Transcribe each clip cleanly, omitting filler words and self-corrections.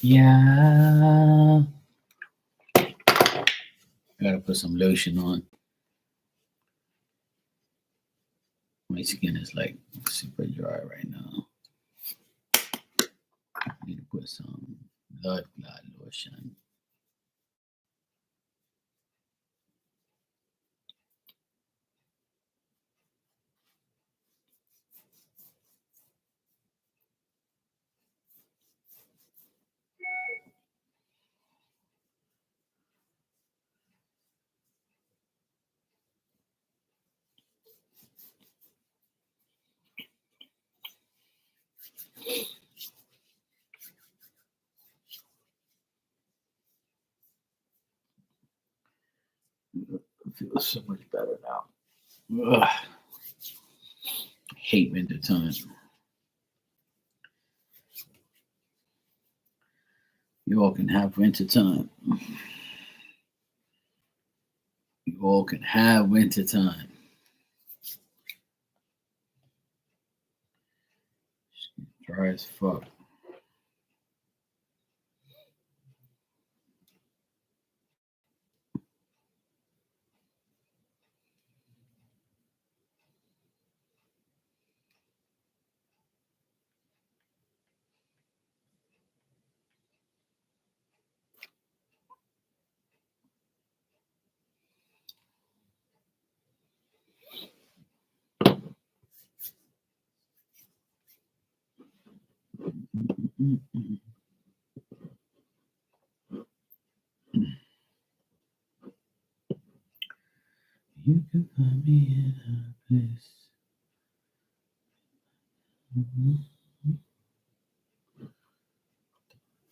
Yeah. Gotta put some lotion on. My skin is like super dry right now. I need to put some blood clot lotion. It feels so much better now. Ugh. Hate winter time. You all can have winter time. You all can have winter time. Dry as fuck. Mm-mm. You can find me in a place. Mhm.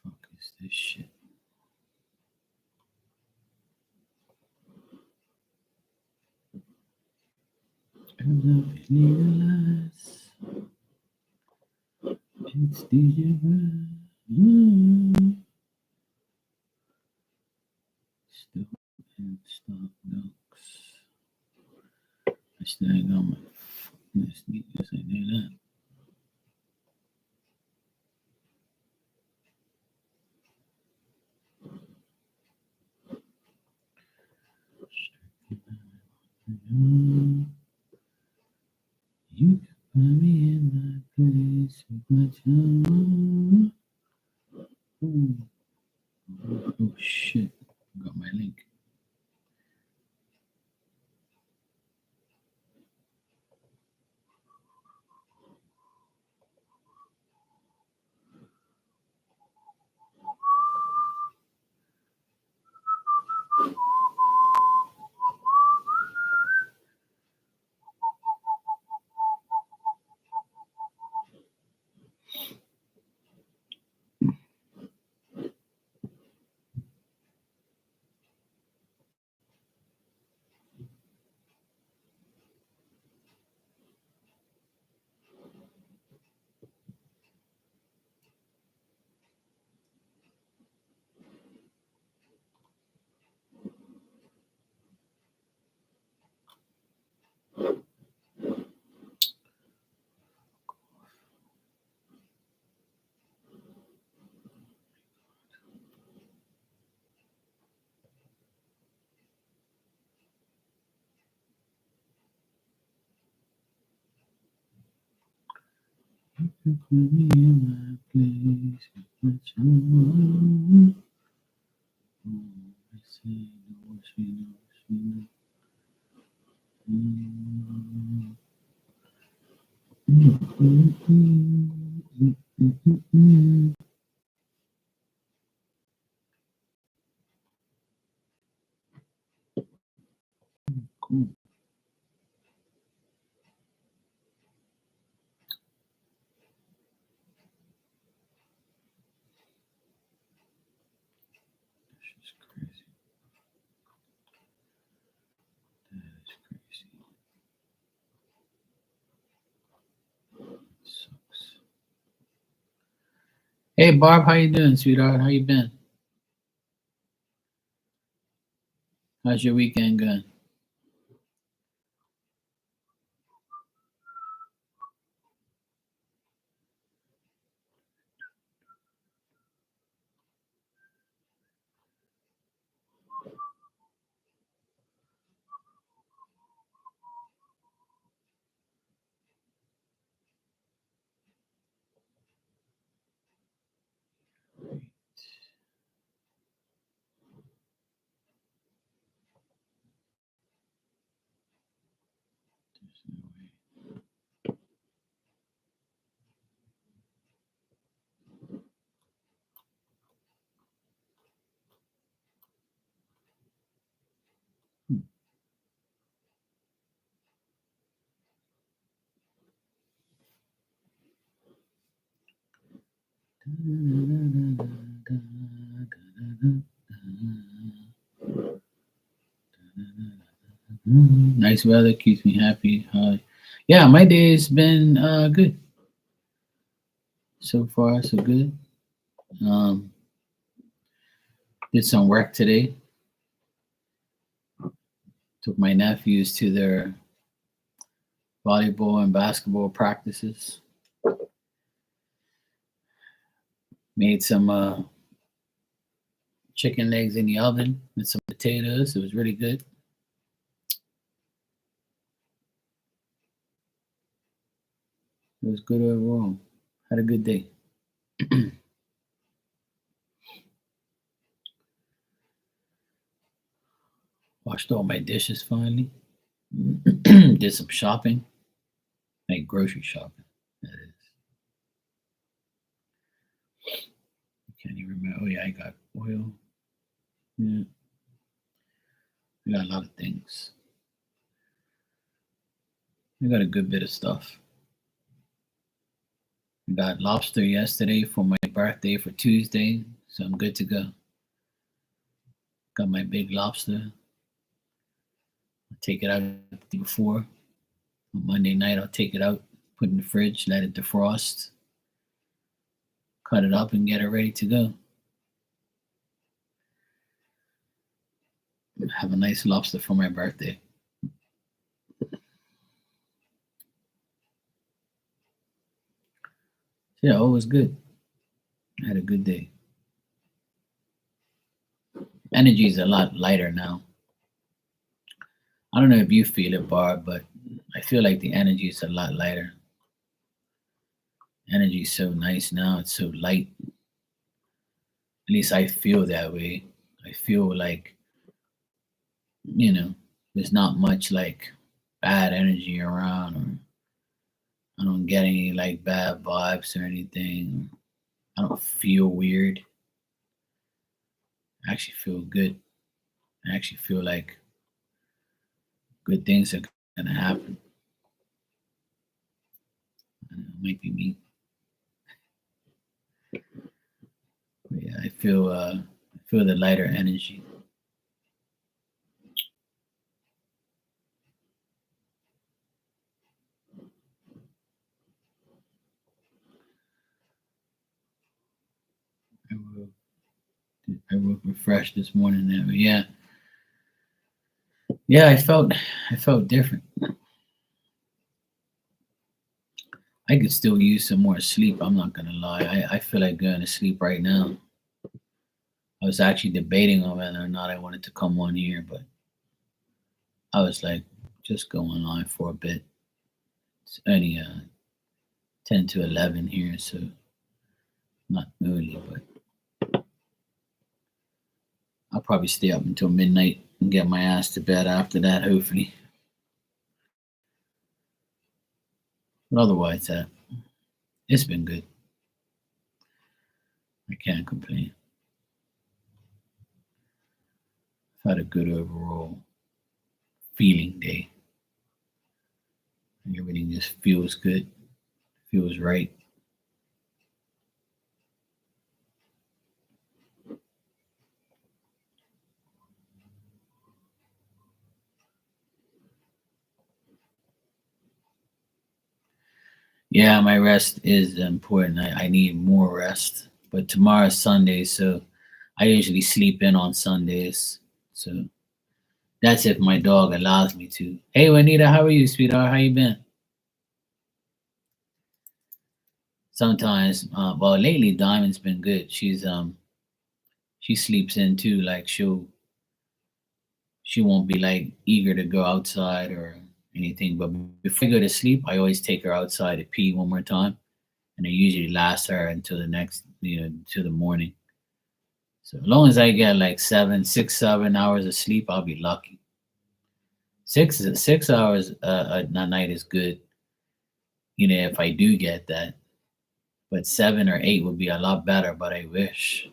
Fuck is this shit? And I realize it's DJ Brad. Still in stock ducks. I still ain't got my fucking sneakers. I knew that. You can find me in my place with my time. Oh shit! Got my link. You can find me in my place with my time. I say no, wish me no, wish me no. Mm, mm, mm, mm, mm, mm, mm. Cool. That's just crazy. That is crazy. It sucks. Hey Barb, how you doing, sweetheart? How you been? How's your weekend going? Nice weather keeps me happy. Yeah, my day's been good so far. So good. Um, did some work today. Took my nephews to their volleyball and basketball practices. Made some chicken legs in the oven with some potatoes. It was really good. It was good overall. Had a good day. Washed all my dishes finally. Did some shopping, like grocery shopping. That is. Can't even remember. Oh yeah, I got oil. Yeah, I got a lot of things. I got a good bit of stuff. I got lobster yesterday for my birthday for Tuesday, so I'm good to go. Got my big lobster. I'll take it out before. On Monday night, I'll take it out, put it in the fridge, let it defrost, cut it up, and get it ready to go. Have a nice lobster for my birthday. Yeah, always good. I had a good day. Energy is a lot lighter now. I don't know if you feel it, Barb, but I feel like the energy is a lot lighter. Energy is so nice now. It's so light. At least I feel that way. I feel like, you know, there's not much like bad energy around, or I don't get any like bad vibes or anything. I don't feel weird. I actually feel good. I actually feel like good things are gonna happen. It might be me. But yeah, I feel the lighter energy. I woke, I woke refreshed this morning. But yeah, yeah, I felt different. I could still use some more sleep. I'm not gonna lie. I feel like going to sleep right now. I was actually debating on whether or not I wanted to come on here, but I was like, just go online for a bit. It's only 10 to 11 here, so not early, but I'll probably stay up until midnight and get my ass to bed after that, hopefully. But otherwise, it's been good. I can't complain. I've had a good overall feeling day. Everything just feels good, feels right. Yeah, my rest is important. I need more rest. But tomorrow's Sunday, so I usually sleep in on Sundays. So that's if my dog allows me to. Hey, Juanita, how are you, sweetheart? How you been? Sometimes, well, lately Diamond's been good. She sleeps in too. Like she won't be like eager to go outside or anything. But before I go to sleep, I always take her outside to pee one more time, and it usually lasts her until the next, till the morning. So as long as I get like 7 6 7 hours of sleep, I'll be lucky. 6 6 hours a night is good, if I do get that. But 7 or 8 would be a lot better. But I wish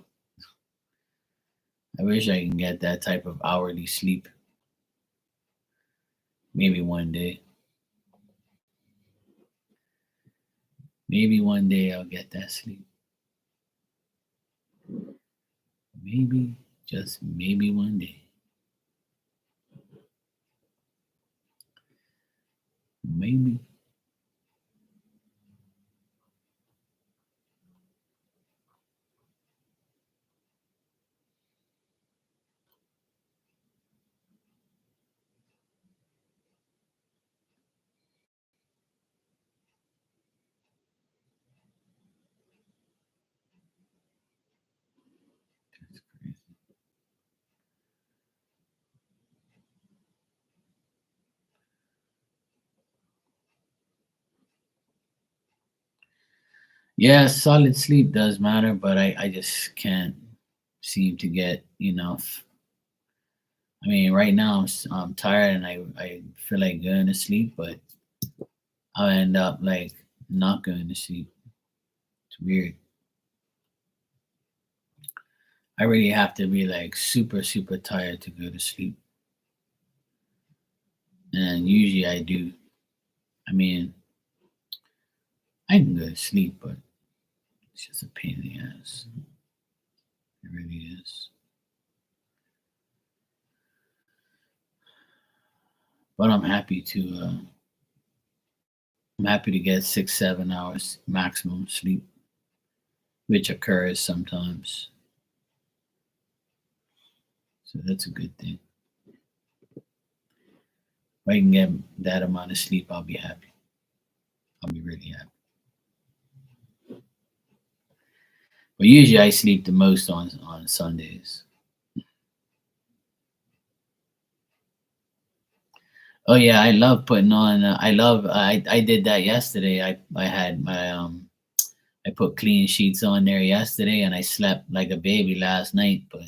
I can get that type of hourly sleep. Maybe one day. Maybe one day I'll get that sleep. Maybe, just maybe one day. Maybe. That's crazy. Yeah, solid sleep does matter, but I just can't seem to get enough. I mean, right now I'm tired and I feel like going to sleep, but I'll end up like not going to sleep. It's weird. I really have to be like super, super tired to go to sleep. And usually I do. I mean, I can go to sleep, but it's just a pain in the ass. It really is. But I'm happy to get 6, 7 hours maximum sleep, which occurs sometimes. So that's a good thing. If I can get that amount of sleep, I'll be happy. I'll be really happy. But usually I sleep the most on Sundays. Oh yeah, I love putting on. I love. I did that yesterday. I had my I put clean sheets on there yesterday, and I slept like a baby last night. But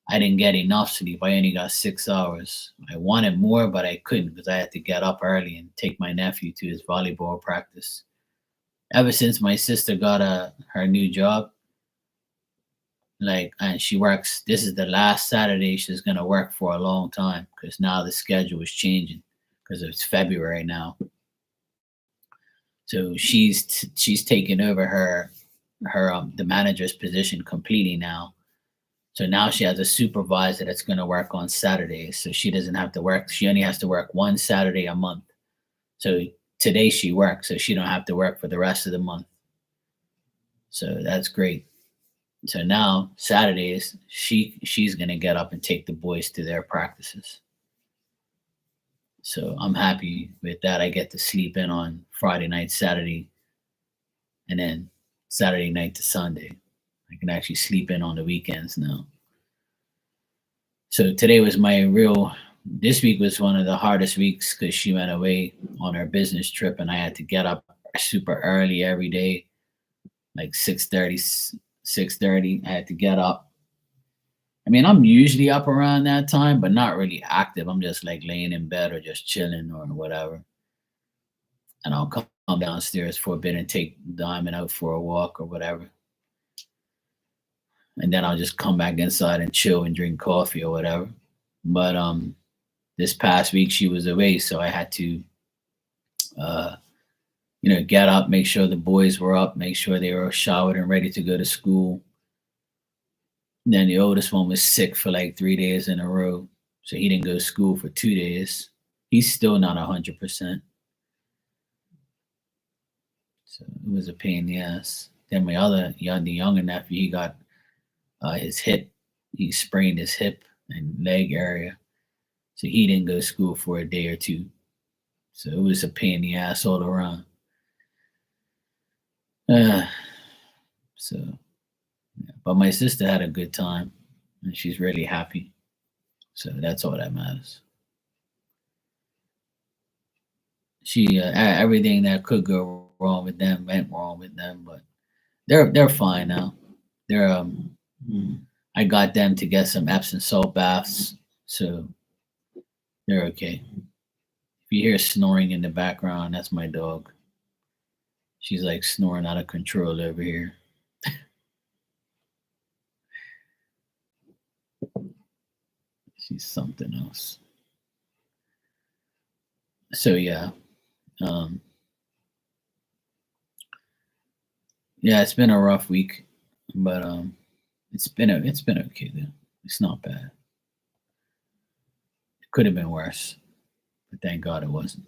I didn't get enough sleep. I only got 6 hours. I wanted more, but I couldn't because I had to get up early and take my nephew to his volleyball practice. Ever since my sister got her new job, like, and she works. This is the last Saturday she's gonna work for a long time because now the schedule is changing because it's February now. So she's taken over her the manager's position completely now. So now she has a supervisor that's going to work on Saturdays. So she doesn't have to work. She only has to work one Saturday a month. So today she works, so she don't have to work for the rest of the month. So that's great. So now Saturdays she's going to get up and take the boys to their practices. So I'm happy with that. I get to sleep in on Friday night, Saturday, and then Saturday night to Sunday. I can actually sleep in on the weekends now. So today was my real. This week was one of the hardest weeks because she went away on her business trip, and I had to get up super early every day, like 6:30, 6:30. I had to get up. I mean, I'm usually up around that time, but not really active. I'm just like laying in bed or just chilling or whatever. And I'll come downstairs for a bit and take Diamond out for a walk or whatever. And then I'll just come back inside and chill and drink coffee or whatever. But this past week she was away, so I had to uh get up, make sure the boys were up, make sure they were showered and ready to go to school. And then the oldest one was sick for like 3 days in a row, so he didn't go to school for 2 days. He's still not 100%, so it was a pain in the ass. Then the younger nephew, he got his hip, he sprained his hip and leg area, so he didn't go to school for a day or two. So it was a pain in the ass all around. Uh, so, yeah. But my sister had a good time, and she's really happy. So that's all that matters. Everything that could go wrong with them went wrong with them, but they're fine now. They're I got them to get some Epsom salt baths, so they're okay. If you hear snoring in the background, that's my dog. She's like snoring out of control over here. She's something else. So yeah, um, yeah, it's been a rough week, but It's been okay though. It's not bad. It could have been worse, but thank God it wasn't.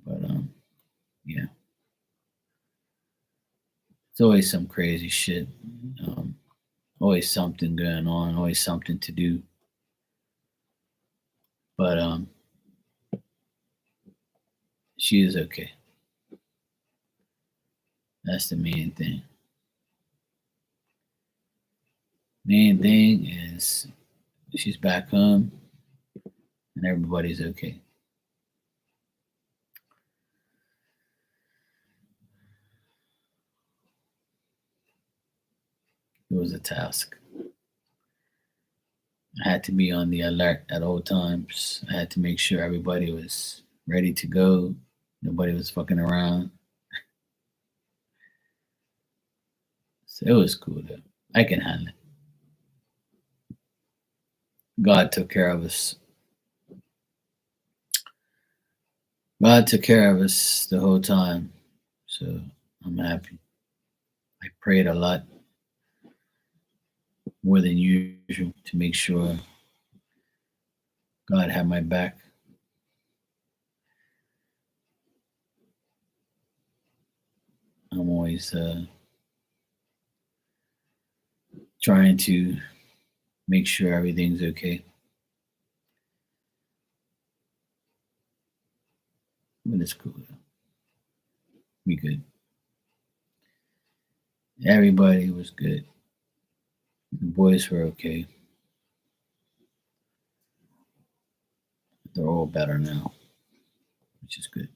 But yeah, it's always some crazy shit. Um, always something going on. Always something to do. But she is okay. That's the main thing. Main thing is she's back home and everybody's okay. It was a task. I had to be on the alert at all times. I had to make sure everybody was ready to go. Nobody was fucking around. So it was cool though. I can handle it. God took care of us. God took care of us the whole time. So I'm happy. I prayed a lot more than usual to make sure God had my back. I'm always trying to make sure everything's okay. But it's cool. We good. Everybody was good. The boys were okay. They're all better now, which is good.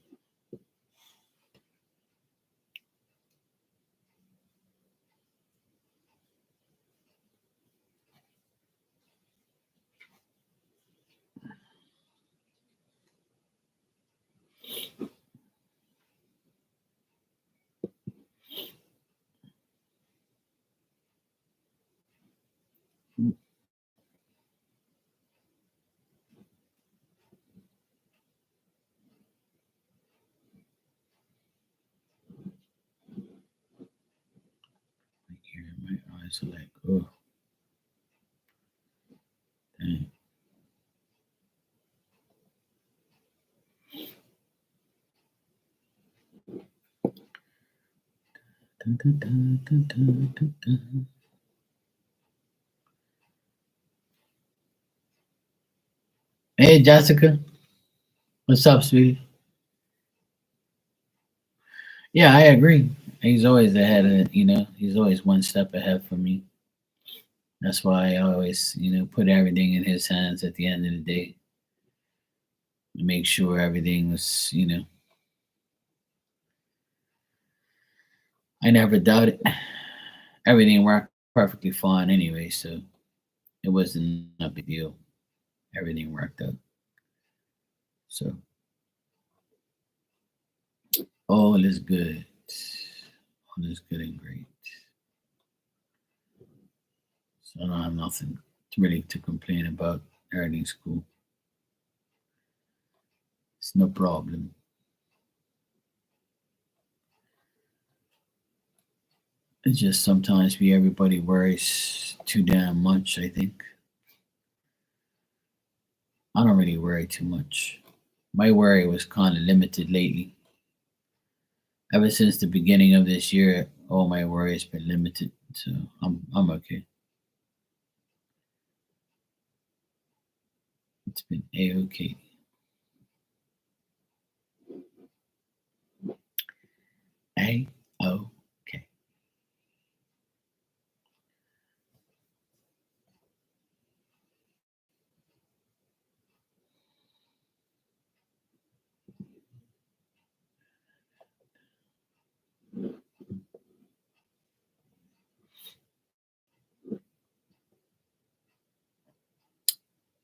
Like here, my eyes are like, oh, dang. Dun, dun, dun, dun, dun, dun, dun. Hey, Jessica, what's up, sweetie? Yeah, I agree. He's always ahead of it, he's always one step ahead from me. That's why I always, put everything in his hands at the end of the day. Make sure everything was, I never doubted. Everything worked perfectly fine anyway, so it wasn't a big deal. Everything worked out. So all is good. All is good and great. So I don't have nothing really to complain about. Everything's cool. It's no problem. It's just sometimes everybody worries too damn much, I think. I don't really worry too much. My worry was kind of limited lately. Ever since the beginning of this year, all my worry has been limited. So I'm okay. It's been a okay. A okay.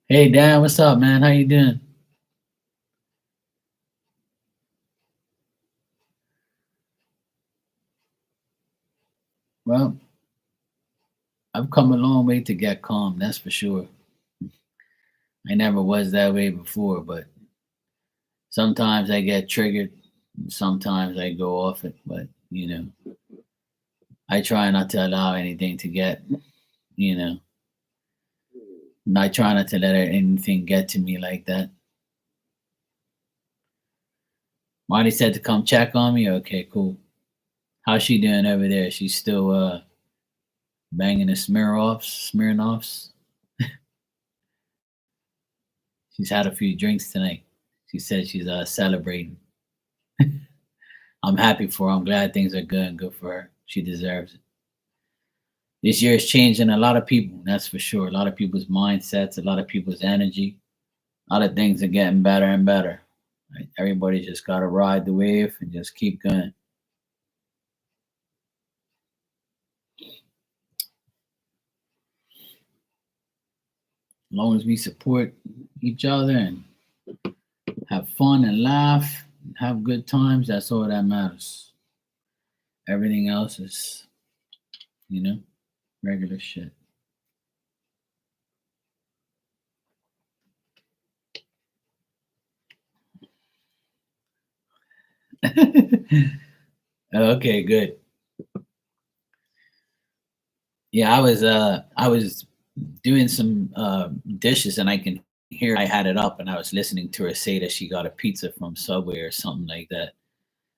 Hey Dan, what's up, man? How you doing? Well, I've come a long way to get calm, that's for sure. I never was that way before, but sometimes I get triggered Sometimes I go off it, but I try not to allow anything to get, you know, I try not to let anything get to me like that. Marty said to come check on me. Okay, cool. How's she doing over there? She's still banging the Smirnoffs. She's had a few drinks tonight. She said she's celebrating. I'm happy for her. I'm glad things are good and good for her. She deserves it. This year is changing a lot of people, that's for sure. A lot of people's mindsets, a lot of people's energy. A lot of things are getting better and better. Right? Everybody just got to ride the wave and just keep going. As long as we support each other and have fun and laugh, and have good times, that's all that matters. Everything else is, regular shit. Okay, good. Yeah, I was doing some dishes and I can hear I had it up and I was listening to her say that she got a pizza from Subway or something like that.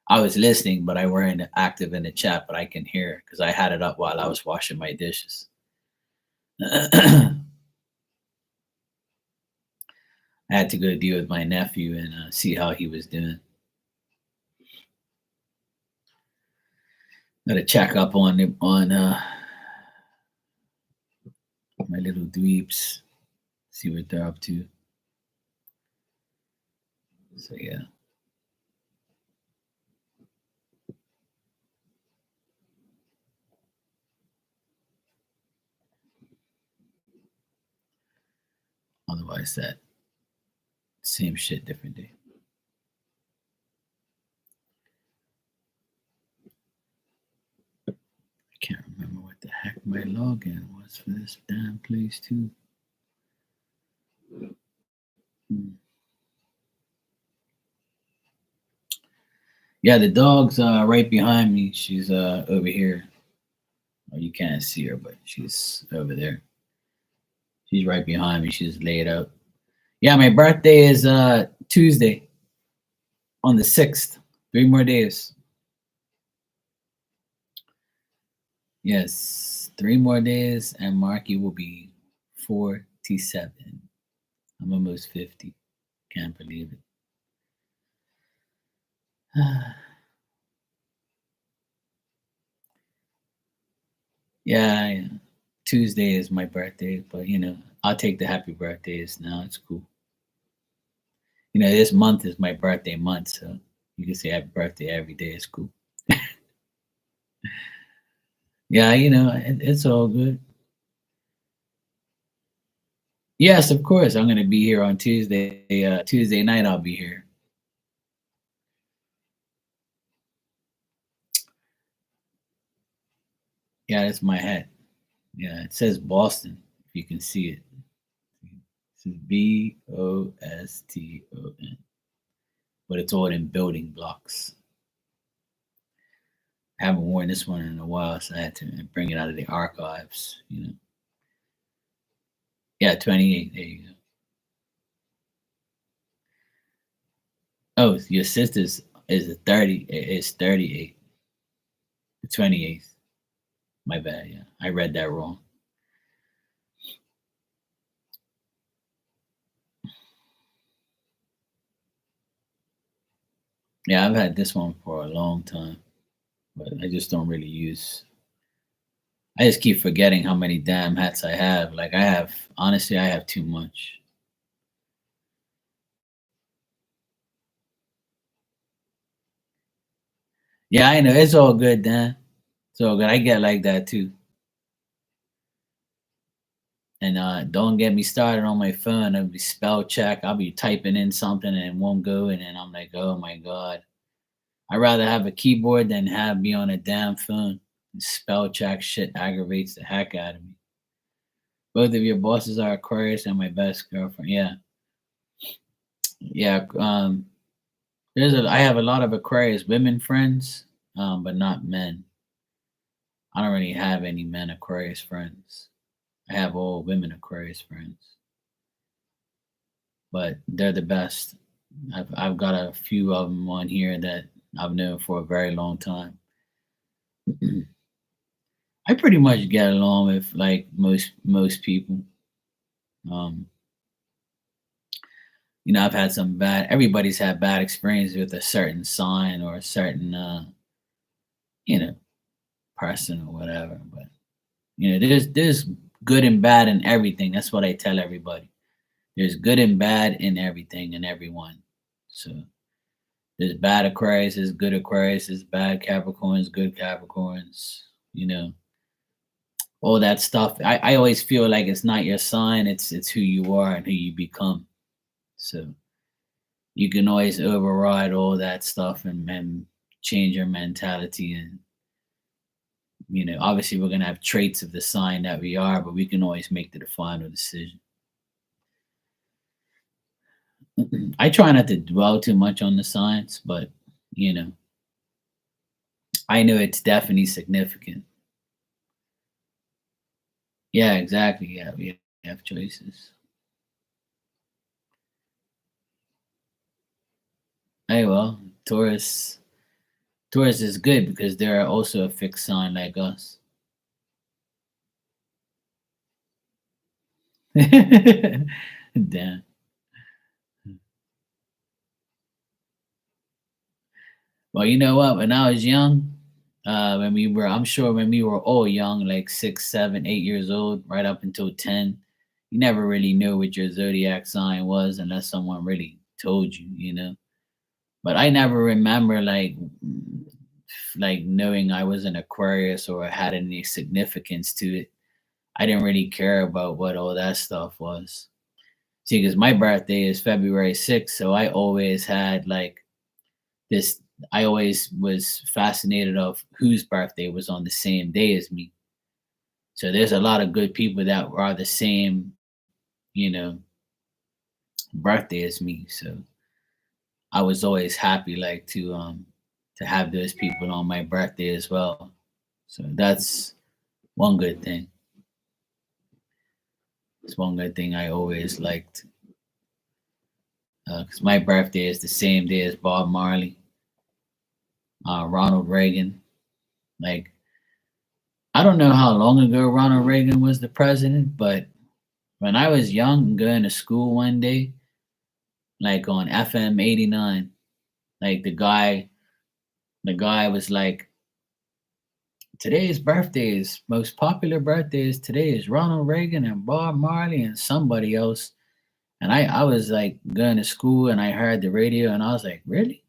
I was listening, but I weren't active in the chat, but I can hear because I had it up while I was washing my dishes. I had to go deal with my nephew and see how he was doing. Got to check up on my little dweebs, see what they're up to. So yeah. Otherwise, that same shit, different day. I can't remember what the heck my login was for this damn place too. Yeah, the dog's right behind me. She's over here. Oh, you can't see her, but she's over there. She's right behind me. She's laid out. Yeah, my birthday is Tuesday on the 6th. 3 more days. Yes, 3 more days, and Marky will be 47. I'm almost 50. Can't believe it. Yeah, Tuesday is my birthday, but I'll take the happy birthdays now. It's cool. This month is my birthday month, so you can say happy birthday every day. It's cool. Yeah, it's all good. Yes, of course. I'm gonna be here on Tuesday. Tuesday night, I'll be here. Yeah, that's my hat. Yeah, it says Boston. If you can see it, it says Boston, but it's all in building blocks. I haven't worn this one in a while, so I had to bring it out of the archives. Yeah, 28. There you go. Oh, your sister's is 30. It's 38. The 28th. My bad. Yeah, I read that wrong. Yeah, I've had this one for a long time, but I just don't really use. I just keep forgetting how many damn hats I have. Like honestly, I have too much. Yeah, I know it's all good, Dan. It's all good. I get like that too. And don't get me started on my phone. I'll be spell check. I'll be typing in something and it won't go, and then I'm like, oh my god. I'd rather have a keyboard than have me on a damn phone. Spell check shit aggravates the heck out of me. Both of your bosses are Aquarius and my best girlfriend. Yeah. Yeah. I have a lot of Aquarius women friends, but not men. I don't really have any men Aquarius friends. I have all women Aquarius friends, but they're the best. I've got a few of them on here that I've known for a very long time. I pretty much get along with like most people. Um, I've had some bad. Everybody's had bad experiences with a certain sign or a certain, you know, person or whatever. But there's good and bad in everything. That's what I tell everybody. There's good and bad in everything and everyone. So there's bad Aquarius, there's good Aquarius, there's bad Capricorns, good Capricorns. You know, all that stuff. I always feel like it's not your sign. It's who you are and who you become. So you can always override all that stuff and change your mentality. And obviously we're gonna have traits of the sign that we are, but we can always make the final decision. I try not to dwell too much on the science, but you know, I know it's definitely significant. Yeah, exactly. Yeah, we have choices. Hey, well, Taurus is good because they're also a fixed sign like us. Damn. Well, you know what? When I was young, I'm sure when we were all young, like 6, 7, 8 years old, right up until 10, you never really knew what your zodiac sign was unless someone really told you. But I never remember like knowing I was an Aquarius or had any significance to it. I didn't really care about what all that stuff was. See, because my birthday is February 6th, so I always had like this. I always was fascinated of whose birthday was on the same day as me. So there's a lot of good people that are the same, you know, birthday as me. So I was always happy like to have those people on my birthday as well. So that's one good thing. It's one good thing I always liked because my birthday is the same day as Bob Marley, Ronald Reagan. Like I don't know how long ago Ronald Reagan was the president, but when I was young and going to school one day, like on FM 89, like the guy was like, today's birthdays, most popular birthdays today is Ronald Reagan and Bob Marley and somebody else. And I was like going to school and I heard the radio and I was like, really?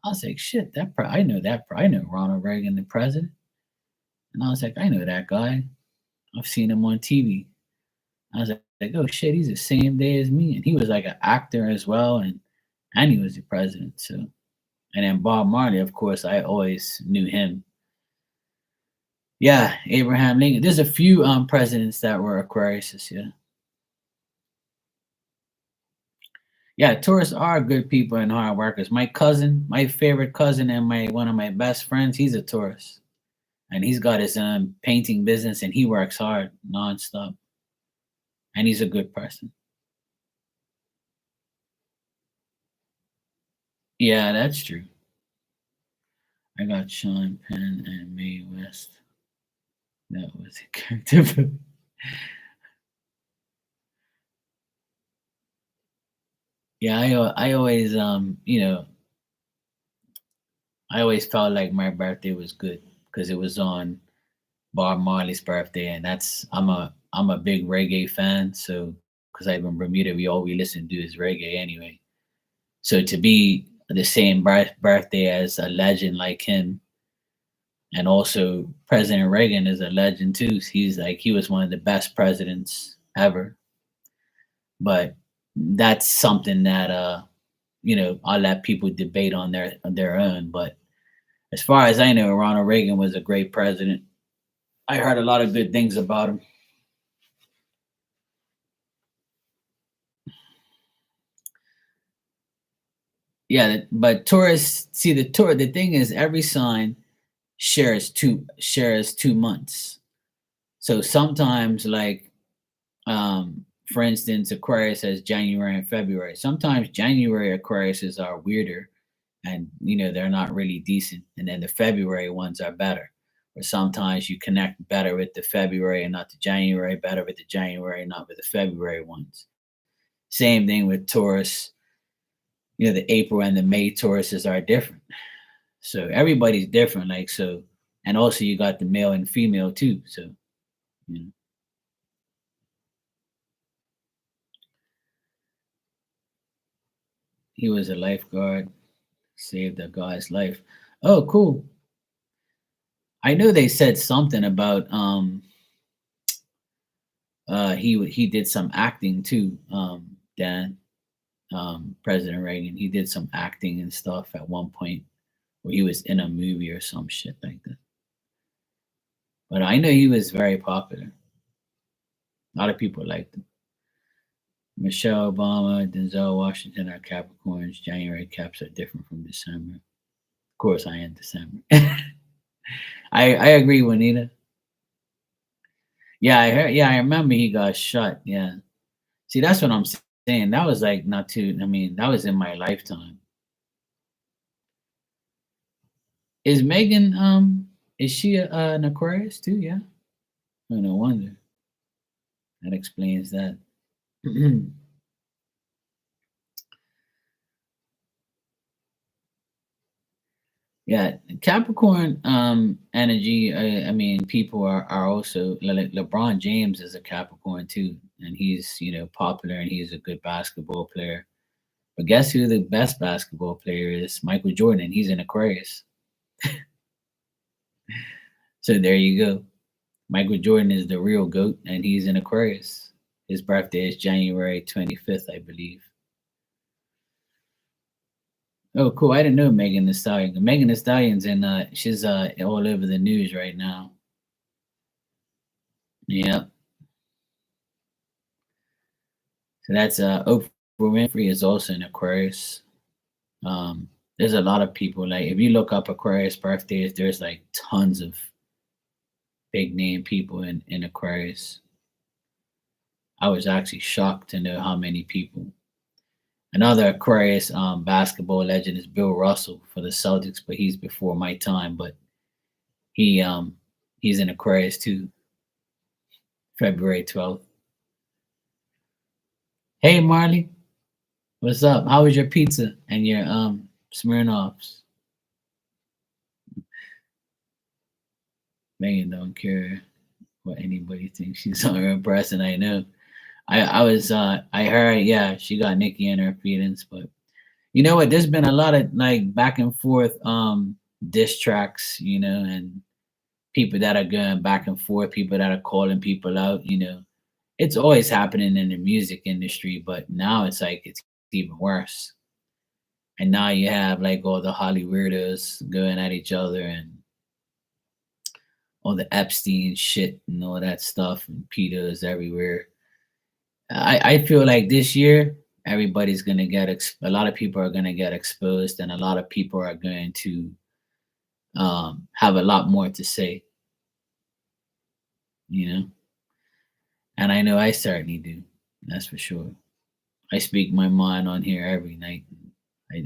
I was like, shit, I know I know Ronald Reagan, the president. And I was like, I know that guy. I've seen him on TV. I was like, oh shit, he's the same day as me. And he was like an actor as well. And he was the president. So, and then Bob Marley, of course, I always knew him. Yeah, Abraham Lincoln. There's a few presidents that were Aquarius. Yeah, yeah. Tourists are good people and hard workers. My cousin, my favorite cousin, and my one of my best friends, he's a tourist, and he's got his painting business, and he works hard nonstop, and he's a good person. Yeah, that's true. I got Sean Penn and Mae West. That was a character. Yeah, I always I always felt like my birthday was good because it was on Bob Marley's birthday, and I'm a big reggae fan. So because I'm in Bermuda, all we listen to is reggae anyway. So to be the same birthday as a legend like him, and also President Reagan is a legend too. He was one of the best presidents ever. But that's something that I'll let people debate on their own. But as far as I know, Ronald Reagan was a great president. I heard a lot of good things about him. Yeah, but Taurus, see the thing is every sign shares 2 months. So sometimes like for instance, Aquarius has January and February. Sometimes January Aquariuses are weirder and they're not really decent. And then the February ones are better. Or sometimes you connect better with the February and not the January, better with the January, not with the February ones. Same thing with Taurus. The April and the May Tauruses are different. So everybody's different. Like so, and also you got the male and female too. So you know, he was a lifeguard, saved a guy's life. Oh, cool. I know they said something about he did some acting too, Dan, President Reagan. He did some acting and stuff at one point where he was in a movie or some shit like that. But I know he was very popular. A lot of people liked him. Michelle Obama, Denzel Washington are Capricorns. January caps are different from December. Of course, I am December. I agree, Juanita. Yeah, I heard. Yeah, I remember he got shot. Yeah. See, that's what I'm saying. That was like not too. I mean, that was in my lifetime. Is Megan? Is she an Aquarius too? Yeah. Oh, no wonder. That explains that. Yeah, Capricorn energy. I mean, people are also like LeBron James is a Capricorn too, and he's popular and he's a good basketball player. But guess who the best basketball player is? Michael Jordan. He's an Aquarius. So there you go. Michael Jordan is the real goat, and he's an Aquarius. His birthday is January 25th, I believe. Oh, cool. I didn't know Megan Thee Stallion. Megan Thee Stallion's in she's all over the news right now. Yeah. So that's Oprah Winfrey is also an Aquarius. There's a lot of people like if you look up Aquarius birthdays, there's like tons of big name people in Aquarius. I was actually shocked to know how many people. Another Aquarius basketball legend is Bill Russell for the Celtics, but he's before my time. But he he's in Aquarius too, February 12th. Hey Marley, what's up? How was your pizza and your Smirnoffs? Megan don't care what anybody thinks. She's on her breast, and I know. I heard she got Nikki in her feelings, but you know what? There's been a lot of like back and forth diss tracks, and people that are going back and forth, people that are calling people out. It's always happening in the music industry, but now it's like it's even worse. And now you have like all the Holly weirdos going at each other and all the Epstein shit and all that stuff and pedos everywhere. I feel like this year everybody's gonna get a lot of people are gonna get exposed and a lot of people are going to have a lot more to say, you know. And I know I certainly do. That's for sure. I speak my mind on here every night.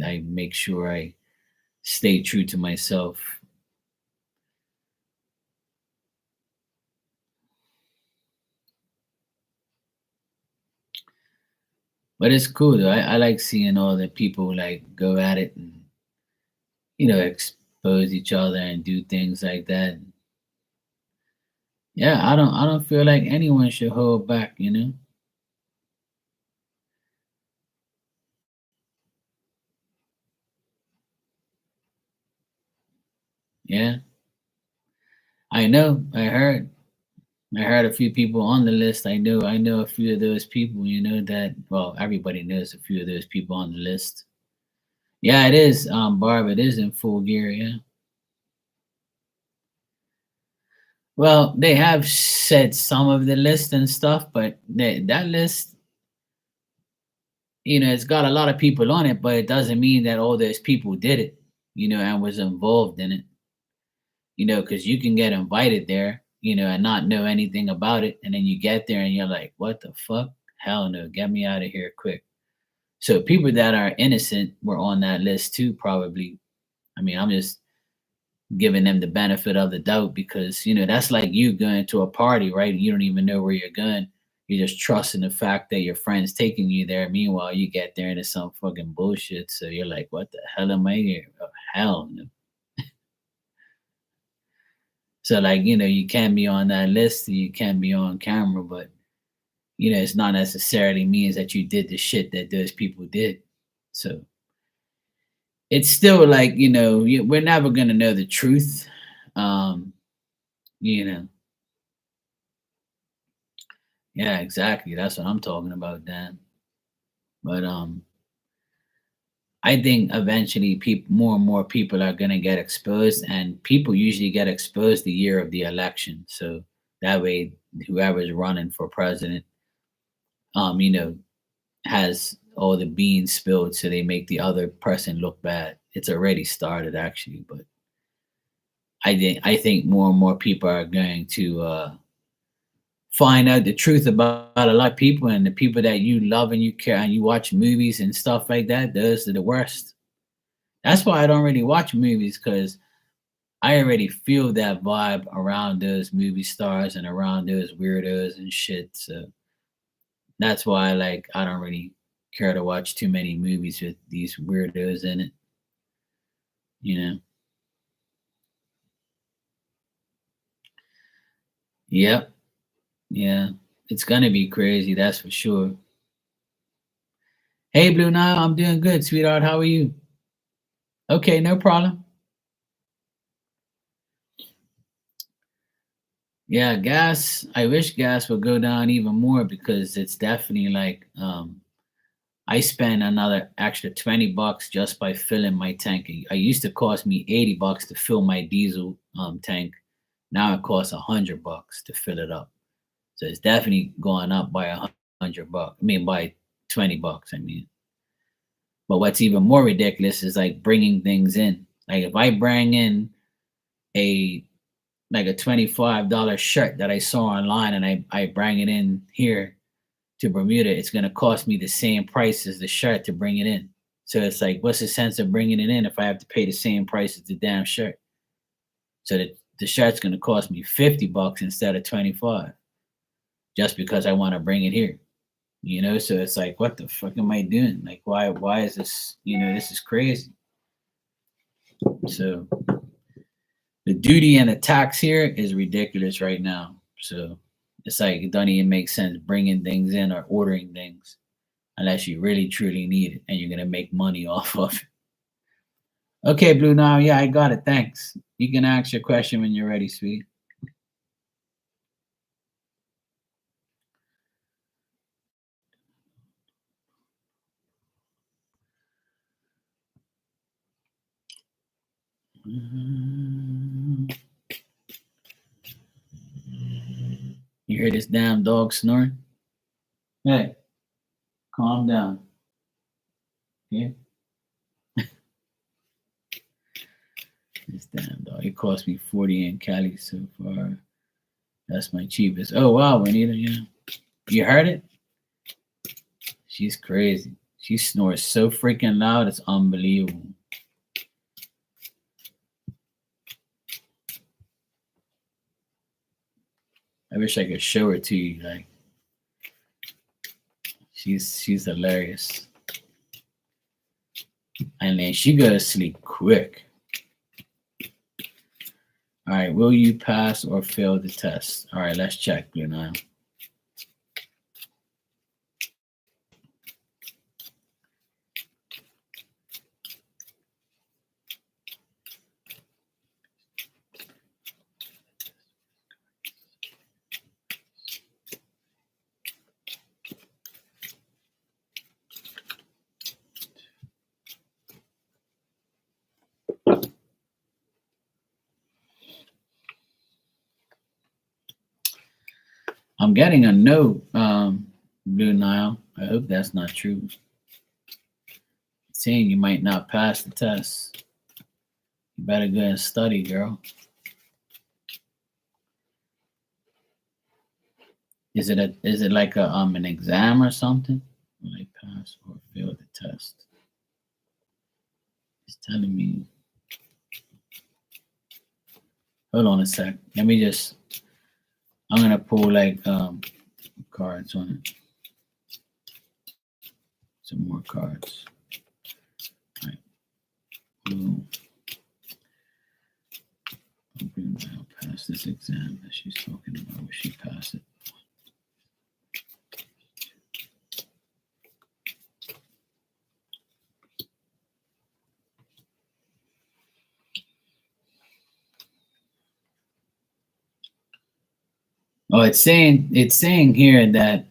I make sure I stay true to myself. But it's cool though. I like seeing all the people like go at it and expose each other and do things like that. Yeah, I don't feel like anyone should hold back. Yeah, I know. I heard a few people on the list. I know a few of those people, that well, everybody knows a few of those people on the list. Yeah, it is, Barb, it is in full gear, yeah. Well, they have said some of the list and stuff, but that list, it's got a lot of people on it, but it doesn't mean that all those people did it, and was involved in it, because you can get invited there, and not know anything about it. And then you get there and you're like, what the fuck? Hell no, get me out of here quick. So people that are innocent were on that list too, probably. I mean, I'm just giving them the benefit of the doubt because, that's like you going to a party, right? You don't even know where you're going. You're just trusting the fact that your friend's taking you there. Meanwhile, you get there and it's some fucking bullshit. So you're like, what the hell am I here? Oh, hell no. So, like, you can be on that list and you can be on camera, but, it's not necessarily means that you did the shit that those people did. So it's still like, we're never going to know the truth. Um, you know, yeah, exactly. That's what I'm talking about, Dan. But I think eventually people more and more people are gonna get exposed, and people usually get exposed the year of the election. So that way whoever's running for president, um, you know, has all the beans spilled so they make the other person look bad. It's already started actually, but I think more and more people are going to find out the truth about a lot of people, and the people that you love and you care and you watch movies and stuff like that, those are the worst. That's why I don't really watch movies because I already feel that vibe around those movie stars and around those weirdos and shit. So that's why I don't really care to watch too many movies with these weirdos in it, you know. Yep. Yeah. It's gonna be crazy, that's for sure. Hey Blue Nile, I'm doing good, sweetheart. How are you? Okay, no problem. Yeah, gas. I wish gas would go down even more because it's definitely I spend another extra $20 just by filling my tank. I used to cost me $80 to fill my diesel tank. Now it costs $100 to fill it up. So it's definitely going up by $100. I mean by $20. I mean, but what's even more ridiculous is like bringing things in. Like if I bring in a a $25 shirt that I saw online and I bring it in here to Bermuda, it's going to cost me the same price as the shirt to bring it in. So it's like, what's the sense of bringing it in if I have to pay the same price as the damn shirt? So that the shirt's going to cost me $50 instead of 25, just because I want to bring it here. So it's like, what the fuck am I doing? Like, why is this? This is crazy. So the duty and the tax here is ridiculous right now. So it's like it doesn't even make sense bringing things in or ordering things unless you really truly need it and you're gonna make money off of it. Okay, Blue Now, yeah, I got it. Thanks. You can ask your question when you're ready, sweetie. You hear this damn dog snoring? Hey, calm down. Yeah. This damn dog. It cost me 40 in Cali so far. That's my cheapest. Oh wow, Juanita, yeah. You heard it? She's crazy. She snores so freaking loud, it's unbelievable. I wish I could show her to you. Like, she's hilarious. And then she goes to sleep quick. All right, will you pass or fail the test? All right, let's check, Blue Nile. I'm getting a no, Blue Nile. I hope that's not true. It's saying you might not pass the test. You better go and study, girl. Is it like an exam or something? Will I pass or fail the test? It's telling me. Hold on a sec. Let me just. I'm gonna pull like cards on it. Some more cards. All right. Blue. I'll pass this exam that she's talking about. Will she pass it? Oh, it's saying here that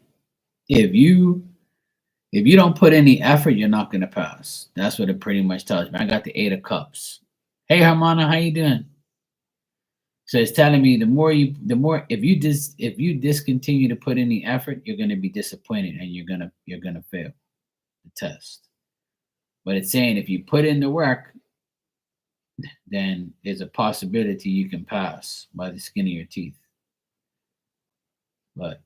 if you don't put any effort, you're not gonna pass. That's what it pretty much tells me. I got the 8 of Cups. Hey Hermana, how you doing? So it's telling me the more if you discontinue to put any effort, you're gonna be disappointed and you're gonna fail the test. But it's saying if you put in the work, then there's a possibility you can pass by the skin of your teeth. But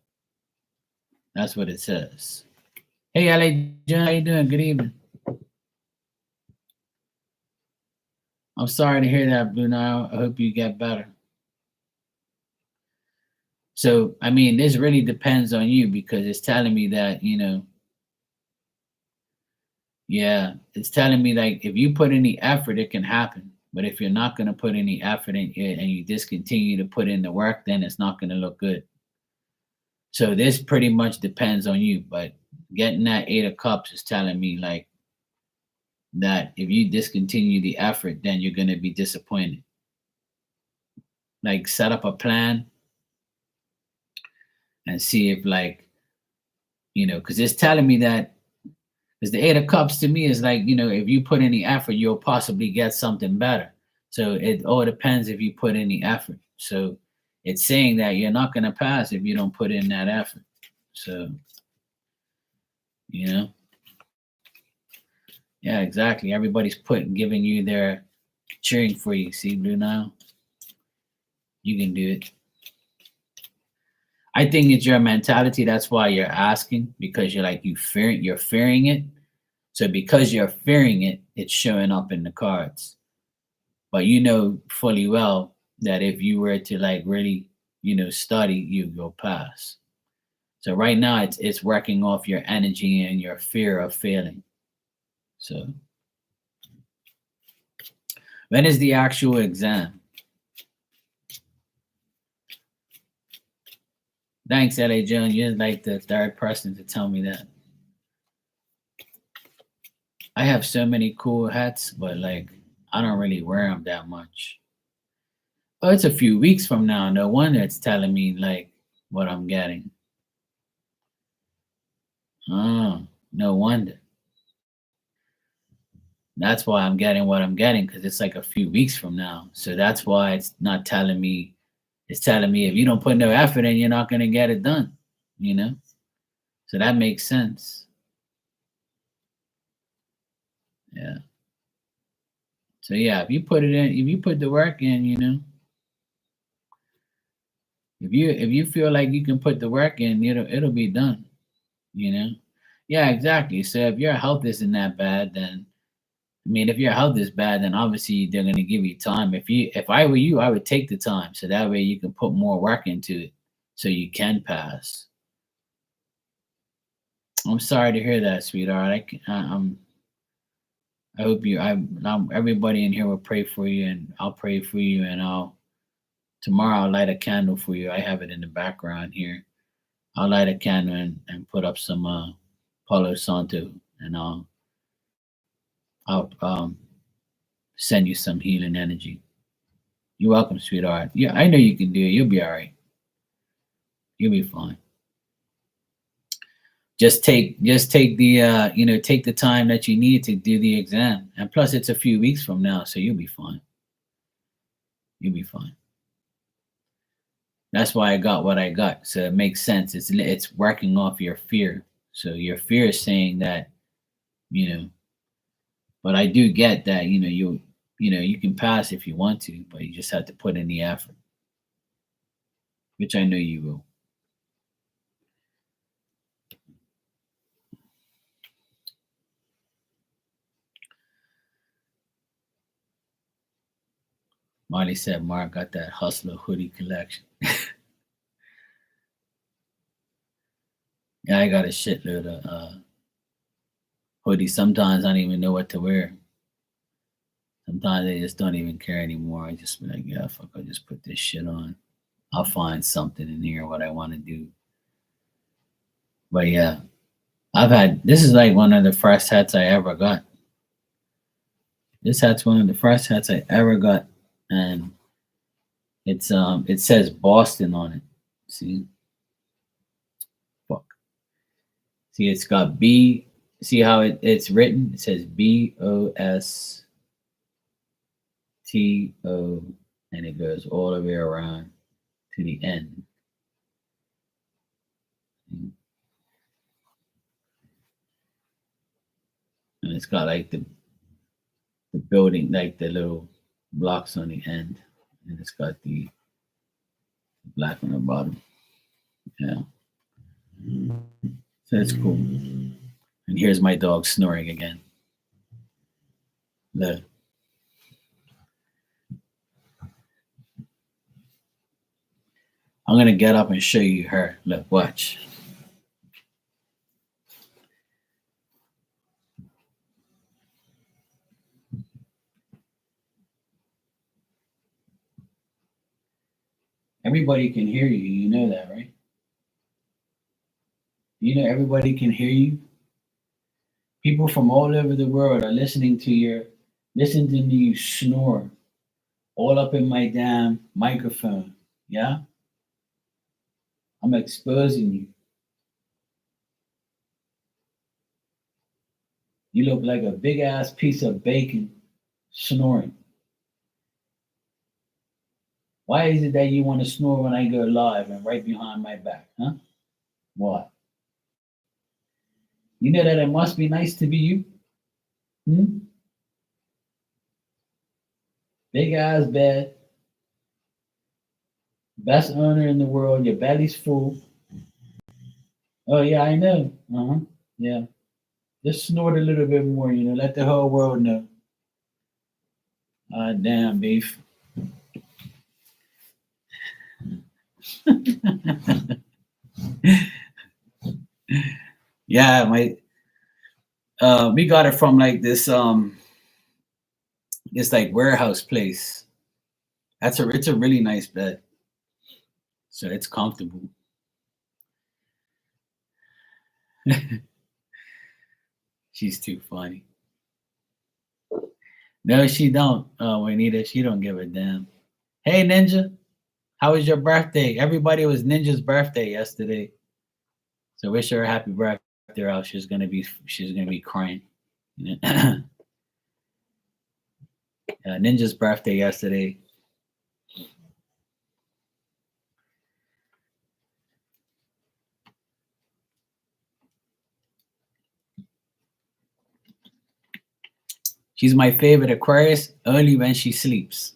that's what it says. Hey, LA John, how you doing? Good evening. I'm sorry to hear that, Blue Nile. I hope you get better. So, I mean, this really depends on you because it's telling me that, yeah, it's telling me like if you put any effort, it can happen. But if you're not going to put any effort in it and you discontinue to put in the work, then it's not going to look good. So this pretty much depends on you. But getting that 8 of Cups is telling me like that if you discontinue the effort, then you're going to be disappointed. Like set up a plan and see if like, because it's telling me that because the 8 of Cups to me is like, if you put any effort, you'll possibly get something better. So it all depends if you put any effort. So it's saying that you're not going to pass if you don't put in that effort. So, yeah, exactly. Everybody's giving you their cheering for you. See, Blue now, you can do it. I think it's your mentality. That's why you're asking because you're fearing it. So because you're fearing it, it's showing up in the cards. But you know fully well that if you were to like really, study, you will pass. So right now it's working off your energy and your fear of failing. So when is the actual exam? Thanks, LA John. You're like the third person to tell me that. I have so many cool hats, but like I don't really wear them that much. Oh, it's a few weeks from now. No wonder it's telling me like what I'm getting. Oh, no wonder. That's why I'm getting what I'm getting because it's like a few weeks from now. So that's why it's not telling me. It's telling me if you don't put no effort in, you're not going to get it done. So that makes sense. Yeah. So yeah, if you put it in, if you put the work in, if you feel like you can put the work in, it'll be done. Yeah, exactly. So if your health isn't that bad, then I mean, if your health is bad, then obviously they're going to give you time. If I were you, I would take the time so that way you can put more work into it, so you can pass. I'm sorry to hear that, sweetheart. I hope everybody in here will pray for you, and I'll pray for you, and tomorrow I'll light a candle for you. I have it in the background here. I'll light a candle and put up some Palo Santo, and I'll send you some healing energy. You're welcome, sweetheart. Yeah, I know you can do it. You'll be all right. You'll be fine. Just take the take the time that you need to do the exam, and plus it's a few weeks from now, so you'll be fine. You'll be fine. That's why I got what I got. So it makes sense. It's working off your fear. So your fear is saying that, But I do get that, you can pass if you want to, but you just have to put in the effort, which I know you will. Marley said Mark got that hustler hoodie collection. Yeah, I got a shitload of hoodies. Sometimes I don't even know what to wear. Sometimes I just don't even care anymore. I just be like, yeah, fuck, I'll just put this shit on. I'll find something in here what I want to do. But yeah, this is like one of the first hats I ever got. This hat's one of the first hats I ever got, and it says Boston on it. See, fuck. See, it's got B. See how it's written? It says BOSTO, and it goes all the way around to the end. And it's got like the building, like the little blocks on the end, and it's got the black on the bottom. Yeah, so it's cool. And here's my dog snoring again. Look. I'm gonna get up and show you her. Look, watch. Everybody can hear you. You know that, right? You know everybody can hear you. People from all over the world are listening to you snore all up in my damn microphone. Yeah? I'm exposing you. You look like a big ass piece of bacon snoring. Why is it that you want to snore when I go live and right behind my back, huh? Why? You know that it must be nice to be you? Hmm? Big ass bed, best owner in the world, your belly's full. Oh yeah, I know. Uh-huh. Yeah. Just snort a little bit more, let the whole world know. Ah damn beef. Yeah, my we got it from like this like warehouse place. It's a really nice bed. So it's comfortable. She's too funny. No, she don't. Juanita, she don't give a damn. Hey Ninja, how was your birthday? Everybody, it was Ninja's birthday yesterday. So wish her a happy birthday or else she's gonna be crying. Ninja's birthday yesterday. She's my favorite Aquarius only when she sleeps.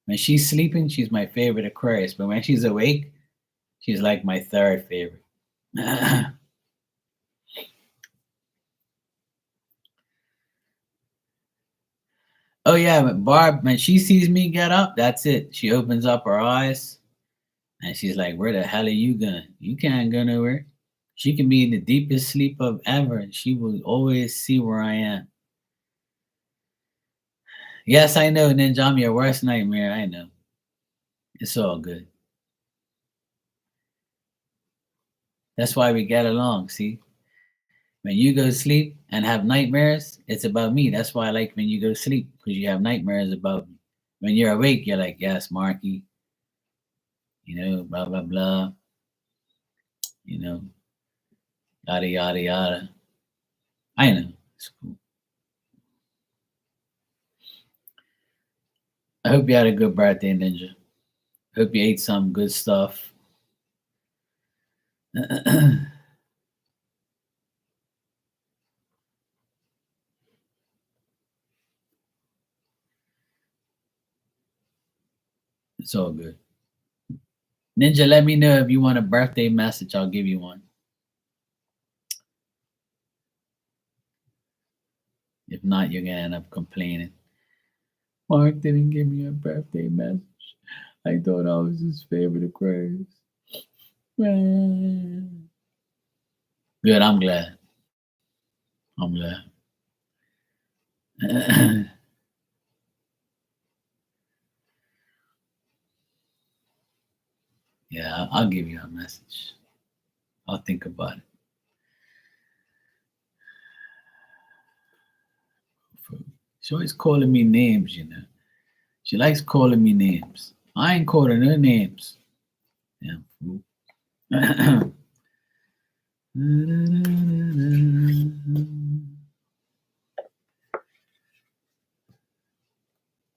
When she's sleeping, she's my favorite Aquarius. But when she's awake, she's like my third favorite. Oh yeah, but Barb, when she sees me get up, that's it. She opens up her eyes and she's like, "Where the hell are you going? You can't go nowhere." She can be in the deepest sleep of ever, and she will always see where I am. Yes, I know, Ninja. I'm your worst nightmare. I know. It's all good. That's why we get along. See, when you go to sleep and have nightmares, it's about me. That's why I like when you go to sleep because you have nightmares about me. When you're awake, you're like, "Yes, Marky," blah blah blah, you know, yada yada yada. I know. It's cool. I hope you had a good birthday, Ninja. Hope you ate some good stuff. It's all good. Ninja, let me know if you want a birthday message. I'll give you one. If not, you're gonna end up complaining. Mark didn't give me a birthday message. I thought I was his favorite Aquarius. Good, I'm glad. I'm glad. Yeah, I'll give you a message. I'll think about it. She's always calling me names, you know. She likes calling me names. I ain't calling her names. Damn fool.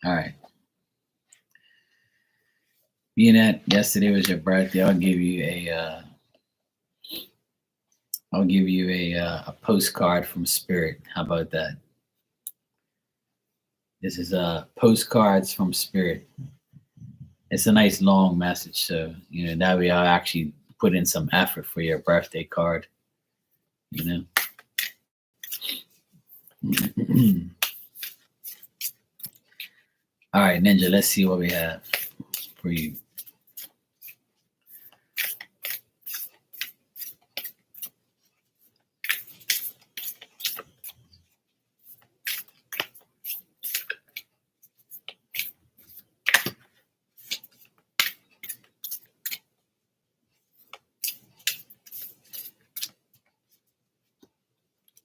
All right. Being that yesterday was your birthday, I'll give you a postcard from Spirit. How about that? This is postcards from Spirit. It's a nice long message, so that way I'll actually put in some effort for your birthday card. All right, Ninja, let's see what we have for you.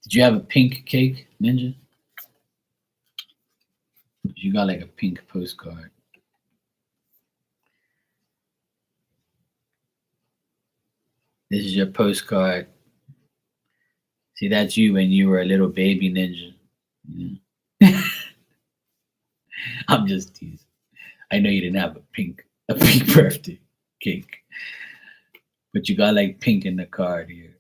Did you have a pink cake, Ninja? You got like a pink postcard. This is your postcard. See, that's you when you were a little baby, Ninja. Yeah. I'm just teasing. I know you didn't have a pink birthday cake, but you got like pink in the card here.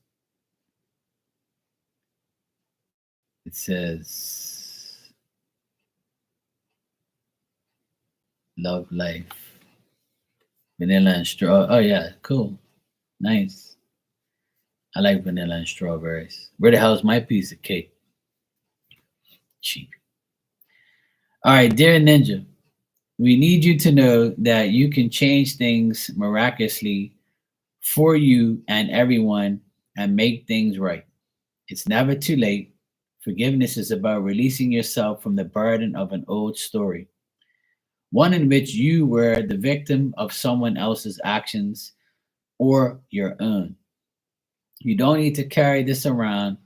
It says, "Love life, vanilla and straw." Oh yeah, cool, nice. I like vanilla and strawberries. Where the hell's my piece of cake? Cheap. All right, dear Ninja, we need you to know that you can change things miraculously for you and everyone and make things right. It's never too late. Forgiveness is about releasing yourself from the burden of an old story, one in which you were the victim of someone else's actions or your own. You don't need to carry this around.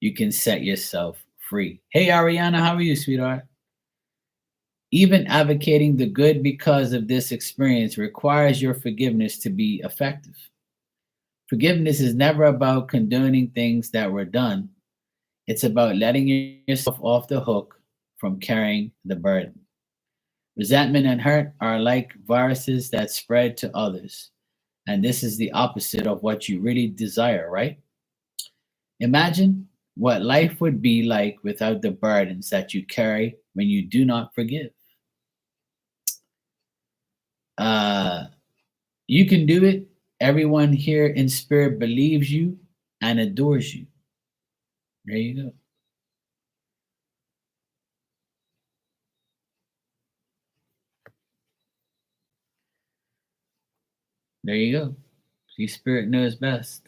You can set yourself free. Hey, Ariana, how are you, sweetheart? Even advocating the good because of this experience requires your forgiveness to be effective. Forgiveness is never about condoning things that were done. It's about letting yourself off the hook from carrying the burden. Resentment and hurt are like viruses that spread to others. And this is the opposite of what you really desire, right? Imagine what life would be like without the burdens that you carry when you do not forgive. Uh, you can do it. Everyone here in spirit believes you and adores you. There you go. There you go. See, spirit knows best.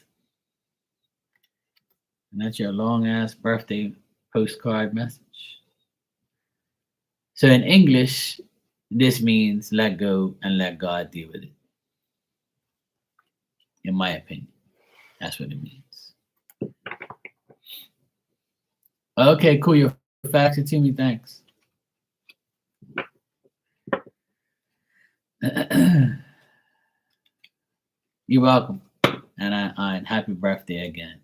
And that's your long ass birthday postcard message. So in English, this means let go and let God deal with it. In my opinion, that's what it means. Okay, cool. You're faxing to me. Thanks. You're welcome. And happy birthday again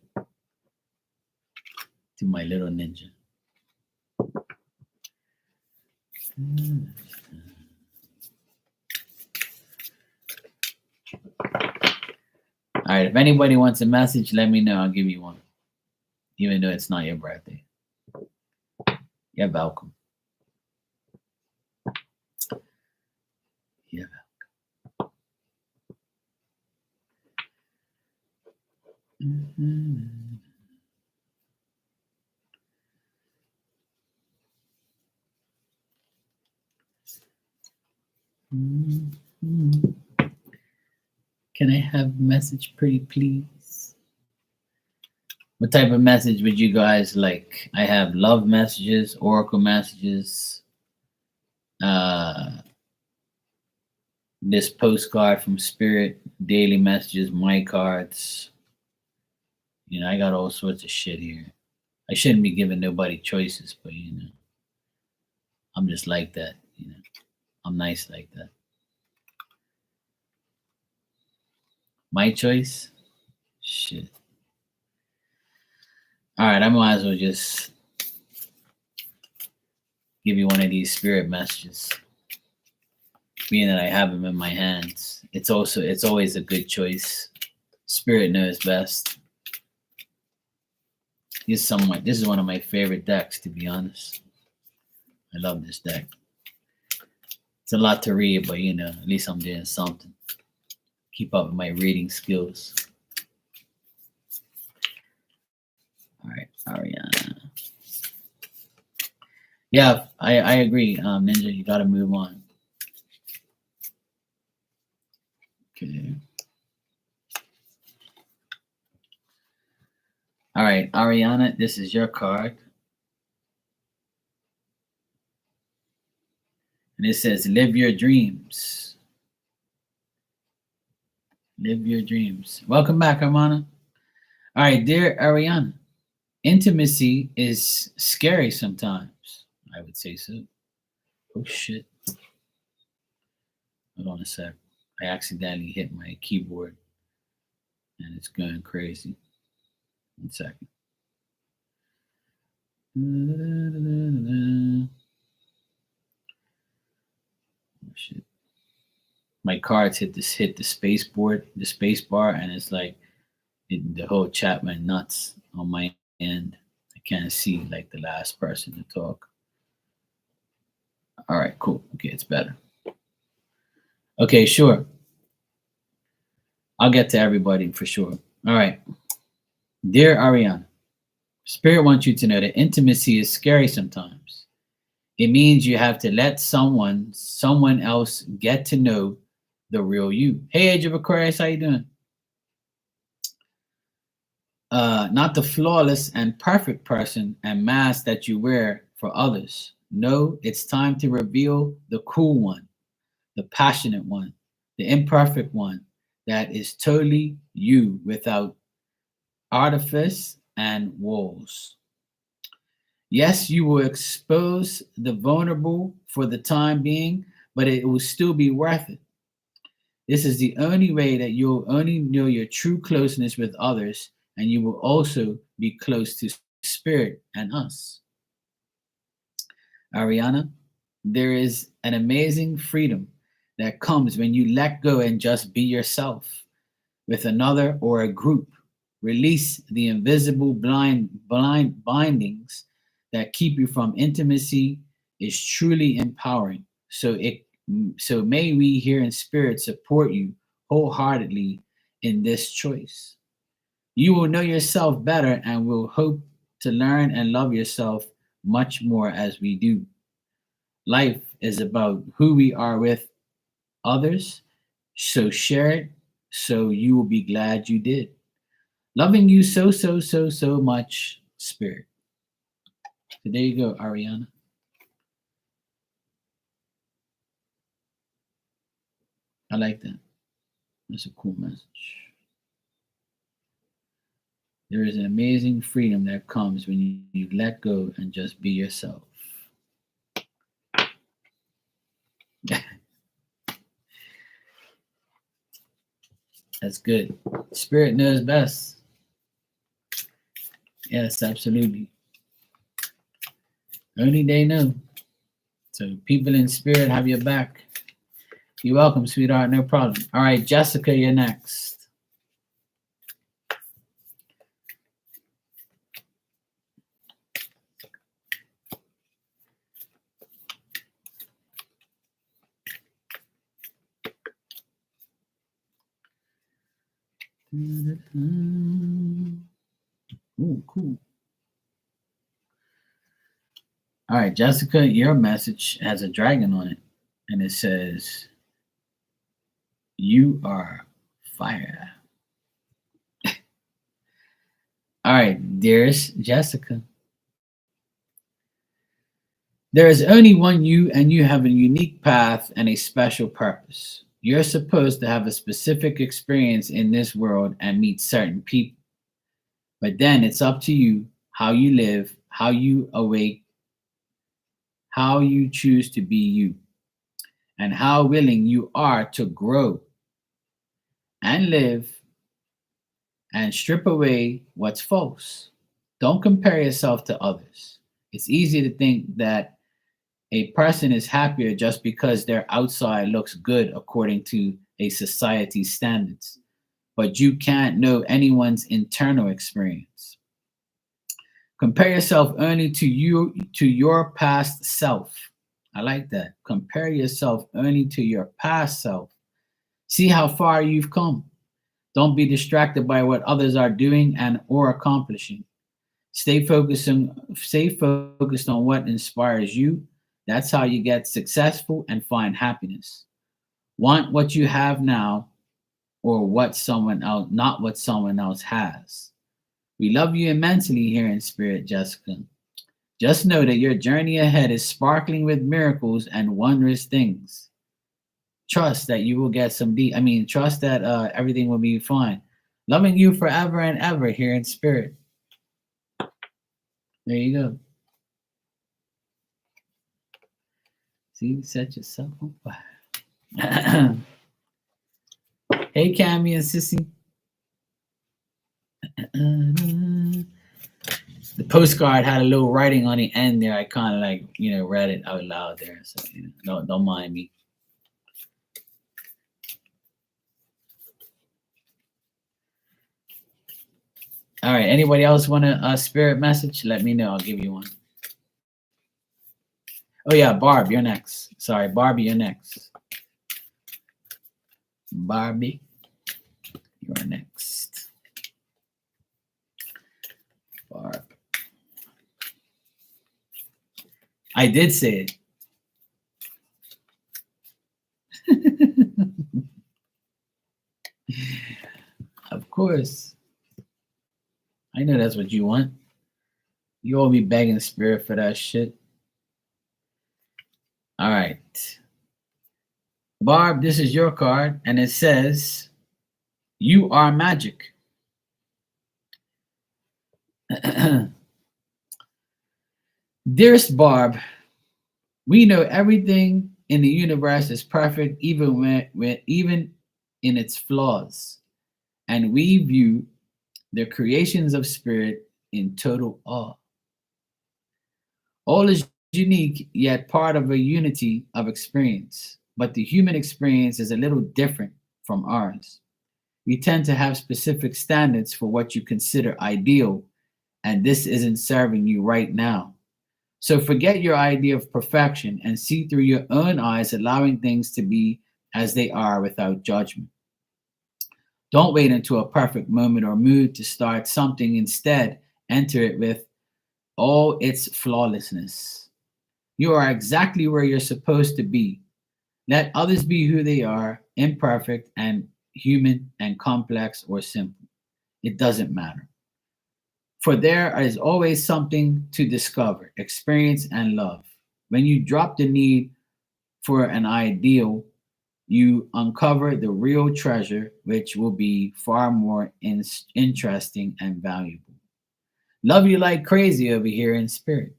to my little ninja. All right, if anybody wants a message, let me know. I'll give you one, even though it's not your birthday. You're welcome. You're welcome. Mhm. Mhm. Can I have a message, pretty please? What type of message would you guys like? I have love messages, oracle messages, this postcard from Spirit, daily messages, my cards. You know, I got all sorts of shit here. I shouldn't be giving nobody choices, but you know, I'm just like that. You know, I'm nice like that. My choice? Shit. All right, I might as well just give you one of these spirit messages. Being that I have them in my hands, it's always a good choice. Spirit knows best. This is one of my favorite decks, to be honest. I love this deck. It's a lot to read, but you know, at least I'm doing something. Keep up with my reading skills. All right, Ariana. Yeah, I agree, Ninja. You got to move on. Okay. All right, Ariana, this is your card. And it says, live your dreams. Live your dreams. Welcome back, Armana. All right, dear Ariana, intimacy is scary sometimes. I would say so. Oh, shit. Hold on a sec. I accidentally hit my keyboard and it's going crazy. 1 second. Oh, shit. My cards hit the space board, the space bar, and it's like the whole chat went nuts on my end. I can't see like the last person to talk. All right, cool. Okay, it's better. Okay, sure. I'll get to everybody for sure. All right. Dear Ariana, Spirit wants you to know that intimacy is scary sometimes. It means you have to let someone else get to know the real you. Hey, Age of Aquarius, how you doing? Not the flawless and perfect person and mask that you wear for others. No, it's time to reveal the cool one, the passionate one, the imperfect one that is totally you without artifice and walls. Yes, you will expose the vulnerable for the time being, but it will still be worth it. This is the only way that you'll only know your true closeness with others, and you will also be close to Spirit and us. Ariana, there is an amazing freedom that comes when you let go and just be yourself with another or a group. Release the invisible blind bindings that keep you from intimacy is truly empowering. So may we here in spirit support you wholeheartedly in this choice. You will know yourself better and will hope to learn and love yourself much more as we do. Life is about who we are with others, so share it so you will be glad you did. Loving you so, so, so, so much, Spirit. So there you go, Ariana. I like that. That's a cool message. There is an amazing freedom that comes when you let go and just be yourself. That's good. Spirit knows best. Yes, absolutely. Only they know. So people in spirit have your back. You're welcome, sweetheart. No problem. All right, Jessica, you're next. All right, Jessica, your message has a dragon on it, and it says, "You are fire." All right, dearest Jessica, there is only one you, and you have a unique path and a special purpose. You're supposed to have a specific experience in this world and meet certain people. But then it's up to you how you live, how you awake, how you choose to be you, and how willing you are to grow and live and strip away what's false. Don't compare yourself to others. It's easy to think that a person is happier just because their outside looks good according to a society's standards, but you can't know anyone's internal experience. Compare yourself only to your past self. I like that. Compare yourself only to your past self. See how far you've come. Don't be distracted by what others are doing and or accomplishing. Stay focused on what inspires you. That's how you get successful and find happiness. Want what you have now or what someone else, not what someone else has. We love you immensely here in spirit, Jessica. Just know that your journey ahead is sparkling with miracles and wondrous things. Trust that you will get some trust that everything will be fine. Loving you forever and ever here in spirit. There you go. See, set yourself on fire. Hey, Cammy and Sissy. The postcard had a little writing on the end there. I kind of read it out loud there. So don't mind me. All right. Anybody else want a spirit message? Let me know. I'll give you one. Oh yeah, Barb, you're next. Sorry, Barbie, you're next. Barbie, you're next. Barb. I did say it. Of course. I know that's what you want. You all be begging spirit for that shit. All right. Barb, this is your card, and it says, "You are magic." Dearest Barb, we know everything in the universe is perfect, even in its flaws, and we view the creations of spirit in total awe. All is unique, yet part of a unity of experience, but the human experience is a little different from ours. We tend to have specific standards for what you consider ideal, and this isn't serving you right now. So forget your idea of perfection and see through your own eyes, allowing things to be as they are without judgment. Don't wait until a perfect moment or mood to start something. Instead, enter it with all its flawlessness. You are exactly where you're supposed to be. Let others be who they are, imperfect and human and complex or simple. It doesn't matter. For there is always something to discover, experience, and love. When you drop the need for an ideal, you uncover the real treasure, which will be far more interesting and valuable. Love you like crazy over here in spirit.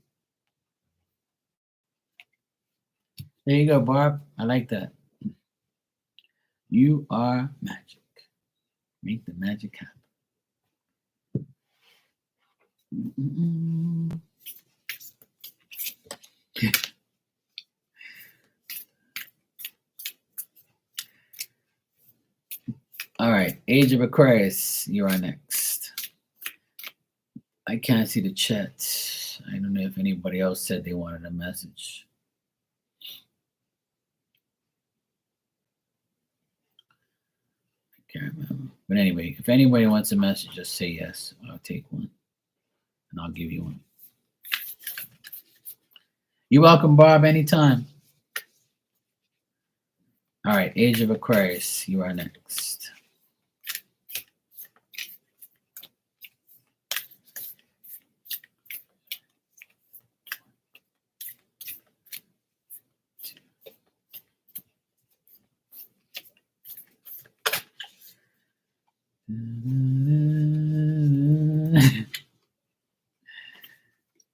There you go, Barb. I like that. You are magic. Make the magic happen. All right, Age of Aquarius, you are next. I can't see the chat. I don't know if anybody else said they wanted a message. I can't remember. But anyway, if anybody wants a message, just say yes. I'll take one. And I'll give you one. You're welcome, Barb, anytime. All right, Age of Aquarius, you are next.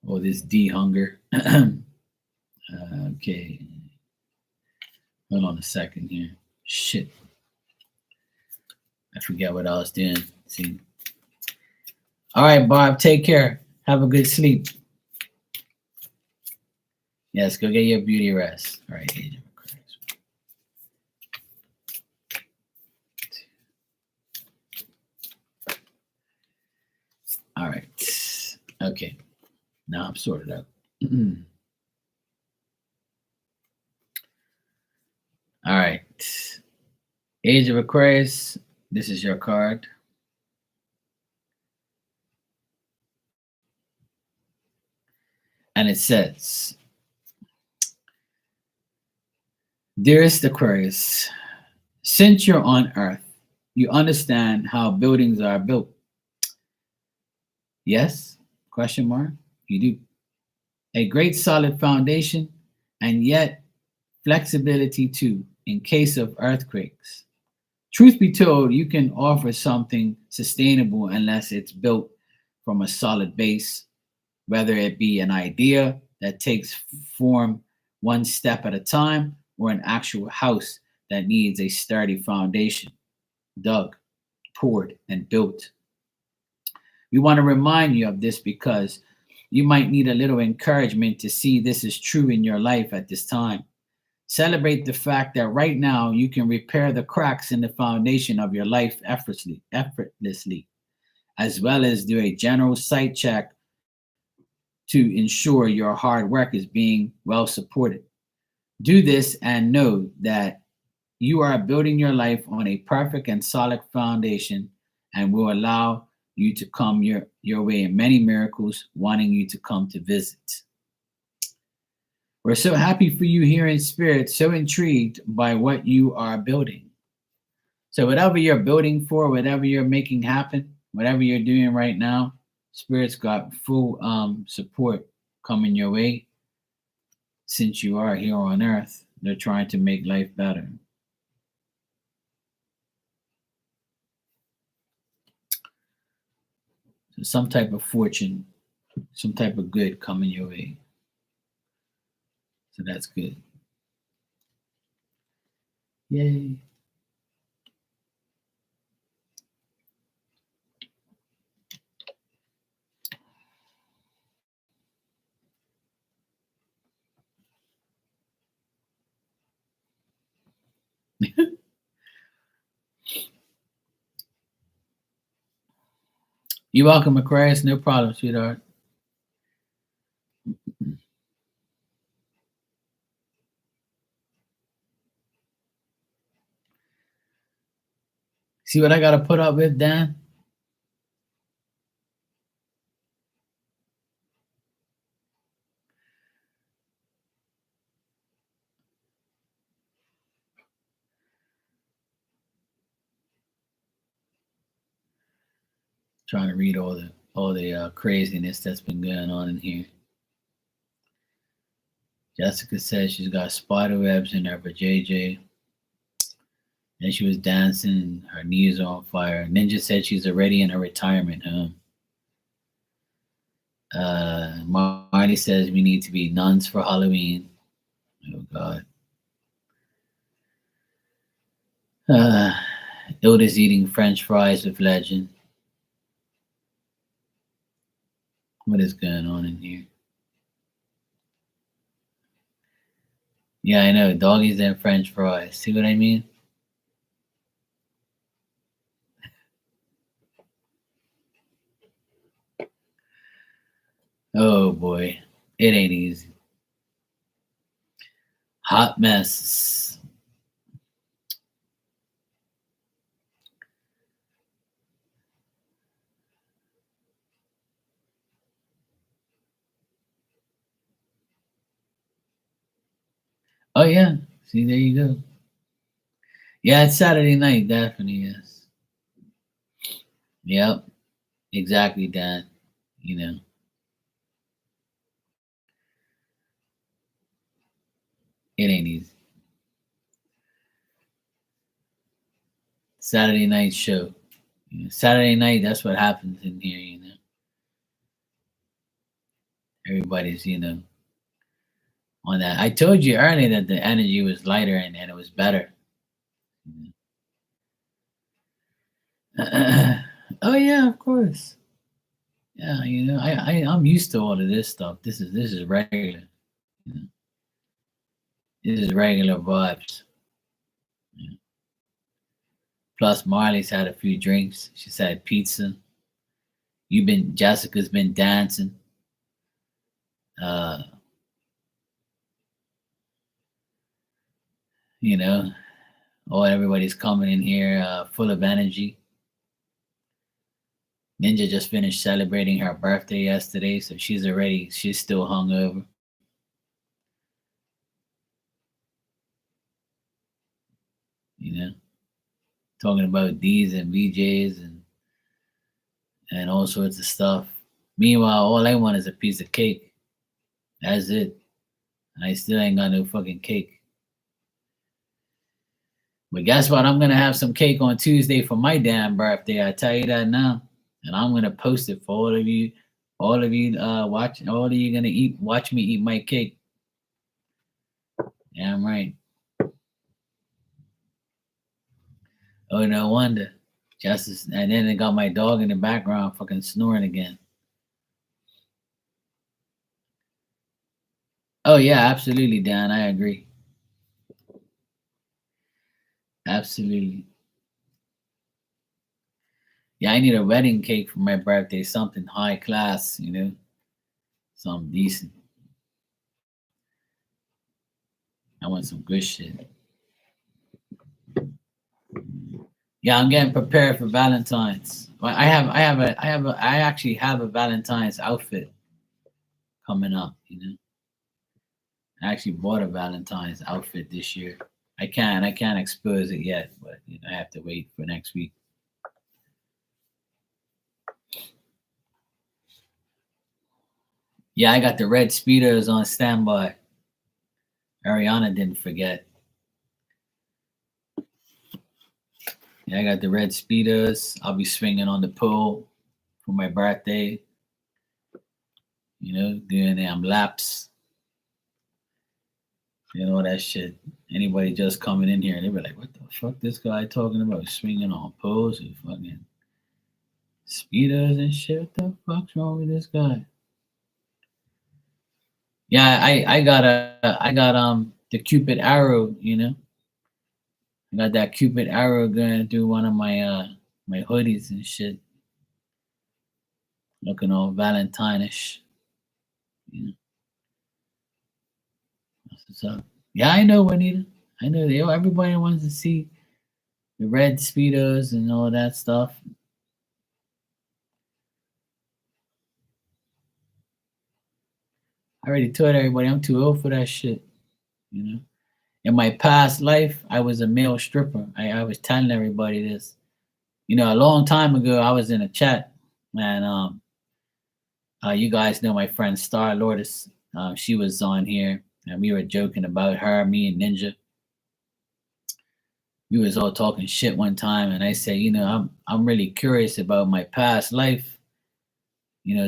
Oh, this D hunger. Okay. Hold on a second here. Shit. I forget what I was doing. See. All right, Barb, take care. Have a good sleep. Yes, go get your beauty rest. All right, Age of Aquarius. All right. Okay. Now I'm sorted out. All right. Age of Aquarius. This is your card. And it says, Dearest Aquarius, since you're on Earth, you understand how buildings are built. Yes? Question mark. You do. A great solid foundation, and yet flexibility too, in case of earthquakes. Truth be told, you can offer something sustainable unless it's built from a solid base, whether it be an idea that takes form one step at a time or an actual house that needs a sturdy foundation, dug, poured, and built. We want to remind you of this because you might need a little encouragement to see this is true in your life at this time. Celebrate the fact that right now you can repair the cracks in the foundation of your life effortlessly, as well as do a general site check to ensure your hard work is being well supported. Do this and know that you are building your life on a perfect and solid foundation and will allow you to come your way in many miracles, wanting you to come to visit. We're so happy for you here in spirit, so intrigued by what you are building. So, whatever you're building for, whatever you're making happen, whatever you're doing right now, Spirit's got full support coming your way since you are here on earth. They're trying to make life better. So some type of fortune, some type of good coming your way. So that's good. Yay. You're welcome, Aquarius. No problem, sweetheart. See what I got to put up with, Dan? Trying to read all the craziness that's been going on in here. Jessica says she's got spider webs in her for JJ. And she was dancing, her knees are on fire. Ninja said she's already in her retirement home. Marty says we need to be nuns for Halloween. Oh God. Ilda's eating French fries with Legend. What is going on in here? Yeah, I know. Doggies and French fries. See what I mean? Oh boy. It ain't easy. Hot mess. Oh yeah. See, there you go. Yeah, it's Saturday night, definitely, yes. Yep. Exactly, Dan. You know, it ain't easy. Saturday night show. Saturday night, that's what happens in here, Everybody's, on that. I told you earlier that the energy was lighter and it was better. Oh yeah, of course. Yeah, I'm used to all of this stuff. This is regular. You know? This is regular vibes. Yeah. Plus, Marley's had a few drinks. She's had pizza. Jessica's been dancing. Uh, you know, everybody's coming in here full of energy. Ninja just finished celebrating her birthday yesterday, so she's still hungover. You know, talking about D's and VJs and all sorts of stuff. Meanwhile, all I want is a piece of cake. That's it. I still ain't got no fucking cake. But guess what? I'm gonna have some cake on Tuesday for my damn birthday. I tell you that now, and I'm gonna post it for all of you. All of you watch. All of you gonna watch me eat my cake. Damn right. Oh no wonder. Justice, and then I got my dog in the background fucking snoring again. Oh yeah, absolutely, Dan. I agree. Absolutely. Yeah, I need a wedding cake for my birthday. Something high class, something decent. I want some good shit. Yeah, I'm getting prepared for Valentine's. Well, I actually have a Valentine's outfit coming up. I actually bought a Valentine's outfit this year. I can't expose it yet, but I have to wait for next week. Yeah, I got the red speedos on standby. Ariana didn't forget. Yeah, I got the red speedos. I'll be swinging on the pole for my birthday. Doing them laps. All that shit. Anybody just coming in here, they were like, "What the fuck, this guy talking about swinging on poles and fucking speedos and shit? What the fuck's wrong with this guy?" Yeah, I got the Cupid arrow. I got that Cupid arrow going through one of my hoodies and shit, looking all Valentine-ish. You know, that's what's up. Yeah, I know, Juanita. I know everybody wants to see the red speedos and all that stuff. I already told everybody I'm too old for that shit. You know, in my past life, I was a male stripper. I was telling everybody this. A long time ago, I was in a chat, and you guys know my friend Star Lourdes. She was on here, and we were joking about her, me and Ninja. We was all talking shit one time, and I said, I'm really curious about my past life.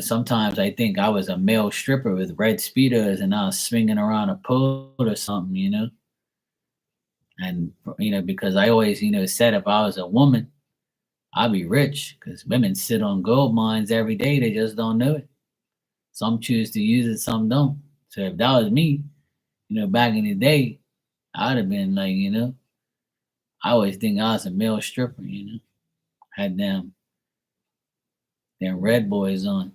Sometimes I think I was a male stripper with red speedos, and I was swinging around a pole or something. And because I always said if I was a woman, I'd be rich because women sit on gold mines every day. They just don't know it. Some choose to use it, some don't. So if that was me, back in the day, I'd have been like, I always think I was a male stripper, had them red boys on.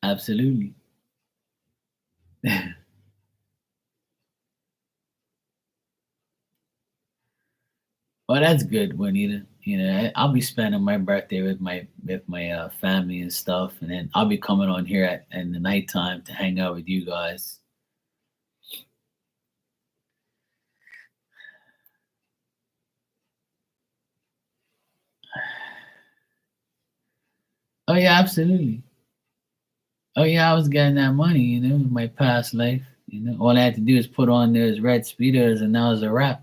Absolutely. Well, that's good, Juanita. I'll be spending my birthday with my family and stuff, and then I'll be coming on here at in the nighttime to hang out with you guys. Oh yeah, absolutely. Oh yeah, I was getting that money, in my past life. All I had to do is put on those red speeders, and that was a wrap.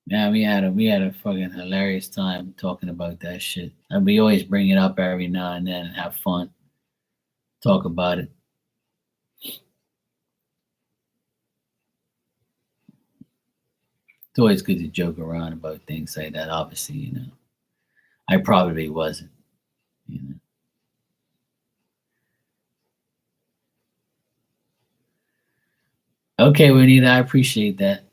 Yeah, we had a fucking hilarious time talking about that shit, and we always bring it up every now and then and have fun, talk about it. It's always good to joke around about things like that. Obviously, I probably wasn't. You know. Okay, Juanita, I appreciate that.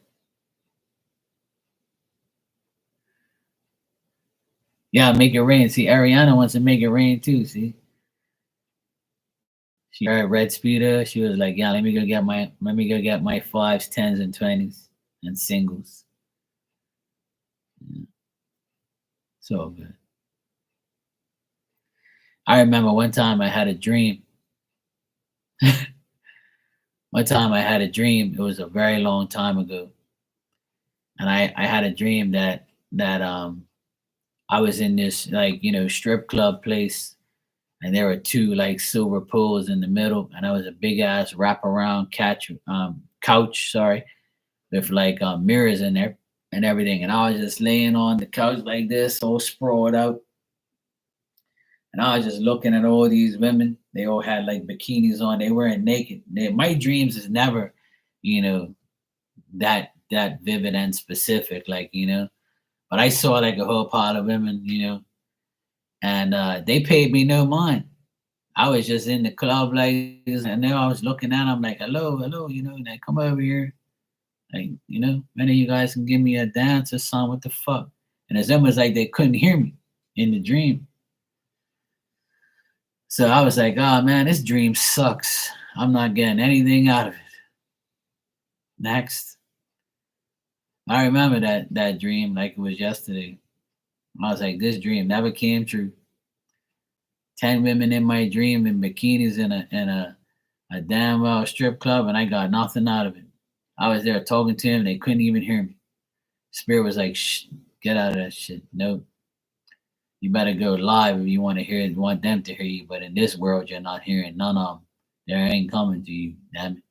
Yeah, make it rain. See, Ariana wants to make it rain too. See, she heard Red Speeder. She was like, "Yeah, let me go get my fives, tens, and twenties and singles." Yeah, so good. I remember one time I had a dream. One time I had a dream. It was a very long time ago, and I had a dream that I was in this like strip club place, and there were two like silver poles in the middle, and I was a big ass wraparound couch, sorry, with like mirrors in there and everything, and I was just laying on the couch like this, all sprawled out, and I was just looking at all these women. They all had like bikinis on. They weren't naked. My dreams is never, you know, that vivid and specific, like. But I saw like a whole pile of women, and they paid me no mind. I was just in the club like this, and then I was looking at them like, hello, hello, like come over here. Like, many of you guys can give me a dance or something. What the fuck? And it's almost like they couldn't hear me in the dream. So I was like, oh man, this dream sucks. I'm not getting anything out of it. Next. I remember that dream like it was yesterday. I was like, this dream never came true. 10 women in my dream in bikinis in a damn well strip club, and I got nothing out of it. I was there talking to him, they couldn't even hear me. Spirit was like, shh, get out of that shit. Nope. You better go live if you want to hear it, want them to hear you. But in this world, you're not hearing none of them. They ain't coming to you. Damn it.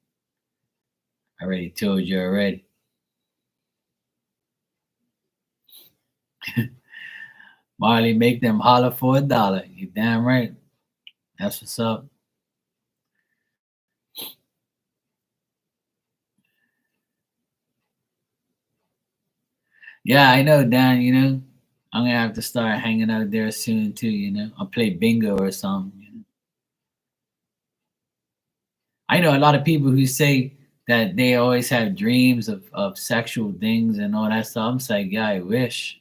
I already told you already. Marley, make them holler for $1. You damn right. That's what's up. Yeah, I know, Dan. I'm gonna have to start hanging out there soon too. I'll play bingo or something. I know a lot of people who say that they always have dreams of sexual things and all that stuff. I'm just like, yeah, I wish.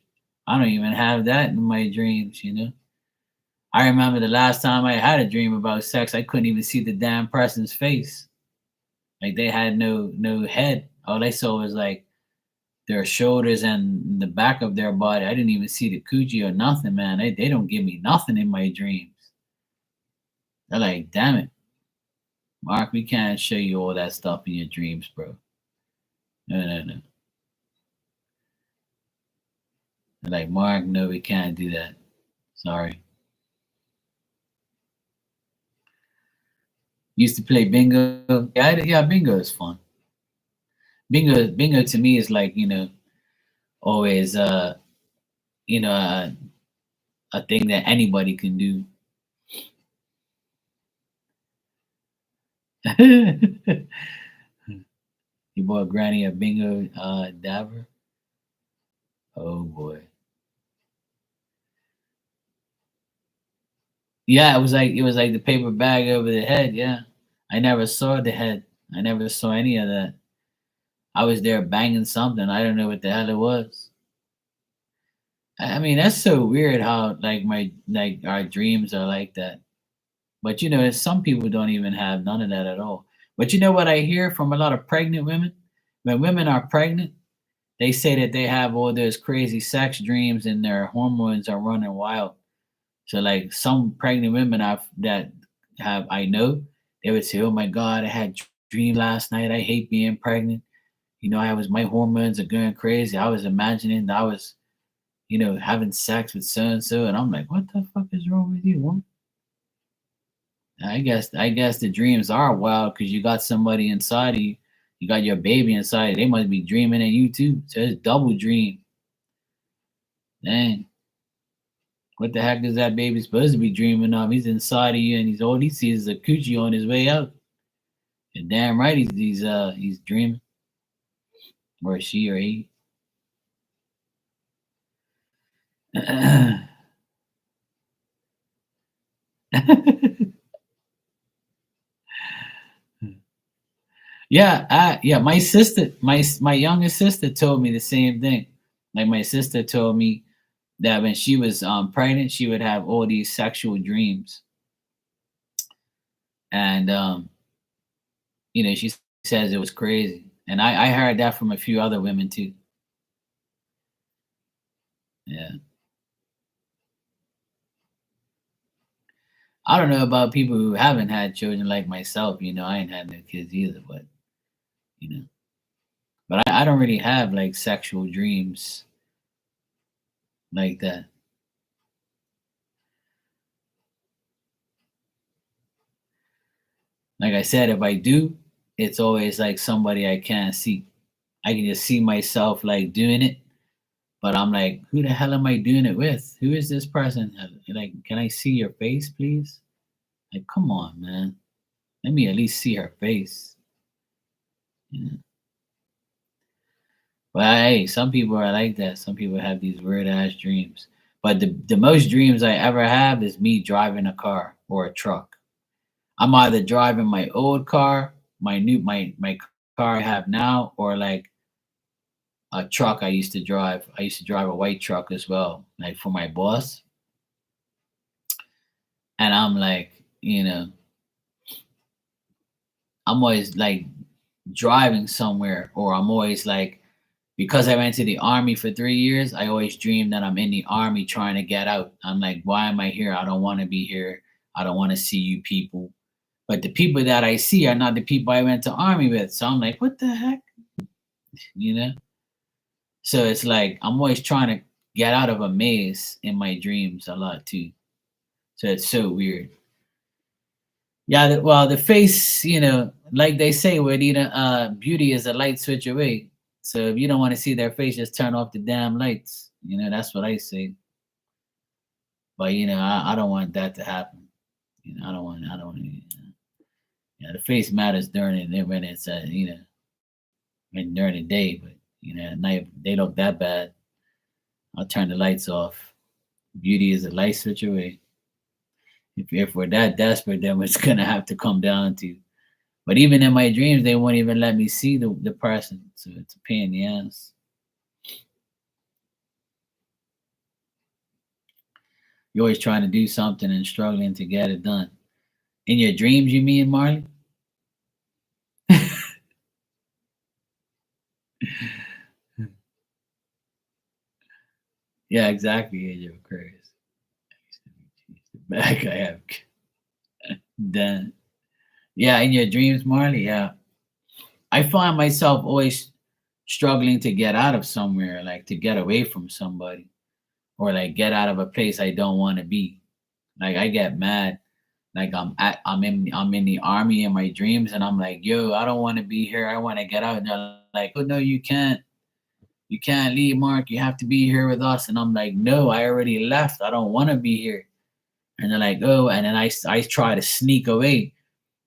I don't even have that in my dreams. I remember the last time I had a dream about sex, I couldn't even see the damn person's face. Like they had no head. All I saw was like their shoulders and the back of their body. I didn't even see the coochie or nothing, man. They don't give me nothing in my dreams. They're like, damn it, Mark, we can't show you all that stuff in your dreams, bro. No, no, no. They're like, Mark, no, we can't do that. Sorry. Used to play bingo. Yeah, yeah, bingo is fun. Bingo to me is like, always you know, uh, a thing that anybody can do. You bought Granny a bingo dabber? Oh boy. Yeah, it was like the paper bag over the head. Yeah, I never saw the head. I never saw any of that. I was there banging something. I don't know what the hell it was. I mean, that's so weird how like our dreams are like that. But some people don't even have none of that at all. But you know what I hear from a lot of pregnant women? When women are pregnant, they say that they have all those crazy sex dreams and their hormones are running wild. So like some pregnant women that have I know, they would say, "Oh my God, I had dream last night. I hate being pregnant. My hormones are going crazy. I was imagining that I was, having sex with so and so," and I'm like, "What the fuck is wrong with you, woman?" I guess the dreams are wild because you got somebody inside of you. You got your baby inside. They must be dreaming at you too. So it's double dream. Dang. What the heck is that baby supposed to be dreaming of? He's inside of you and all he sees is a coochie on his way out. And damn right he's dreaming. Or she or he. Yeah, my sister, my youngest sister told me the same thing. Like my sister told me that when she was pregnant, she would have all these sexual dreams. And she says it was crazy. And I heard that from a few other women too. Yeah. I don't know about people who haven't had children like myself. I ain't had no kids either, but you know, but I don't really have like sexual dreams like that. Like I said, if I do, it's always like somebody I can't see. I can just see myself like doing it, but I'm like, who the hell am I doing it with? Who is this person? Like, can I see your face, please? Like, come on, man. Let me at least see her face. You know? But hey, some people are like that. Some people have these weird ass dreams. But the most dreams I ever have is me driving a car or a truck. I'm either driving my old car, my car I have now, or like a truck I used to drive. I used to drive a white truck as well, like for my boss. And I'm like, I'm always like driving somewhere, or I'm always like, because I went to the army for 3 years, I always dream that I'm in the army trying to get out. I'm like, why am I here? I don't want to be here. I don't want to see you people. But the people that I see are not the people I went to army with. So I'm like, what the heck? You know? So it's like I'm always trying to get out of a maze in my dreams a lot too. So it's so weird. Yeah, well, the face, like they say, where beauty is a light switch away. So if you don't want to see their face, just turn off the damn lights. That's what I say. But I don't want that to happen. I don't want. Yeah, the face matters during it when it's when during the day, but at night they look that bad. I'll turn the lights off. Beauty is a light switch away. If we're that desperate, then it's gonna have to come down to. But even in my dreams, they won't even let me see the person. So it's a pain in the ass. You're always trying to do something and struggling to get it done. In your dreams, you mean, Marley? Yeah, exactly. Yeah, you're crazy. Back I have done. Yeah, in your dreams, Marley. Yeah, I find myself always struggling to get out of somewhere, like to get away from somebody, or like get out of a place I don't want to be. Like I get mad. Like I'm in the army in my dreams, and I'm like, yo, I don't want to be here. I want to get out. And they're like, oh no, you can't. You can't leave, Mark. You have to be here with us. And I'm like, no, I already left. I don't want to be here. And they're like, oh, and then I try to sneak away,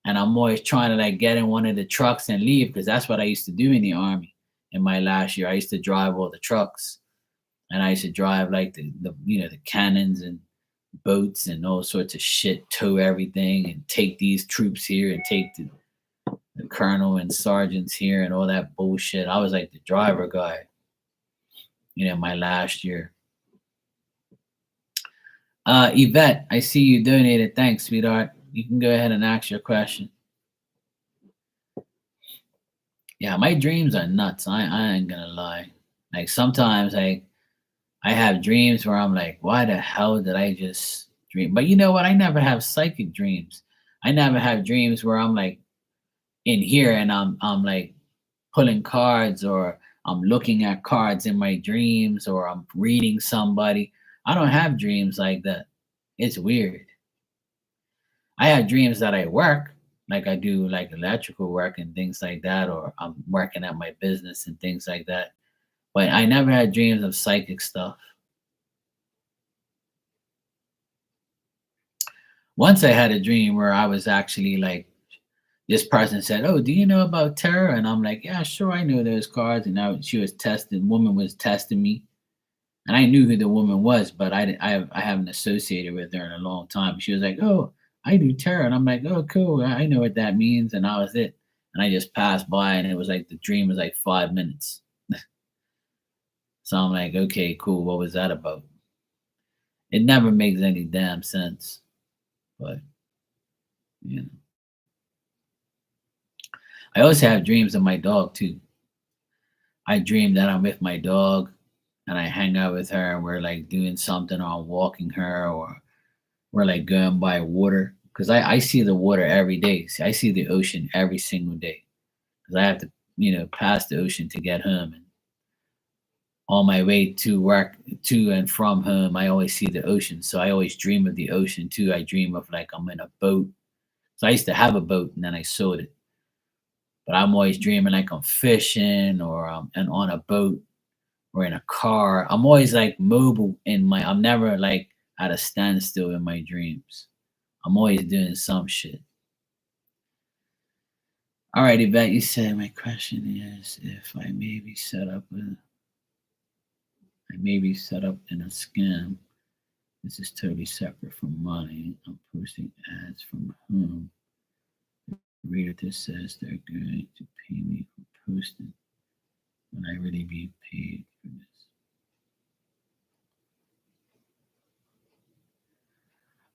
and I'm always trying to like get in one of the trucks and leave because that's what I used to do in the army. In my last year, I used to drive all the trucks, and I used to drive like the cannons and boats and all sorts of shit, tow everything and take these troops here and take the colonel and sergeants here and all that bullshit. I was like the driver guy, my last year. Yvette, I see you donated. Thanks, sweetheart. You can go ahead and ask your question. Yeah, my dreams are nuts. I ain't gonna lie. Like sometimes I have dreams where I'm like, why the hell did I just dream? But you know what? I never have psychic dreams. I never have dreams where I'm like in here and I'm like pulling cards, or I'm looking at cards in my dreams, or I'm reading somebody. I don't have dreams like that. It's weird. I have dreams that I work, like I do like electrical work and things like that, or I'm working at my business and things like that. But I never had dreams of psychic stuff. Once I had a dream where I was actually like, this person said, "Oh, do you know about tarot?" And I'm like, "Yeah, sure, I know those cards." And now she was testing, woman was testing me, and I knew who the woman was, but I haven't associated with her in a long time. She was like, "Oh, I do tarot," and I'm like, "Oh, cool, I know what that means," and that was it. And I just passed by, and it was like the dream was like 5 minutes. So I'm like, "Okay, cool. What was that about?" It never makes any damn sense, but you know. I always have dreams of my dog too. I dream that I'm with my dog and I hang out with her and we're like doing something, or I'm walking her, or we're like going by water. Because I see the water every day. See, I see the ocean every single day. Because I have to, pass the ocean to get home. And on my way to work, to and from home, I always see the ocean. So I always dream of the ocean too. I dream of like I'm in a boat. So I used to have a boat and then I sold it. But I'm always dreaming like I'm fishing, or and on a boat or in a car. I'm always like mobile I'm never like at a standstill in my dreams. I'm always doing some shit. All right, Yvette, you said my question is if I may be set up in a scam. This is totally separate from money. I'm posting ads from home. The reader just says they're going to pay me for posting when I really be paid for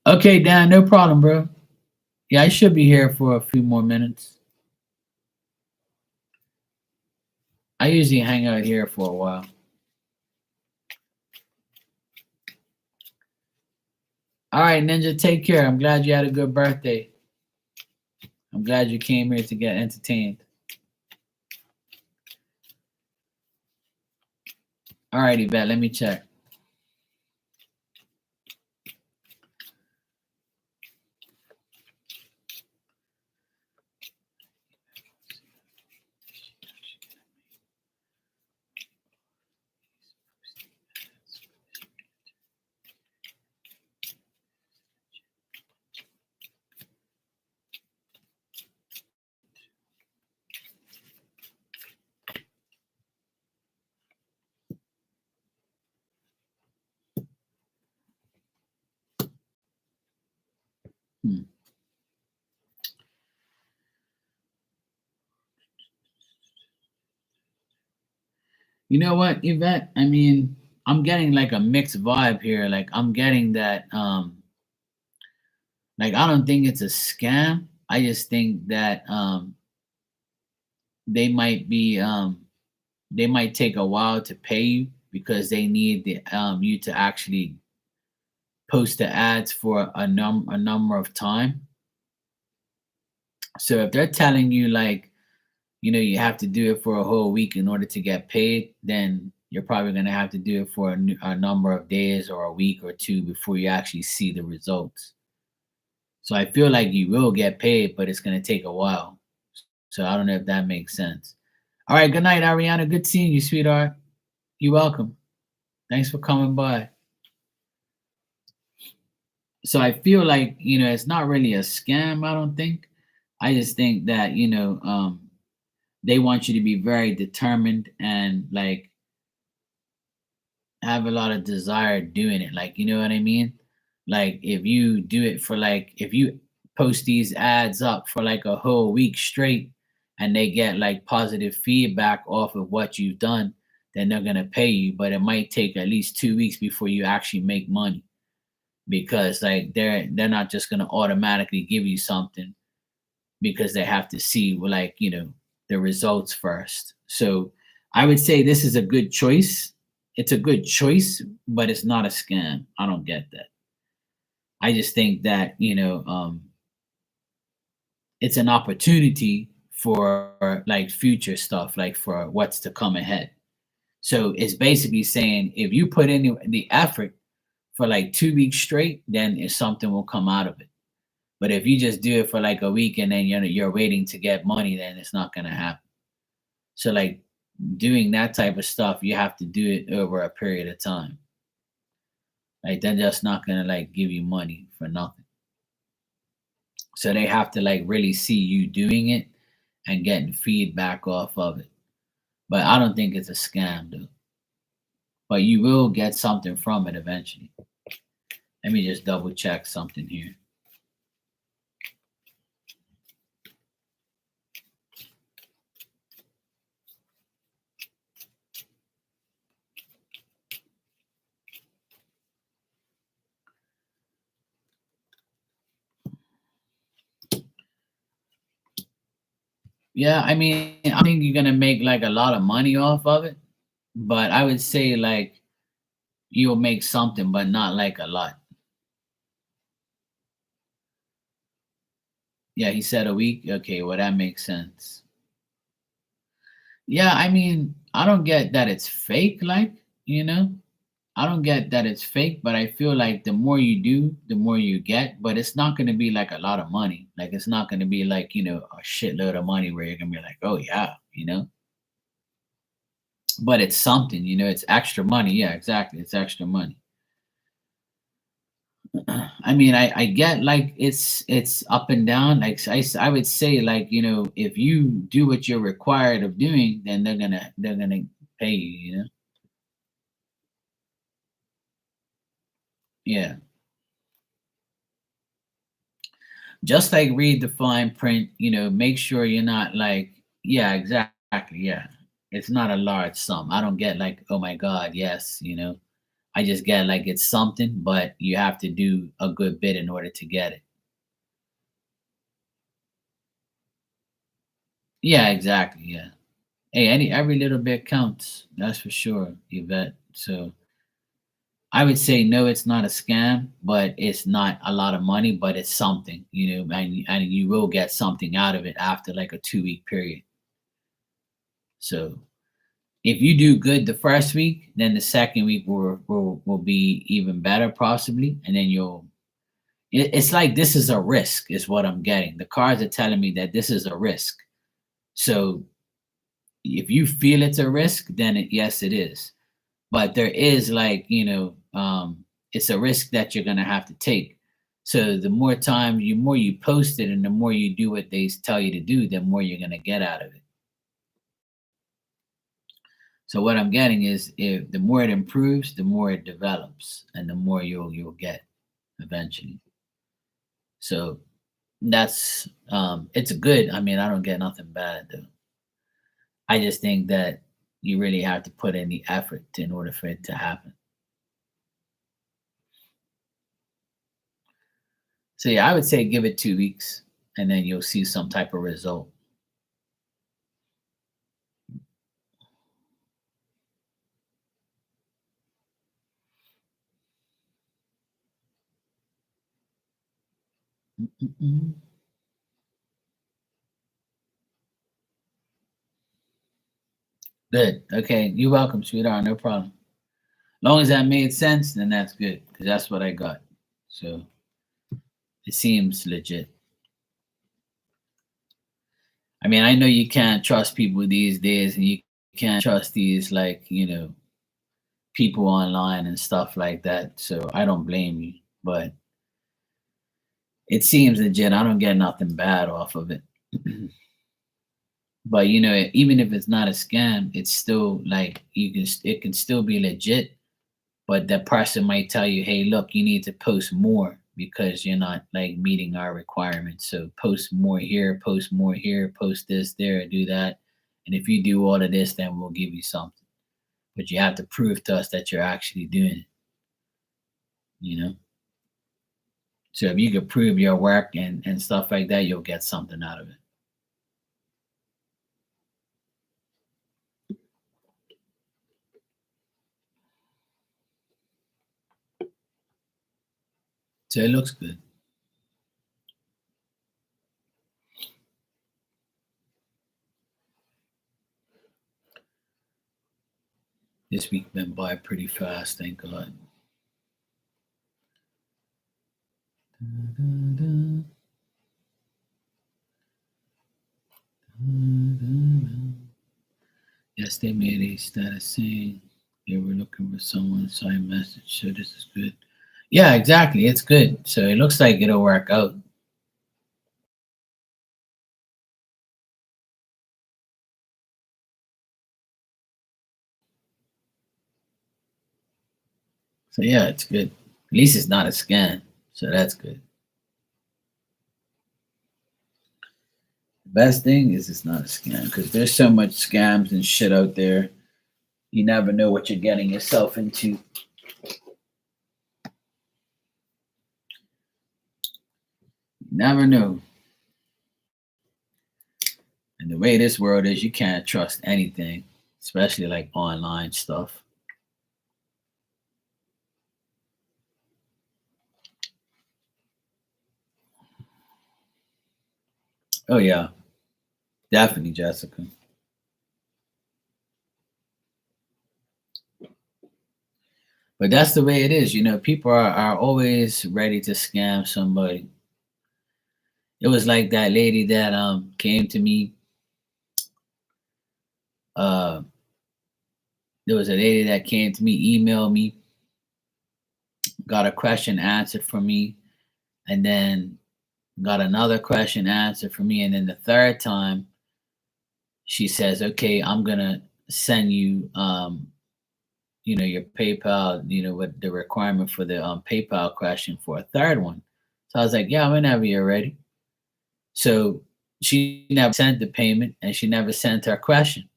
this. Okay, Dan, no problem, bro. Yeah, I should be here for a few more minutes. I usually hang out here for a while. All right, Ninja, take care. I'm glad you had a good birthday. I'm glad you came here to get entertained. All righty, bet. Let me check. Hmm. You know what, Yvette? I mean, I'm getting like a mixed vibe here. Like I'm getting that like I don't think it's a scam. I just think that they might be they might take a while to pay you because they need you to actually post the ads for a number of time. So if they're telling you like, you have to do it for a whole week in order to get paid, then you're probably going to have to do it for a number of days or a week or two before you actually see the results. So I feel like you will get paid, but it's going to take a while. So I don't know if that makes sense. All right. Good night, Ariana. Good seeing you, sweetheart. You're welcome. Thanks for coming by. So I feel like, it's not really a scam, I don't think. I just think that, they want you to be very determined and like have a lot of desire doing it. Like, you know what I mean? Like if you do it for like if you post these ads up for like a whole week straight and they get like positive feedback off of what you've done, then they're gonna pay you. But it might take at least 2 weeks before you actually make money because like they're not just gonna automatically give you something because they have to see like the results first. So I would say this is a good choice. It's a good choice, but it's not a scam. I don't get that. I just think that, it's an opportunity for like future stuff, like for what's to come ahead. So it's basically saying if you put in the effort for like 2 weeks straight, then something will come out of it. But if you just do it for like a week and then you're waiting to get money, then it's not gonna happen. So like doing that type of stuff, you have to do it over a period of time. Like they're just not gonna like give you money for nothing. So they have to like really see you doing it and getting feedback off of it. But I don't think it's a scam, though. But you will get something from it eventually. Let me just double check something here. Yeah, I mean, I think you're gonna make like a lot of money off of it, but I would say like you'll make something, but not like a lot. Yeah, he said a week. Okay, well that makes sense. Yeah, I mean, I don't get that it's fake, like, you know? I don't get that it's fake, but I feel like the more you do, the more you get, but it's not gonna be like a lot of money. Like it's not gonna be like, a shitload of money where you're gonna be like, oh yeah, but it's something, it's extra money. Yeah, exactly. It's extra money. I mean, I get like it's up and down. Like I would say like, if you do what you're required of doing, then they're gonna pay you, Yeah. Just like read the fine print, make sure you're not like, yeah, exactly. Yeah. It's not a large sum. I don't get like, oh my God, yes, I just get like it's something, but you have to do a good bit in order to get it. Yeah, exactly. Yeah. Hey, every little bit counts. That's for sure, Yvette. So I would say no, it's not a scam, but it's not a lot of money, but it's something, and you will get something out of it after like a 2 week period. So if you do good the first week, then the second week will be even better possibly, and then it's like this is a risk, is what I'm getting. The cards are telling me that this is a risk. So if you feel it's a risk, then yes, it is. But there is like, it's a risk that you're gonna have to take. So the more time, the more you post it, and the more you do what they tell you to do, the more you're gonna get out of it. So what I'm getting is, if the more it improves, the more it develops, and the more you'll get eventually. So that's it's good. I mean, I don't get nothing bad though. I just think that you really have to put in the effort in order for it to happen. So yeah, I would say give it 2 weeks, and then you'll see some type of result. Mm-mm-mm. Good. Okay. You're welcome, sweetheart. No problem. Long as that made sense, then that's good, because that's what I got. So it seems legit. I mean, I know you can't trust people these days, and you can't trust these like, people online and stuff like that. So I don't blame you, but it seems legit. I don't get nothing bad off of it. But even if it's not a scam, it's still like it can still be legit. But that person might tell you, hey, look, you need to post more because you're not like meeting our requirements. So post more here, post this there, do that. And if you do all of this, then we'll give you something. But you have to prove to us that you're actually doing it, you know? So if you could prove your work and stuff like that, you'll get something out of it. So it looks good. This week went by pretty fast, thank God. Yes, they made a status saying they were looking for someone, so I messaged. So this is good. Yeah, exactly. It's good. So it looks like it'll work out. So yeah, it's good. At least it's not a scam. So that's good. The best thing is it's not a scam because there's so much scams and shit out there. You never know what you're getting yourself into. You never know. And the way this world is, you can't trust anything, especially like online stuff. Oh yeah, definitely, Jessica. But that's the way it is. People are always ready to scam somebody. It was like that lady that came to me. Uh, there was a lady that came to me, emailed me, got a question answered for me, and then got another question answered for me, and then the third time she says, "Okay, I'm gonna send you, your PayPal, with the requirement for the PayPal question for a third one." So I was like, "Yeah, whenever you're ready." So she never sent the payment, and she never sent her question,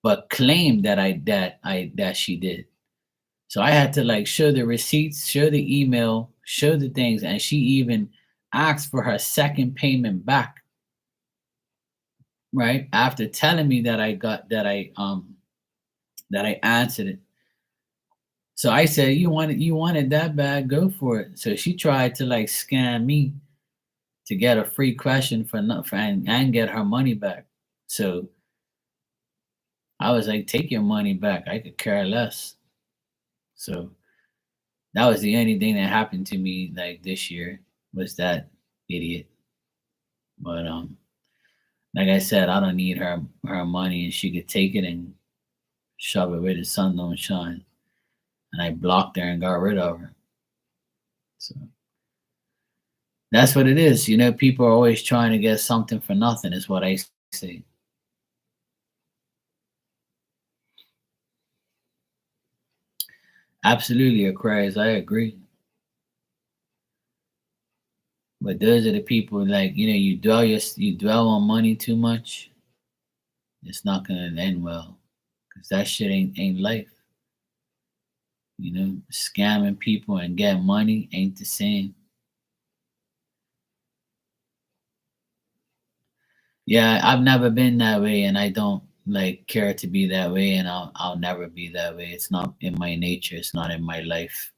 but claimed that she did. So I had to like show the receipts, show the email, show the things, and she even asked for her second payment back, right? After telling me that I answered it. So I said, you wanted that bad, go for it. So she tried to like scam me to get a free question for nothing and get her money back. So I was like, take your money back. I could care less. So that was the only thing that happened to me like this year was that idiot. But like I said, I don't need her money, and she could take it and shove it where the sun don't shine. And I blocked her and got rid of her. So that's what it is. People are always trying to get something for nothing, is what I say. Absolutely, Aquarius. I agree. But those are the people like you dwell on money too much. It's not gonna end well, because that shit ain't life. Scamming people and getting money ain't the same. Yeah, I've never been that way, and I don't like care to be that way, and I'll never be that way. It's not in my nature. It's not in my life.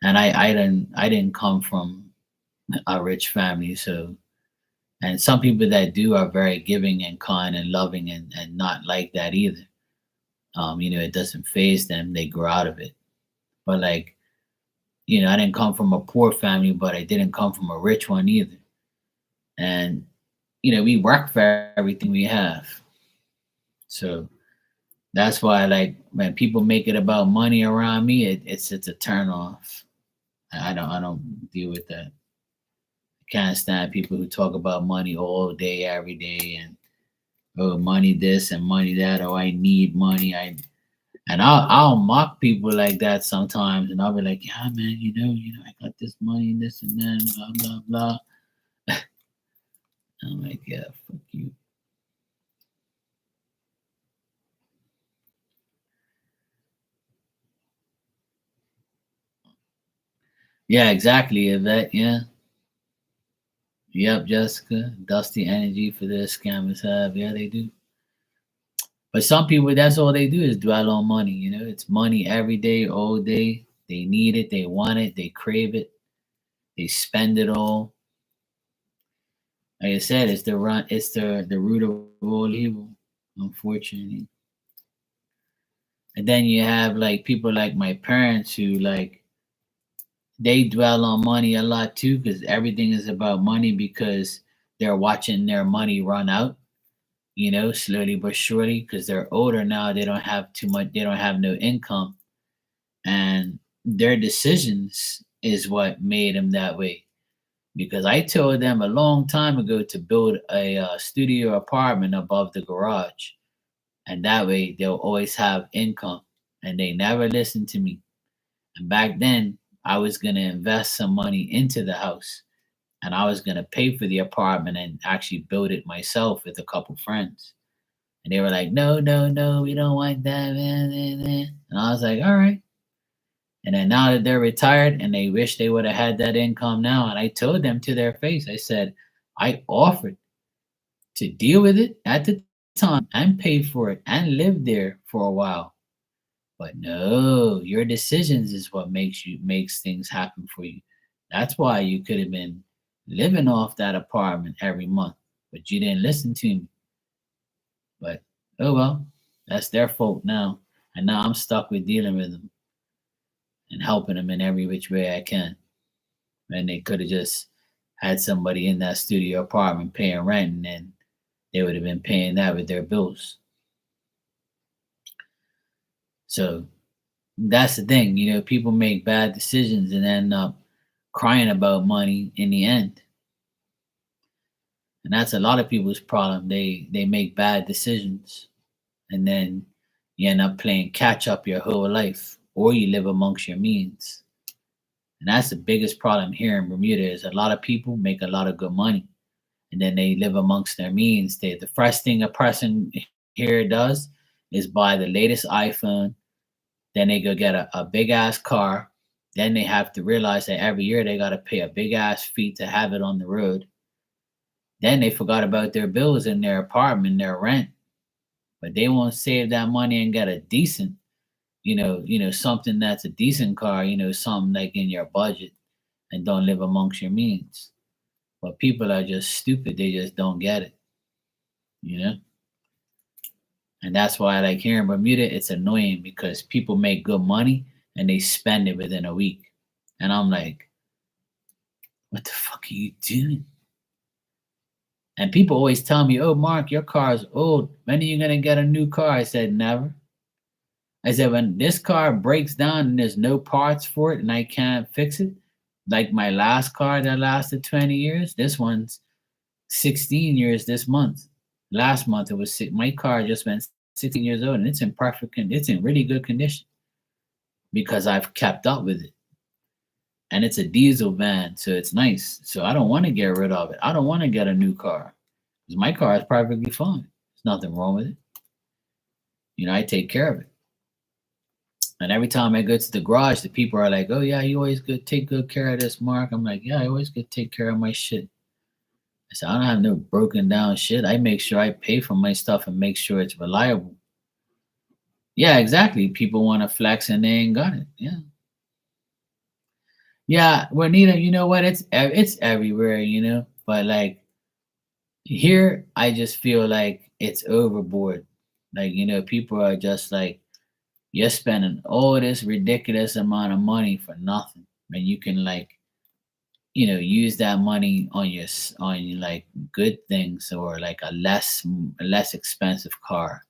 And I didn't come from a rich family, so. And some people that do are very giving and kind and loving, and not like that either. It doesn't phase them. They grow out of it. But like, I didn't come from a poor family, but I didn't come from a rich one either. And we work for everything we have. So that's why, like, when people make it about money around me, it's a turn off. I don't deal with that. I can't stand people who talk about money all day, every day, and oh, money this and money that. Oh, I need money. I'll mock people like that sometimes, and I'll be like, yeah, man, I got this money and this and that, and blah blah blah. I'm like, yeah, fuck you. Yeah, exactly, Yvette. Yeah. Yep, Jessica. Dusty energy for the scammers have. Yeah, they do. But some people, that's all they do is dwell on money. It's money every day, all day. They need it, they want it, they crave it. They spend it all. Like I said, it's the root of all evil, unfortunately. And then you have like people like my parents who like they dwell on money a lot too because everything is about money because they're watching their money run out, slowly but surely because they're older now. They don't have too much, they don't have no income. And their decisions is what made them that way. Because I told them a long time ago to build a studio apartment above the garage. And that way they'll always have income. And they never listened to me. And back then, I was going to invest some money into the house and I was going to pay for the apartment and actually build it myself with a couple friends. And they were like, no, no, no, we don't want that. And I was like, all right. And then now that they're retired and they wish they would have had that income now. And I told them to their face, I said, I offered to deal with it at the time and pay for it and live there for a while. But no, your decisions is what makes things happen for you. That's why you could have been living off that apartment every month, but you didn't listen to me. But oh well, that's their fault now. And now I'm stuck with dealing with them and helping them in every which way I can. And they could have just had somebody in that studio apartment paying rent, and then they would have been paying that with their bills. So that's the thing, people make bad decisions and end up crying about money in the end. And that's a lot of people's problem. They make bad decisions and then you end up playing catch up your whole life or you live amongst your means. And that's the biggest problem here in Bermuda is a lot of people make a lot of good money and then they live amongst their means. The first thing a person here does is buy the latest iPhone, then they go get a big ass car. Then they have to realize that every year they got to pay a big ass fee to have it on the road. Then they forgot about their bills in their apartment, their rent, but they won't save that money and get a decent, something that's a decent car, something like in your budget and don't live amongst your means. But people are just stupid. They just don't get it, you know? And that's why, like here in Bermuda, it's annoying because people make good money and they spend it within a week. And I'm like, what the fuck are you doing? And people always tell me, oh, Mark, your car's old. When are you going to get a new car? I said, never. I said, when this car breaks down and there's no parts for it and I can't fix it, like my last car that lasted 20 years, this one's 16 years this month. Last month it was my car just went 16 years old and it's in it's in really good condition because I've kept up with it. And it's a diesel van, so it's nice. So I don't want to get rid of it. I don't want to get a new car because my car is perfectly fine. There's nothing wrong with it. I take care of it. And every time I go to the garage, the people are like, "Oh yeah, you always take good care of this, Mark." I'm like, "Yeah, I always take care of my shit." I said, "I don't have no broken down shit. I make sure I pay for my stuff and make sure it's reliable." Yeah, exactly. People want to flex and they ain't got it. Yeah. Yeah, Juanita, you know what? It's everywhere, But like here, I just feel like it's overboard. Like, people are just like, you're spending all this ridiculous amount of money for nothing. And you can like, use that money on like good things or like a less expensive car.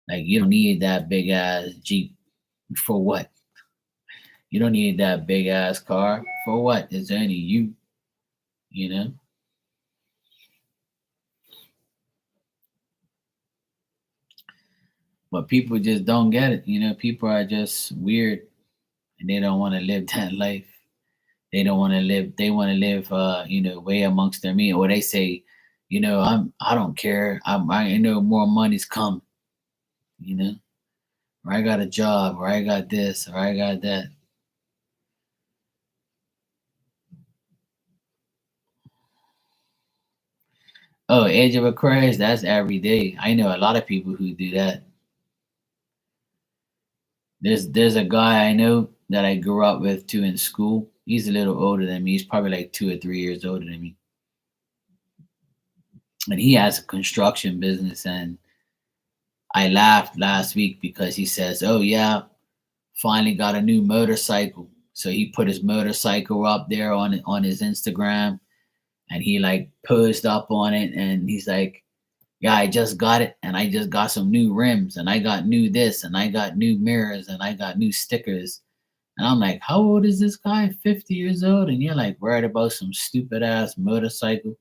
Like you don't need that big ass Jeep for what? You don't need that big ass car for what? It's only you, you know? But people just don't get it. People are just weird and they don't want to live that life. They don't want to live, they want to live, way amongst their means. Or they say, I don't care. I know more money's coming, you know, or I got a job, or I got this, or I got that. Oh, Age of Aquarius, that's every day. I know a lot of people who do that. There's a guy I know that I grew up with too in school. He's a little older than me. He's probably like 2 or 3 years older than me. And he has a construction business. And I laughed last week because he says, "Oh yeah, finally got a new motorcycle." So he put his motorcycle up there on his Instagram, and he like posed up on it, and he's like, "Yeah, I just got it, and I just got some new rims, and I got new this, and I got new mirrors, and I got new stickers." And I'm like, "How old is this guy? 50 years old?" And you're like worried about some stupid ass motorcycle,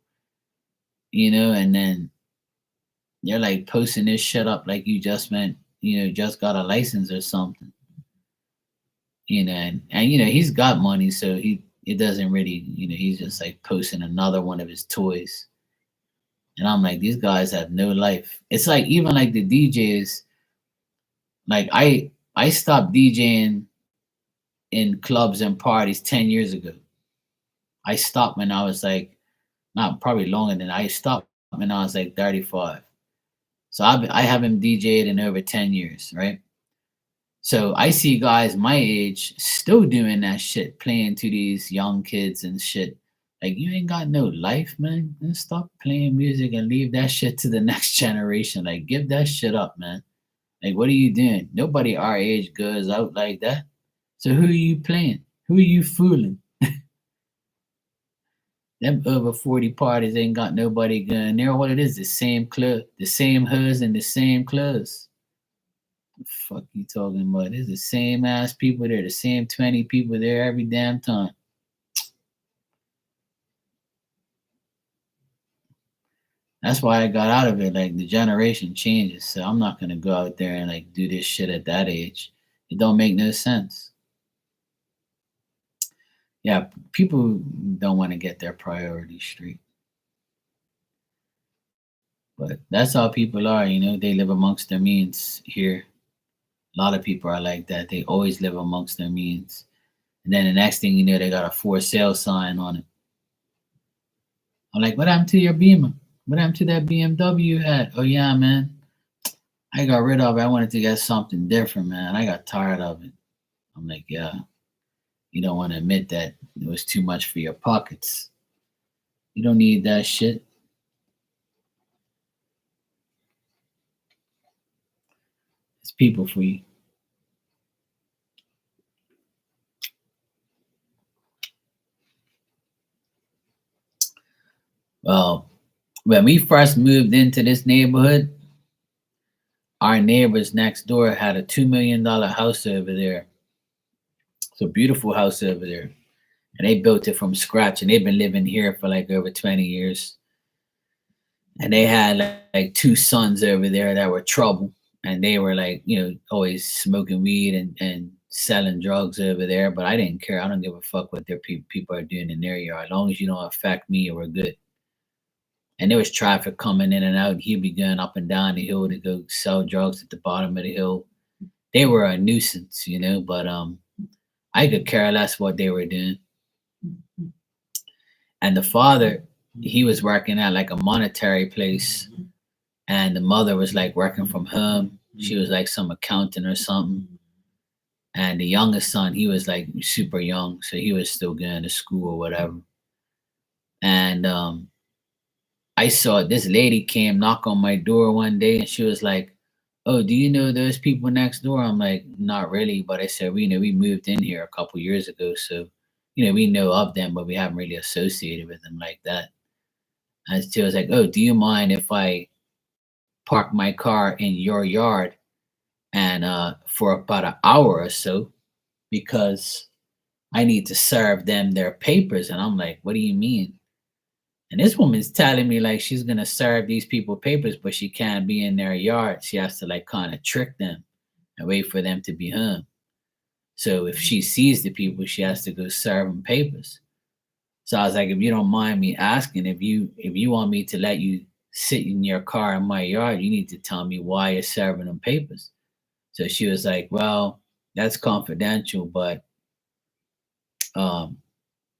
and then you're like posting this shit up like you just meant, just got a license or something. And he's got money, so it doesn't really, he's just like posting another one of his toys. And I'm like, these guys have no life. It's like even like the DJs, like I stopped DJing in clubs and parties 10 years ago. I stopped when I was like, not probably longer than I stopped when I was like 35. So I haven't DJed in over 10 years, right? So I see guys my age still doing that shit, playing to these young kids and shit. Like, you ain't got no life, man. Then stop playing music and leave that shit to the next generation. Like, give that shit up, man. Like, what are you doing? Nobody our age goes out like that. So who are you playing? Who are you fooling? Them over 40 parties ain't got nobody going there. What it is, the same club, the same hoes and the same clothes. The fuck you talking about? It's the same ass people there, the same 20 people there every damn time. That's why I got out of it. Like, the generation changes, so I'm not gonna go out there and like do this shit at that age. It don't make no sense. Yeah, people don't want to get their priorities straight. But that's how people are, they live amongst their means here. A lot of people are like that. They always live amongst their means. And then the next thing you know, they got a for sale sign on it. I'm like, what happened to your Beamer? What happened to that BMW you had? Oh yeah, man. I got rid of it. I wanted to get something different, man. I got tired of it. I'm like, yeah, you don't want to admit that it was too much for your pockets. You don't need that shit. It's people for you. Well, when we first moved into this neighborhood, our neighbors next door had a $2 million house over there. It's a beautiful house over there. And they built it from scratch, and they've been living here for like over 20 years. And they had like two sons over there that were trouble. And they were like, always smoking weed and selling drugs over there. But I didn't care. I don't give a fuck what their people are doing in their yard. As long as you don't affect me, we're good. And there was traffic coming in and out. He'd be going up and down the hill to go sell drugs at the bottom of the hill. They were a nuisance, but I could care less what they were doing. And the father, he was working at like a monetary place, and the mother was like working from home. She was like some accountant or something. And the youngest son, he was like super young, so he was still going to school or whatever. And I saw this lady came knock on my door one day, and she was like, "Oh, do you know those people next door?" I'm like, "Not really," but I said, we moved in here a couple years ago, so we know of them, but we haven't really associated with them like that." And she was like, "Oh, do you mind if I park my car in your yard and for about an hour or so, because I need to serve them their papers?" And I'm like, "What do you mean?" And this woman's telling me like she's gonna serve these people papers, but she can't be in their yard. She has to like kind of trick them and wait for them to be home. So if she sees the people, she has to go serve them papers. So I was like, if you don't mind me asking, if you want me to let you sit in your car in my yard, you need to tell me why you're serving them papers. So she was like, well, that's confidential, but um,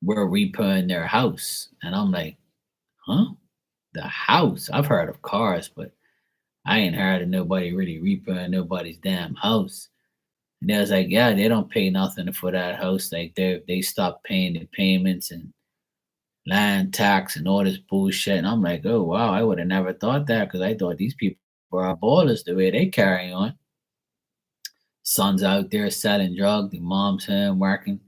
we're repoing their house. And I'm like, huh? The house? I've heard of cars, but I ain't heard of nobody really repoing nobody's damn house. And they was like, yeah, they don't pay nothing for that house. Like they stopped paying the payments and land tax and all this bullshit. And I'm like, oh wow, I would have never thought that because I thought these people are ballers the way they carry on. Son's out there selling drugs, the mom's him working,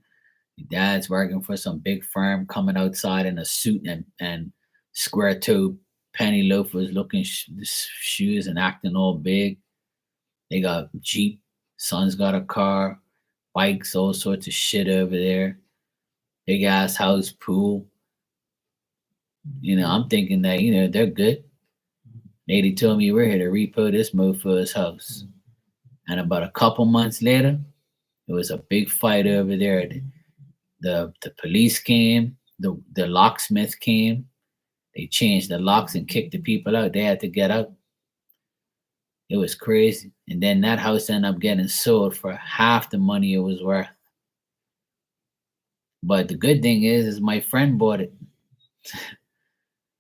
the dad's working for some big firm, coming outside in a suit and square toe penny loafers looking shoes and acting all big. They got Jeep, son's got a car, bikes, all sorts of shit over there. Big ass house, pool. I'm thinking that, they're good. Lady told me we're here to repo this mofo's house. And about a couple months later, there was a big fight over there. The police came, the locksmith came. They changed the locks and kicked the people out. They had to get out. It was crazy. And then that house ended up getting sold for half the money it was worth. But the good thing is my friend bought it.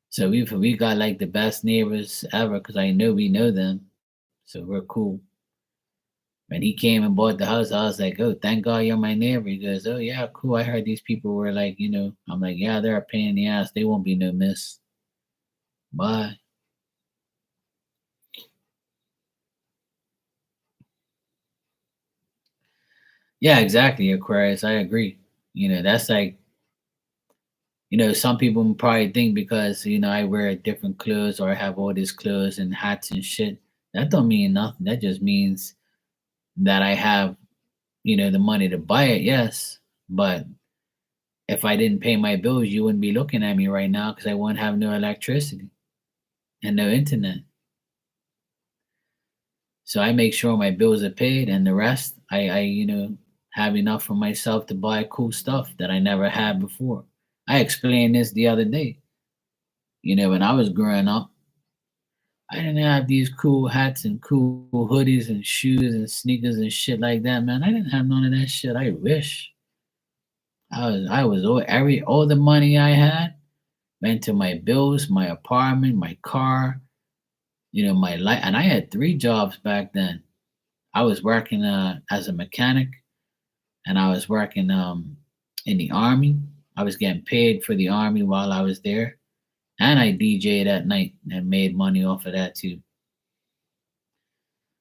So we got like the best neighbors ever because I know we know them. So we're cool. When he came and bought the house, I was like, oh, thank God you're my neighbor. He goes, oh, yeah, cool. I heard these people were like, I'm like, yeah, they're a pain in the ass. They won't be no miss. Bye. Yeah, exactly, Aquarius. I agree. That's like, some people probably think because, I wear different clothes or I have all these clothes and hats and shit. That don't mean nothing. That just means that I have, the money to buy it, yes. But if I didn't pay my bills, you wouldn't be looking at me right now because I wouldn't have no electricity and no internet. So I make sure my bills are paid and the rest I have enough for myself to buy cool stuff that I never had before. I explained this the other day. When I was growing up, I didn't have these cool hats and cool hoodies and shoes and sneakers and shit like that, man. I didn't have none of that shit. I wish. I was all the money I had went to my bills, my apartment, my car, my life. And I had three jobs back then. I was working as a mechanic, and I was working in the army. I was getting paid for the army while I was there, and I DJ'd at night and made money off of that too.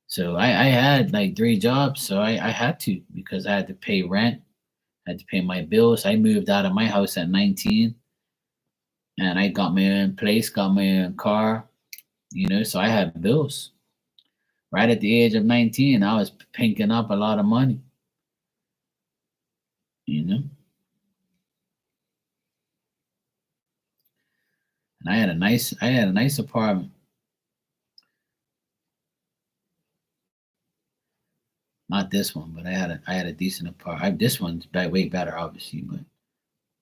So I had like three jobs, so I had to because I had to pay rent, I had to pay my bills. I moved out of my house at 19, and I got my own place, got my own car, so I had bills. Right at the age of 19, I was pinking up a lot of money, you know. And I had a nice apartment. Not this one, but I had a decent apartment. This one's way better, obviously. But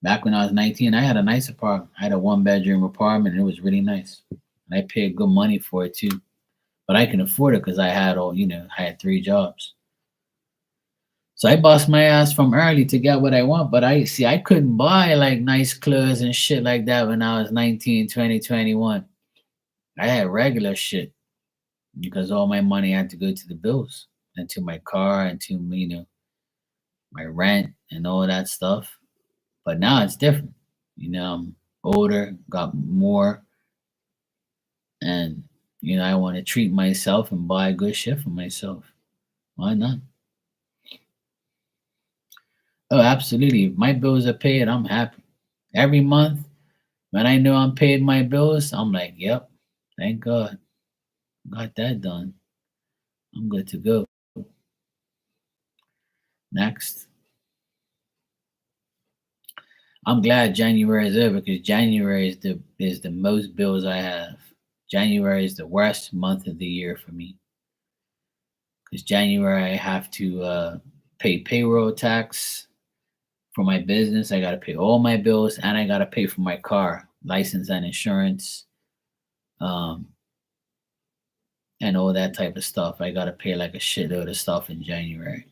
back when I was 19, I had a nice apartment. I had a one bedroom apartment, and it was really nice. And I paid good money for it too. But I can afford it because I had three jobs. So I bust my ass from early to get what I want. But I couldn't buy like nice clothes and shit like that when I was 19, 20, 21. I had regular shit because all my money had to go to the bills and to my car and to my rent and all that stuff. But now it's different. I'm older, got more, and I want to treat myself and buy good shit for myself. Why not? Oh, absolutely. If my bills are paid, I'm happy. Every month, when I know I'm paid my bills, I'm like, yep, thank God. Got that done. I'm good to go. Next. I'm glad January is over because January is the most bills I have. January is the worst month of the year for me because January I have to pay payroll tax for my business. I got to pay all my bills and I got to pay for my car, license and insurance, um, and all that type of stuff. I got to pay like a shitload of stuff in January.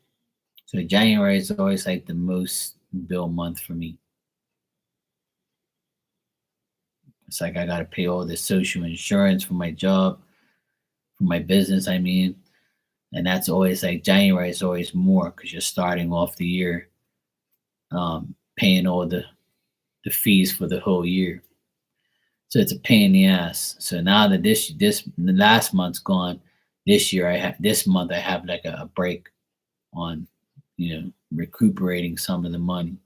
So January is always like the most bill month for me. It's like I got to pay all the social insurance for my job, for my business, I mean. And that's always like January is always more because you're starting off the year paying all the fees for the whole year. So it's a pain in the ass. So now that this the last month's gone, this year I have this month I have like a break on, recuperating some of the money.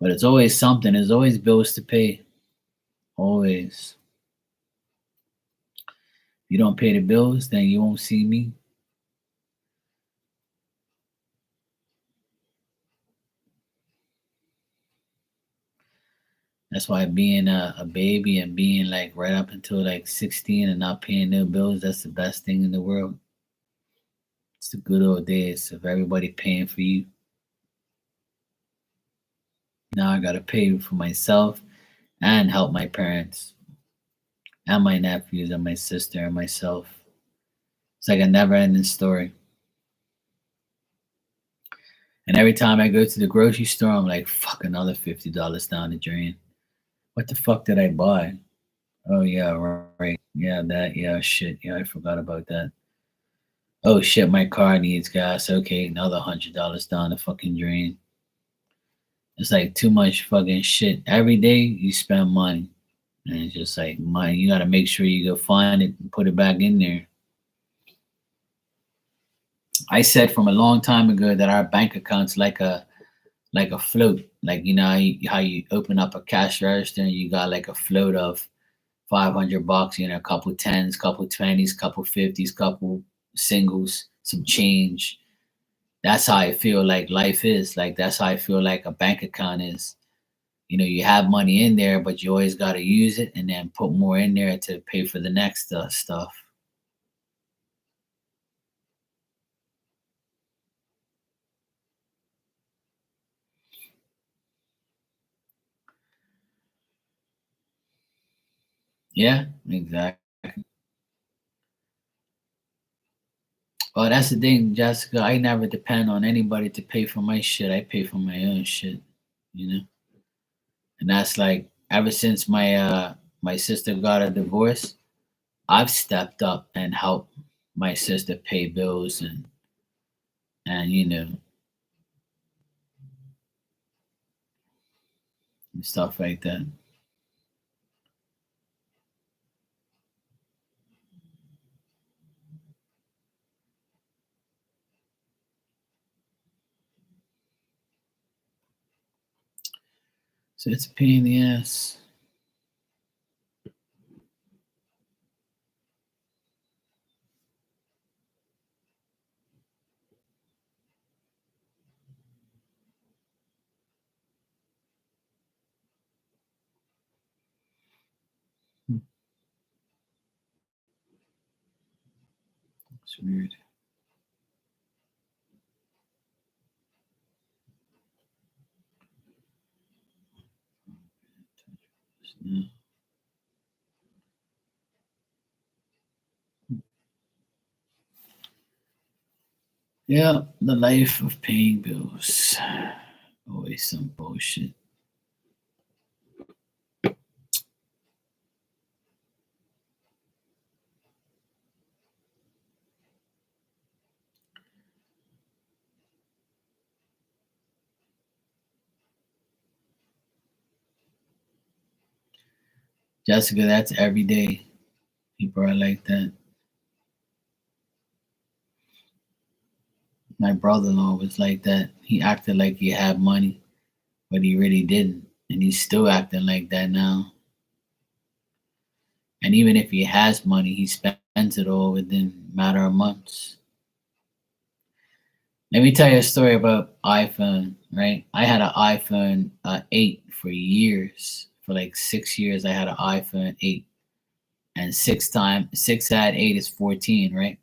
But it's always something. There's always bills to pay. Always. If you don't pay the bills, then you won't see me. That's why being a baby and being like right up until like 16 and not paying no bills, that's the best thing in the world. It's the good old days of everybody paying for you. Now I gotta pay for myself and help my parents and my nephews and my sister and myself. It's like a never ending story. And every time I go to the grocery store, I'm like, fuck, another $50 down the drain. What the fuck did I buy? Oh, yeah, right. Yeah, that. Yeah, shit. Yeah, I forgot about that. Oh, shit, my car needs gas. Okay, another $100 down the fucking drain. It's like too much fucking shit. Every day you spend money. And it's just like money. You got to make sure you go find it and put it back in there. I said from a long time ago that our bank account's like a float. Like how you open up a cash register and you got like a float of 500 bucks, a couple tens, couple twenties, couple fifties, couple singles, some change. That's how I feel like life is. Like that's how I feel like a bank account is. You have money in there, but you always got to use it and then put more in there to pay for the next stuff. Yeah, exactly. Well, that's the thing, Jessica. I never depend on anybody to pay for my shit. I pay for my own shit, you know. And that's like ever since my sister got a divorce, I've stepped up and helped my sister pay bills and and stuff like that. So it's a pain in the ass. It's weird. Yeah, the life of paying bills. Always some bullshit. Jessica, that's every day. People are like that. My brother-in-law was like that. He acted like he had money, but he really didn't. And he's still acting like that now. And even if he has money, he spends it all within a matter of months. Let me tell you a story about iPhone, right? I had an iPhone 8 for years. For like 6 years, I had an iPhone 8. And six add 8 is 14, right?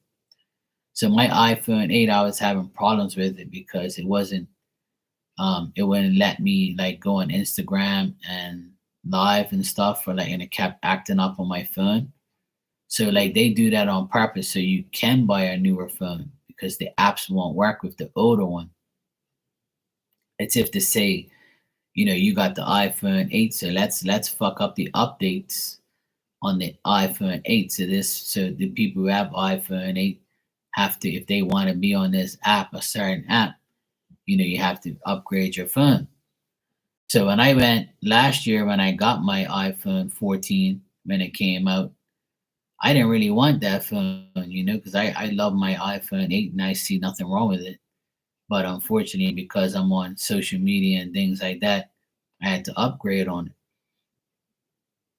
So my iPhone 8, I was having problems with it because it wouldn't let me like go on Instagram and live and stuff for like, and it kept acting up on my phone. So like they do that on purpose so you can buy a newer phone because the apps won't work with the older one. It's if to say, you got the iPhone 8, so let's fuck up the updates on the iPhone 8 so the people who have iPhone 8 have to, if they want to be on this app, a certain app, you have to upgrade your phone. So when I went last year, when I got my iPhone 14 when it came out, I didn't really want that phone, because I love my iPhone 8 and I see nothing wrong with it. But unfortunately, because I'm on social media and things like that, I had to upgrade on it.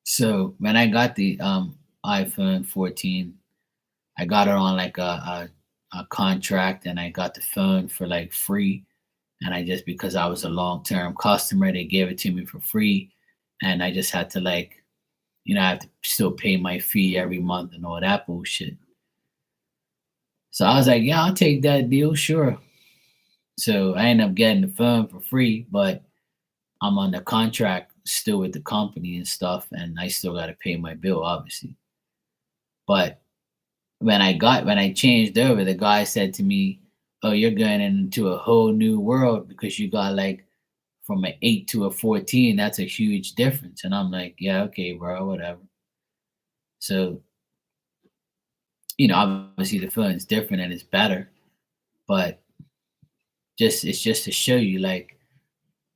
So when I got the iPhone 14, I got it on like a contract, and I got the phone for like free. And I just, because I was a long term customer, they gave it to me for free. And I just had to, like, I have to still pay my fee every month and all that bullshit. So I was like, yeah, I'll take that deal, sure. So I ended up getting the phone for free, but I'm on the contract still with the company and stuff, and I still got to pay my bill, obviously. But when I changed over, the guy said to me, "Oh, you're going into a whole new world because you got like from an 8 to a 14. That's a huge difference." And I'm like, "Yeah, okay, bro, whatever." So, obviously the phone's different and it's better, but it's just to show you, like,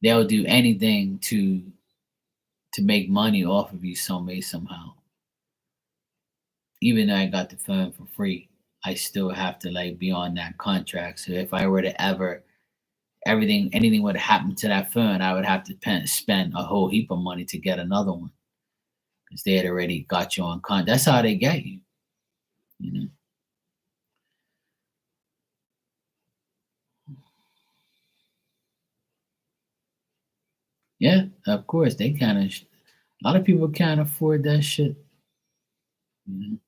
they'll do anything to make money off of you some way somehow. Even though I got the phone for free, I still have to, like, be on that contract. So if I were to ever anything would happen to that phone, I would have to spend a whole heap of money to get another one because they had already got you on con. That's how they get you. You know. Yeah, of course they kind of. A lot of people can't afford that shit. You know?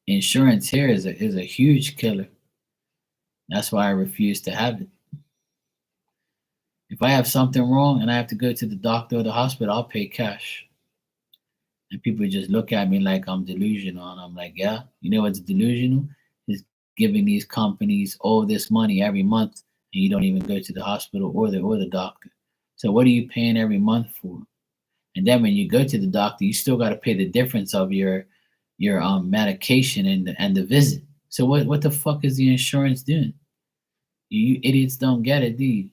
Insurance here is a huge killer. That's why I refuse to have it. If I have something wrong and I have to go to the doctor or the hospital, I'll pay cash. And people just look at me like I'm delusional. And I'm like, yeah, you know what's delusional? Is giving these companies all this money every month and you don't even go to the hospital or the doctor. So what are you paying every month for? And then when you go to the doctor, you still got to pay the difference of your medication and the visit. So what the fuck is the insurance doing? You idiots don't get it, do you?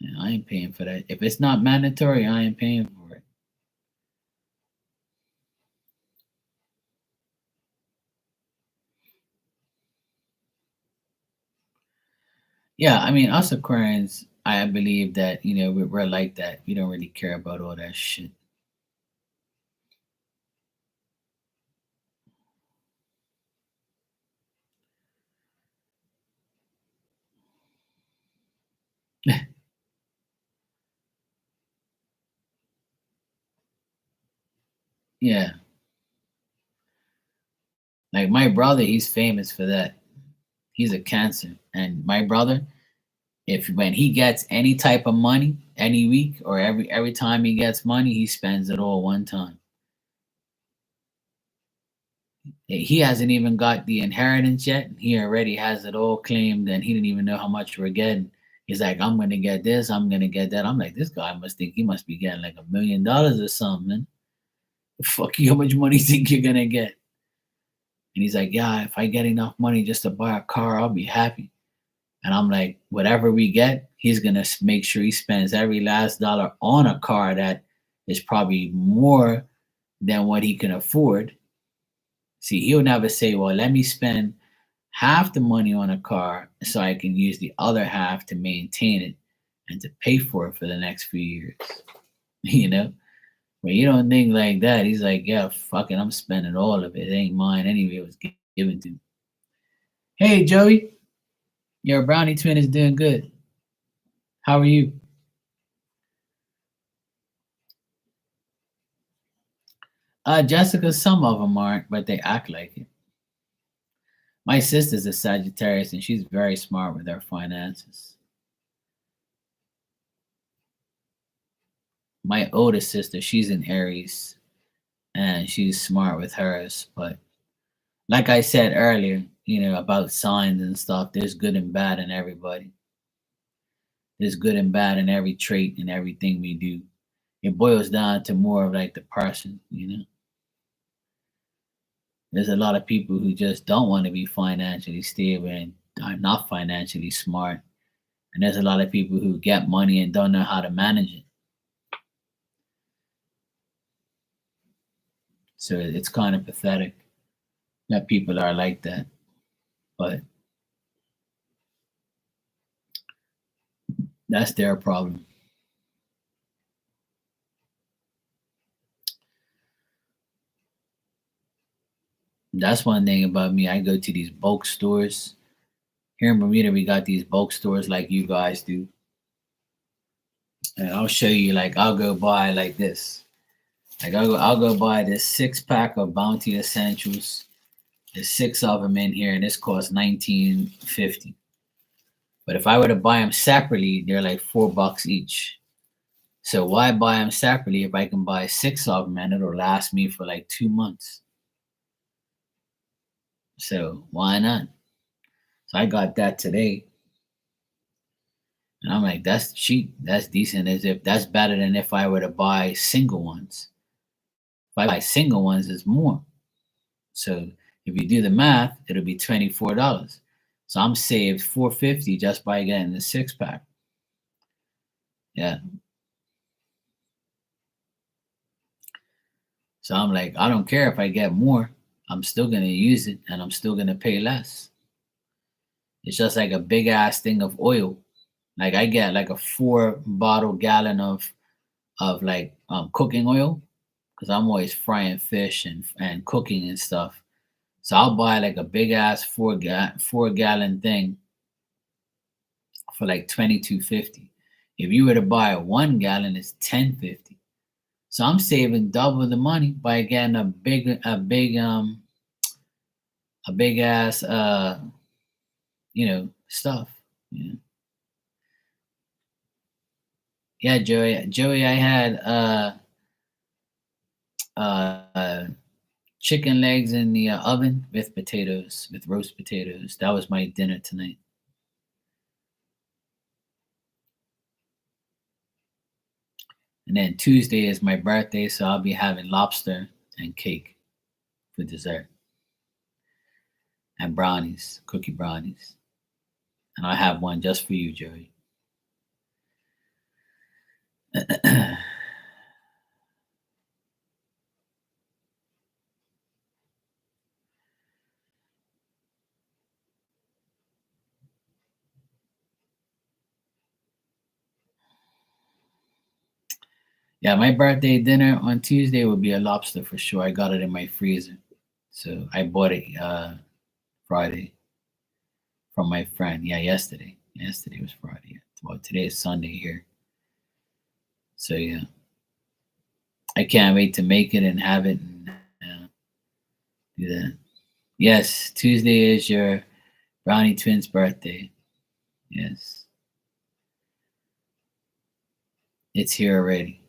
Yeah, I ain't paying for that. If it's not mandatory, I ain't paying for it. Yeah, I mean, us Aquarians, I believe that we're like that. We don't really care about all that shit. Yeah, like my brother, he's famous for that. He's a Cancer, and my brother, if when he gets any type of money any week or every time he gets money, he spends it all one time. He hasn't even got the inheritance yet. He already has it all claimed, and he didn't even know how much we're getting. He's like, I'm gonna get this, I'm gonna get that. I'm like, this guy must think he must be getting like $1 million or something, man. Fuck you, how much money you think you're gonna get? And he's like, yeah, if I get enough money just to buy a car, I'll be happy. And I'm like, whatever we get, he's gonna make sure he spends every last dollar on a car that is probably more than what he can afford. See, he'll never say, well, let me spend half the money on a car so I can use the other half to maintain it and to pay for it for the next few years. you know? But you don't think like that. He's like, yeah, fuck it, I'm spending all of it. It ain't mine anyway. It was given to me. Hey, Joey, your brownie twin is doing good. How are you? Jessica, some of them aren't, but they act like it. My sister's a Sagittarius and she's very smart with her finances. My oldest sister, she's an Aries and she's smart with hers. But like I said earlier, about signs and stuff, there's good and bad in everybody. There's good and bad in every trait and everything we do. It boils down to more of like the person. There's a lot of people who just don't want to be financially stable and are not financially smart. And there's a lot of people who get money and don't know how to manage it. So it's kind of pathetic that people are like that. But that's their problem. That's one thing about me. I go to these bulk stores. Here in Bermuda, we got these bulk stores like you guys do. And I'll show you, like, I'll go buy like this. Like, I'll go buy this 6 pack of Bounty Essentials. There's 6 of them in here, and this costs $19.50. But if I were to buy them separately, they're like $4 each. So why buy them separately if I can buy 6 of them and it'll last me for like 2 months? So why not? So I got that today. And I'm like, that's cheap. That's decent. As if that's better than if I were to buy single ones. If I buy single ones, it's more. So if you do the math, it'll be $24. So I'm saved $4.50 just by getting the 6 pack. Yeah. So I'm like, I don't care if I get more. I'm still gonna use it and I'm still gonna pay less. It's just like a big ass thing of oil. Like I get like a 4 bottle gallon of like cooking oil because I'm always frying fish and cooking and stuff. So I'll buy like a big ass 4 gallon thing for like $22.50. If you were to buy a 1 gallon, it's $10.50. So I'm saving double the money by getting a big ass stuff. You know? Yeah, Joey, I had uh chicken legs in the oven with potatoes, with roast potatoes. That was my dinner tonight. And then Tuesday is my birthday, so I'll be having lobster and cake for dessert. And brownies, cookie brownies. And I have one just for you, Joey. Yeah, my birthday dinner on Tuesday will be a lobster for sure. I got it in my freezer. So I bought it Friday from my friend. Yeah, yesterday. Yesterday was Friday. Well, today is Sunday here. So yeah, I can't wait to make it and have it and do that. Yes, Tuesday is your Brownie Twins birthday. Yes, it's here already.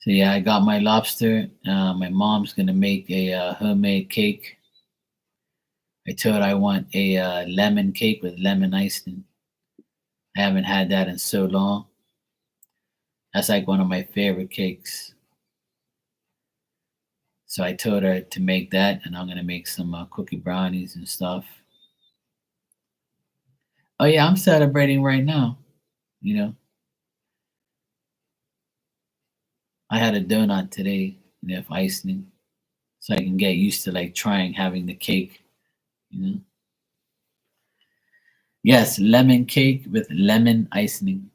So yeah, I got my lobster. My mom's gonna make a homemade cake. I told her I want a lemon cake with lemon icing. I haven't had that in so long. That's like one of my favorite cakes. So I told her to make that, and I'm gonna make some cookie brownies and stuff. Oh yeah, I'm celebrating right now. You know, I had a donut today, with icing, so I can get used to like trying having the cake. You know, yes, lemon cake with lemon icing.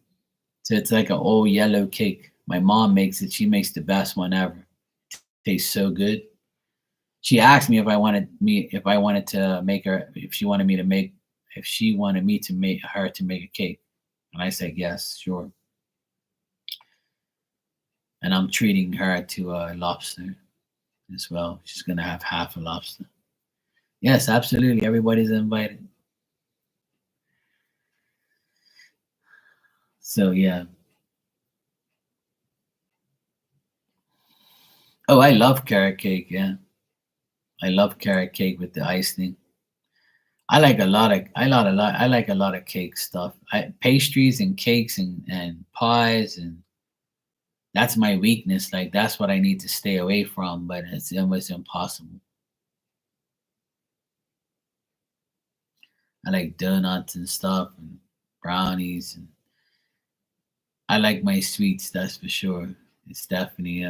So it's like an old yellow cake. My mom makes it. She makes the best one ever. Tastes so good. She asked me if I wanted to make her if she wanted me to make if she wanted me to make her to make a cake. And I said yes, sure. And I'm treating her to a lobster as well. She's gonna have half a lobster. Yes, absolutely. Everybody's invited. So yeah. Oh, I love carrot cake. Yeah, I love carrot cake with the icing. I like a lot of I like a lot of cake stuff. Pastries and cakes and pies and That's my weakness. Like that's what I need to stay away from, but it's almost impossible. I like donuts and stuff and brownies, and I like my sweets, that's for sure. It's definitely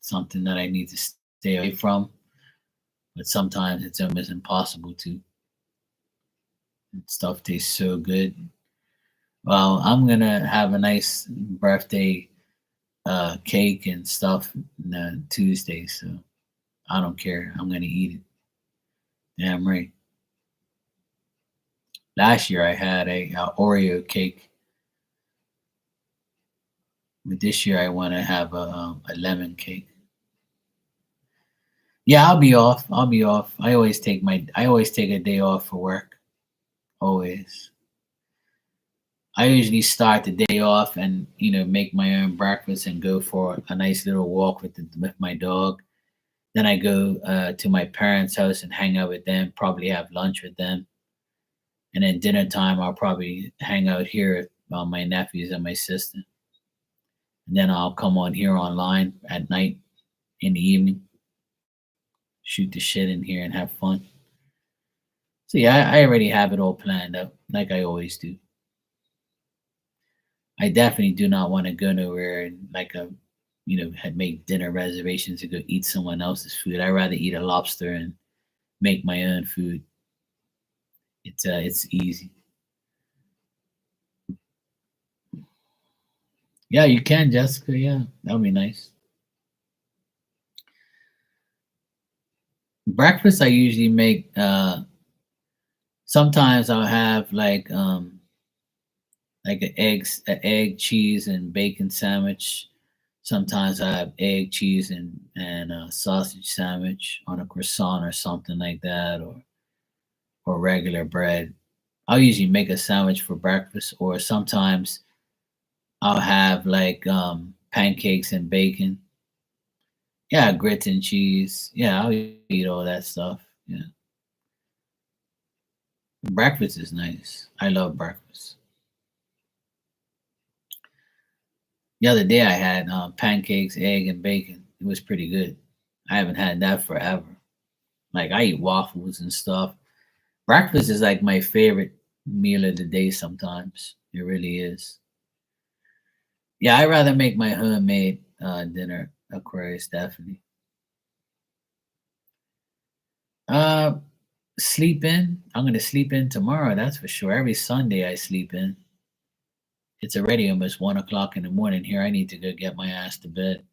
something that I need to stay away from, but sometimes it's almost impossible to. Stuff tastes so good. Well, I'm gonna have a nice birthday cake and stuff Tuesday, so I don't care. I'm gonna eat it. Damn right. Last year I had a Oreo cake, but this year I want to have a lemon cake. Yeah, I'll be off. I'll be off. I always take a day off for work. Always. I usually start the day off and make my own breakfast and go for a nice little walk with my dog. Then I go to my parents' house and hang out with them. Probably have lunch with them, and then dinner time I'll probably hang out here with my nephews and my sister. And then I'll come on here online at night in the evening, shoot the shit in here and have fun. So yeah, I already have it all planned out, like I always do. I definitely do not want to go nowhere and had make dinner reservations to go eat someone else's food. I'd rather eat a lobster and make my own food. It's easy. Yeah, you can, Jessica. Yeah, that would be nice. Breakfast I usually make. Sometimes I'll have like an egg, cheese, and bacon sandwich. Sometimes I have egg, cheese, and a sausage sandwich on a croissant or something like that, or regular bread. I'll usually make a sandwich for breakfast, or sometimes I'll have pancakes and bacon. Yeah, grits and cheese. Yeah, I'll eat all that stuff. Yeah, breakfast is nice. I love breakfast. The other day I had pancakes, egg, and bacon. It was pretty good. I haven't had that forever. Like I eat waffles and stuff. Breakfast is like my favorite meal of the day sometimes. It really is. Yeah, I rather make my homemade dinner, Aquarius, definitely. Uh, Sleep in. I'm gonna sleep in tomorrow. That's for sure. Every Sunday I sleep in. It's already almost 1 o'clock in the morning here. I need to go get my ass to bed.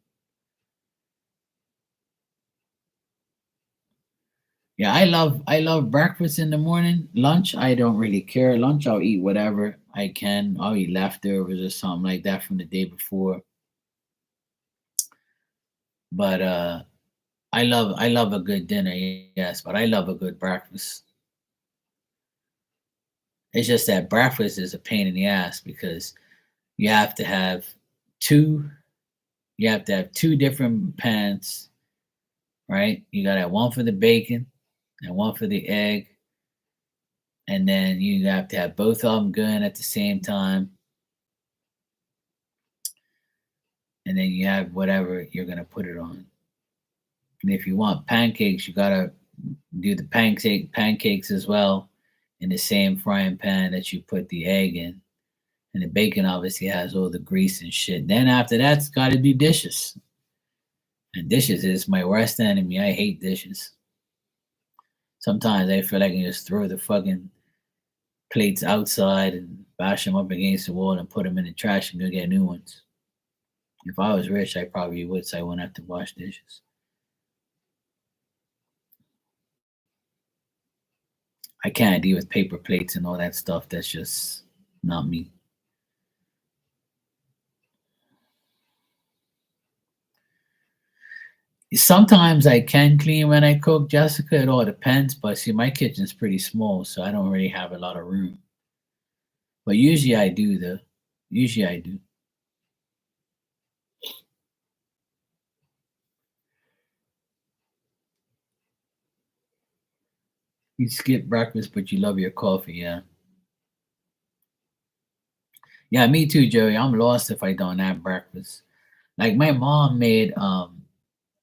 Yeah, I love breakfast in the morning. Lunch, I don't really care. Lunch, I'll eat whatever I can. I'll eat leftovers or something like that from the day before. But I love a good dinner, yes, but I love a good breakfast. It's just that breakfast is a pain in the ass because you have to have two you have to have two different pans, right? You gotta have one for the bacon and one for the egg, and then you have to have both of them going at the same time, and then you have whatever you're gonna put it on. And if you want pancakes, you gotta do the pancakes as well in the same frying pan that you put the egg in. And the bacon obviously has all the grease and shit. Then after that's got to do dishes. And dishes is my worst enemy. I hate dishes. Sometimes I feel like I can just throw the fucking plates outside and bash them up against the wall and put them in the trash and go get new ones. If I was rich, I probably would, so I wouldn't have to wash dishes. I can't deal with paper plates and all that stuff. That's just not me. Sometimes I can clean when I cook, Jessica. It all depends. But see, my kitchen's pretty small, so I don't really have a lot of room. But usually I do, though. Usually I do. You skip breakfast, but you love your coffee. Yeah. Yeah, me too, Joey. I'm lost if I don't have breakfast. Like my mom made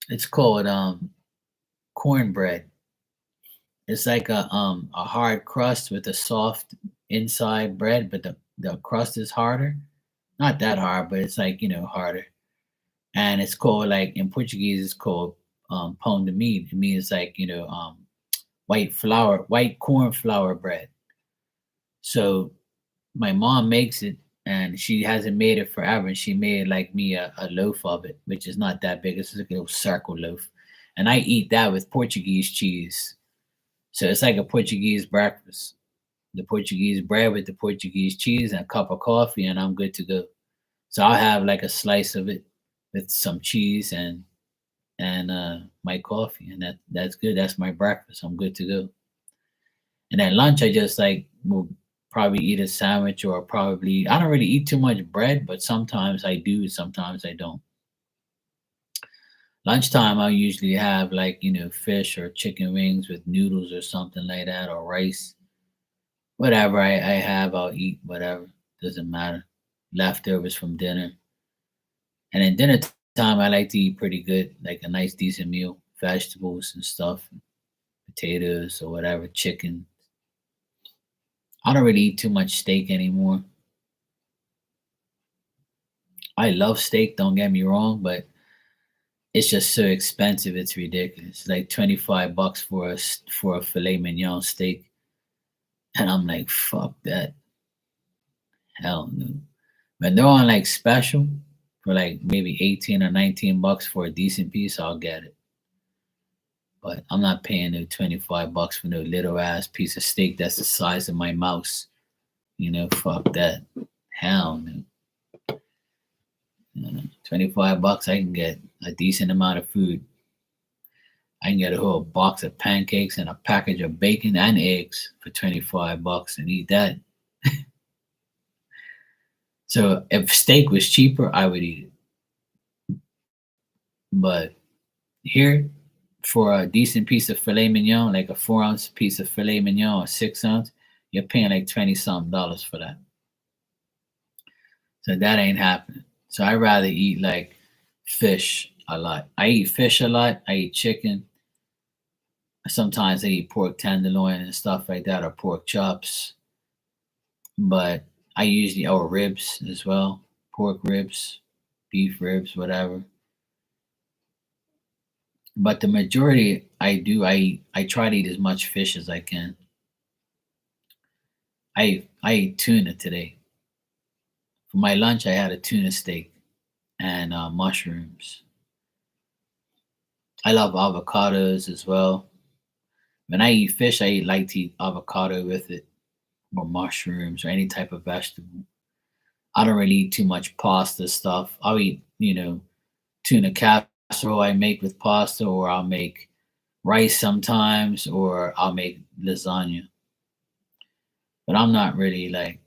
it's called cornbread. It's like a hard crust with a soft inside bread, but the crust is harder. Not that hard, but it's like, harder. And it's called, like, in Portuguese, it's called pão de mim. It means like, white corn flour bread. So my mom makes it, and she hasn't made it forever. And she made like me a loaf of it, which is not that big. It's like a little circle loaf. And I eat that with Portuguese cheese. So it's like a Portuguese breakfast. The Portuguese bread with the Portuguese cheese and a cup of coffee, and I'm good to go. So I'll have like a slice of it with some cheese and my coffee, and that's good. That's my breakfast. I'm good to go. And at lunch, I just like will probably eat a sandwich, or probably I don't really eat too much bread, but sometimes I do, sometimes I don't. Lunchtime, I usually have like fish or chicken wings with noodles or something like that, or rice. Whatever I have, I'll eat whatever. Doesn't matter. Leftovers from dinner. And then dinner time, I like to eat pretty good, like a nice decent meal, vegetables and stuff, potatoes or whatever, chicken. I don't really eat too much steak anymore. I love steak, don't get me wrong, but it's just so expensive. It's ridiculous. Like 25 bucks for a filet mignon steak. And I'm like, fuck that. Hell no. When they're on like special for like maybe 18 or 19 bucks for a decent piece, I'll get it. But I'm not paying no 25 bucks for no little ass piece of steak that's the size of my mouse. Fuck that. Hell no. 25 bucks, I can get a decent amount of food. I can get a whole box of pancakes and a package of bacon and eggs for 25 bucks and eat that. So if steak was cheaper, I would eat it. But here, for a decent piece of filet mignon, like a 4-ounce piece of filet mignon or 6 ounce, you're paying like 20 something dollars for that. So that ain't happening. So I rather eat like fish a lot. I eat fish a lot. I eat chicken. Sometimes I eat pork tenderloin and stuff like that, or pork chops. But I usually, or ribs as well, pork ribs, beef ribs, whatever. But the majority I do, I try to eat as much fish as I can. I ate tuna today. For my lunch, I had a tuna steak and mushrooms. I love avocados as well. When I eat fish, I like to eat avocado with it, or mushrooms, or any type of vegetable. I don't really eat too much pasta stuff. I'll eat, tuna casserole I make with pasta, or I'll make rice sometimes, or I'll make lasagna. But I'm not really like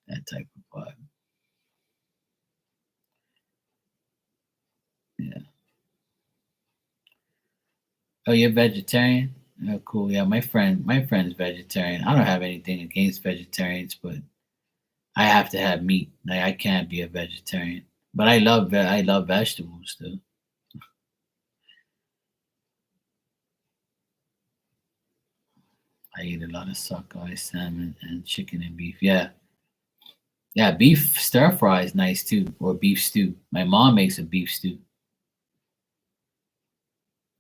that type of vibe. Yeah. Oh, you're vegetarian? Oh, cool. Yeah, my friend's vegetarian. I don't have anything against vegetarians, but I have to have meat. Like I can't be a vegetarian. But I love vegetables though. I eat a lot of sockeye salmon and chicken and beef. Yeah. Yeah, beef stir fry is nice too, or beef stew. My mom makes a beef stew.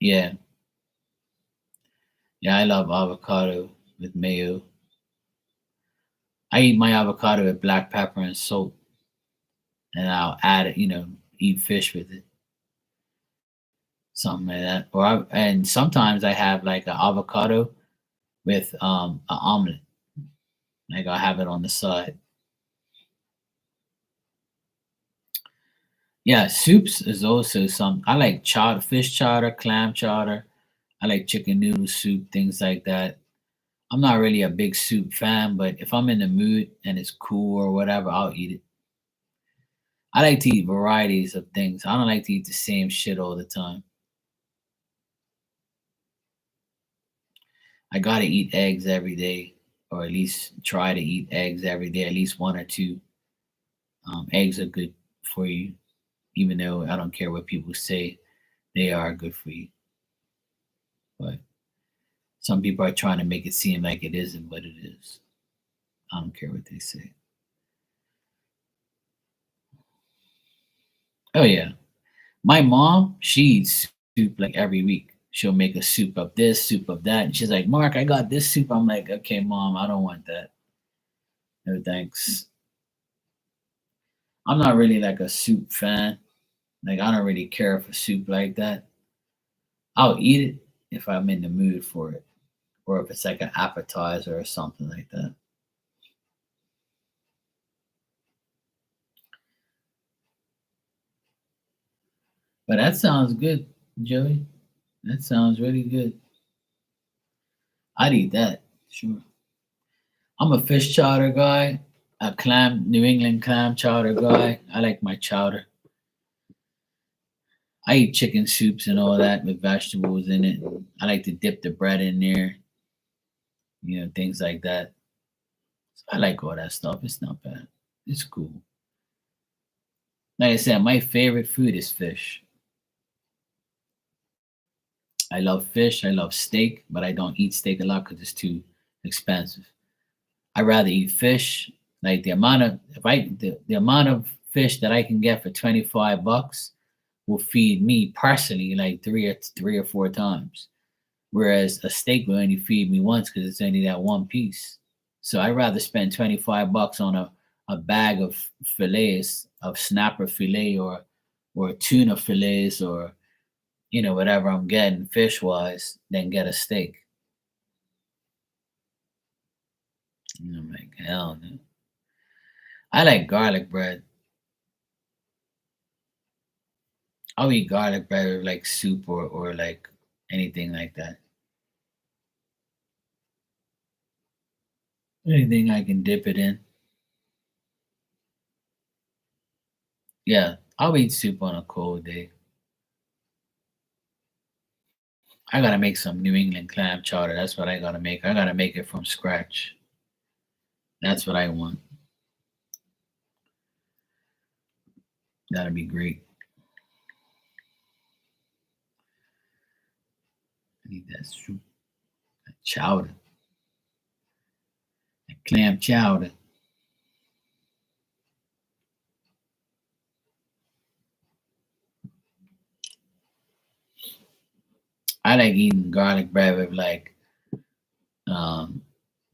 Yeah. Yeah, I love avocado with mayo. I eat my avocado with black pepper and salt, and I'll add it, eat fish with it, something like that. And sometimes I have like an avocado with an omelet. Like I'll have it on the side. Yeah, soups is also some. I like chowder, fish chowder, clam chowder. I like chicken noodle soup, things like that. I'm not really a big soup fan, but if I'm in the mood and it's cool or whatever, I'll eat it. I like to eat varieties of things. I don't like to eat the same shit all the time. I gotta eat eggs every day, or at least try to eat eggs every day, at least one or two. Eggs are good for you. even though I don't care what people say, they are good for you. But some people are trying to make it seem like it isn't, but it is. I don't care what they say. Oh yeah, my mom, she eats soup like every week. She'll make a soup of this, soup of that, and she's like, "Mark, I got this soup." I'm like, "Okay, mom, I don't want that. No thanks." I'm not really like a soup fan. Like I don't really care for soup like that. I'll eat it if I'm in the mood for it, or if it's like an appetizer or something like that. But that sounds good, Joey. That sounds really good. I'd eat that. Sure. I'm a fish chowder guy, a New England clam chowder guy. I like my chowder. I eat chicken soups and all that with vegetables in it. I like to dip the bread in there, things like that. I like all that stuff. It's not bad. It's cool. Like I said, my favorite food is fish. I love fish. I love steak, but I don't eat steak a lot because it's too expensive. I rather eat fish. Like the amount of fish that I can get for $25 will feed me personally like three or four times. Whereas a steak will only feed me once because it's only that one piece. So I'd rather spend $25 on a bag of fillets of snapper fillet or tuna fillets or whatever I'm getting fish wise than get a steak. And I'm like, hell no. I like garlic bread. I'll eat garlic bread with like soup or like anything like that. Anything I can dip it in. Yeah, I'll eat soup on a cold day. I gotta make some New England clam chowder. That's what I gotta make. I gotta make it from scratch. That's what I want. That'd be great. I need that soup, that chowder, that clam chowder. I like eating garlic bread with like um,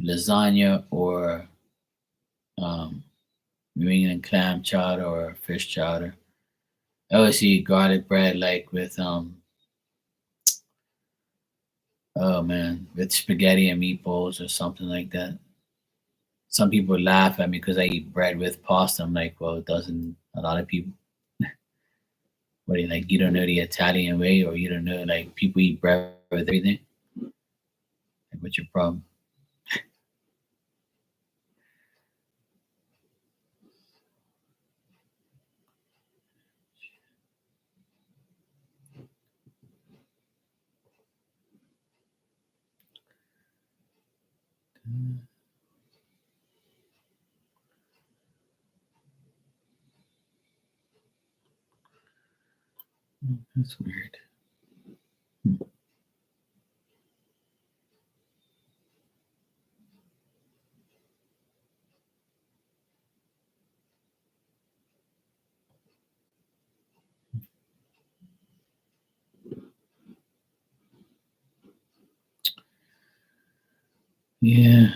lasagna or um, New England clam chowder or fish chowder. I always eat garlic bread like with oh man, with spaghetti and meatballs or something like that. Some people laugh at me because I eat bread with pasta. I'm like, well, doesn't a lot of people? What do you like? You don't know the Italian way, or you don't know like people eat bread with everything? Like, what's your problem? That's weird. Yeah,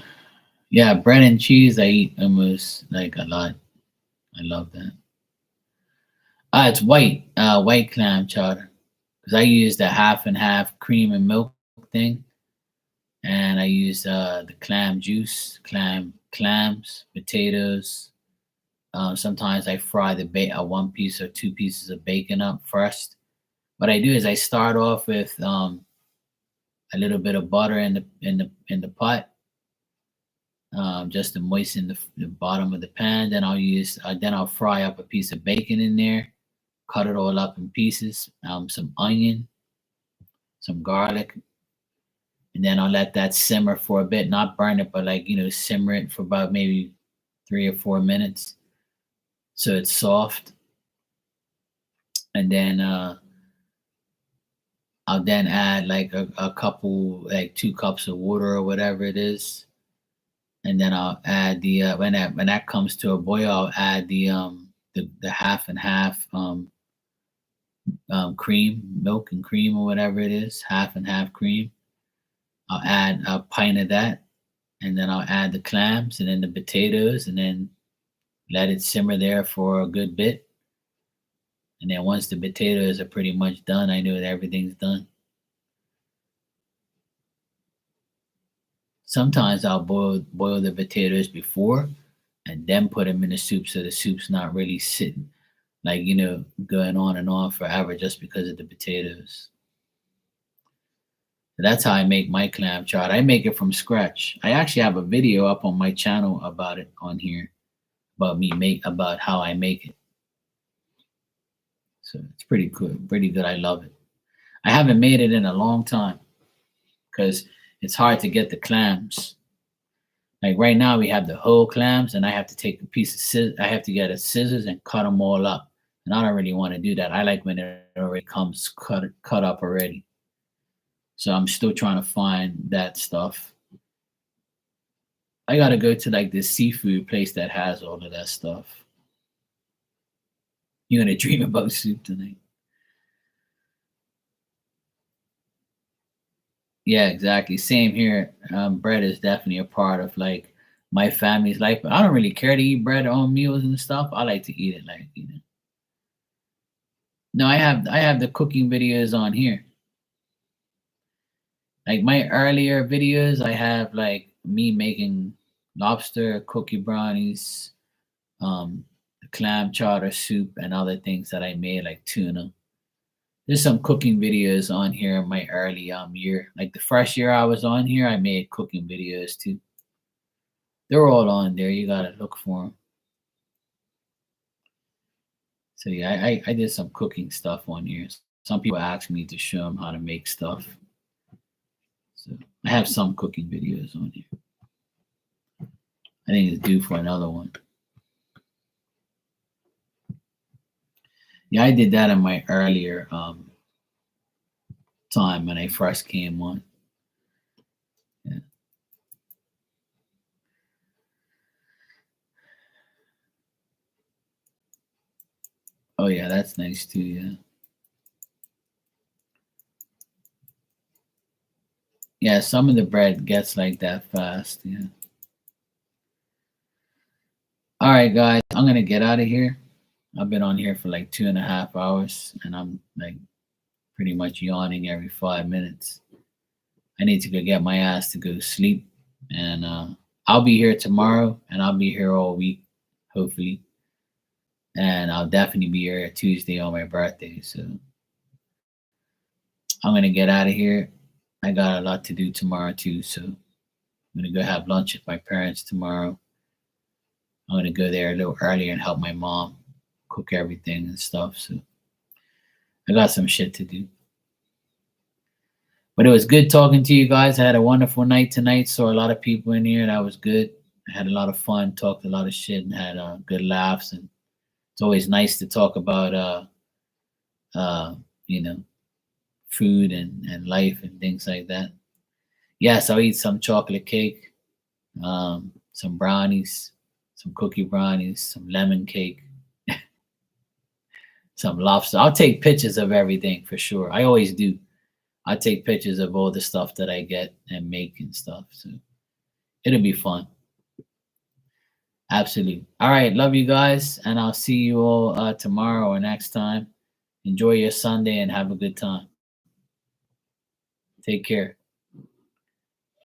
yeah. Bread and cheese, I eat almost like a lot. I love that. It's white clam chowder. Because I use the half and half cream and milk thing, and I use the clam juice, clams, potatoes. Sometimes I fry one piece or two pieces of bacon up first. What I do is I start off with a little bit of butter in the pot, just to moisten the bottom of the pan. Then I'll fry up a piece of bacon in there, cut it all up in pieces. Some onion, some garlic, and then I'll let that simmer for a bit, not burn it, but like simmer it for about maybe 3 or 4 minutes so it's soft. and then I'll then add like a couple, like 2 cups of water or whatever it is, and then I'll add the when that comes to a boil, I'll add the half and half cream, milk and cream or whatever it is, half and half cream. I'll add a pint of that, and then I'll add the clams and then the potatoes, and then let it simmer there for a good bit. And then once the potatoes are pretty much done, I know that everything's done. Sometimes I'll boil the potatoes before and then put them in the soup so the soup's not really sitting like going on and on forever just because of the potatoes. So that's how I make my clam chowder. I make it from scratch. I actually have a video up on my channel about it on here about how I make it. So it's pretty good, pretty good. I love it. I haven't made it in a long time because it's hard to get the clams. Like right now, we have the whole clams, and I have to take a piece of I have to get a scissors and cut them all up. And I don't really want to do that. I like when it already comes cut up already. So I'm still trying to find that stuff. I gotta go to like this seafood place that has all of that stuff. You're gonna dream about soup tonight. Yeah, exactly. Same here. Bread is definitely a part of like my family's life. But I don't really care to eat bread on meals and stuff. I like to eat it like. No, I have the cooking videos on here. Like my earlier videos, I have like me making lobster cookie brownies, clam chowder soup, and other things that I made like tuna. There's some cooking videos on here in my early year. Like the first year I was on here, I made cooking videos too. They're all on there. You gotta look for them. So yeah, I did some cooking stuff on here. Some people ask me to show them how to make stuff. So I have some cooking videos on here. I think it's due for another one. Yeah, I did that in my earlier time when I first came on. Yeah. Oh yeah, that's nice too. Yeah. Yeah, some of the bread gets like that fast. Yeah. All right, guys, I'm gonna get out of here. I've been on here for like 2.5 hours, and I'm like pretty much yawning every 5 minutes. I need to go get my ass to go to sleep, and I'll be here tomorrow, and I'll be here all week, hopefully, and I'll definitely be here Tuesday on my birthday. So I'm gonna get out of here. I got a lot to do tomorrow too, so I'm gonna go have lunch with my parents tomorrow. I'm gonna go there a little earlier and help my mom cook everything and stuff. So I got some shit to do. But it was good talking to you guys. I had a wonderful night tonight. Saw a lot of people in here. That was good. I had a lot of fun, talked a lot of shit, and had good laughs. And it's always nice to talk about, uh, you know, food and life and things like that. Yes, I'll eat some chocolate cake, some brownies, some cookie brownies, some lemon cake, some lobster. I'll take pictures of everything for sure. I always do. I take pictures of all the stuff that I get and make and stuff. So it'll be fun. Absolutely. All right. Love you guys. And I'll see you all tomorrow or next time. Enjoy your Sunday and have a good time. Take care.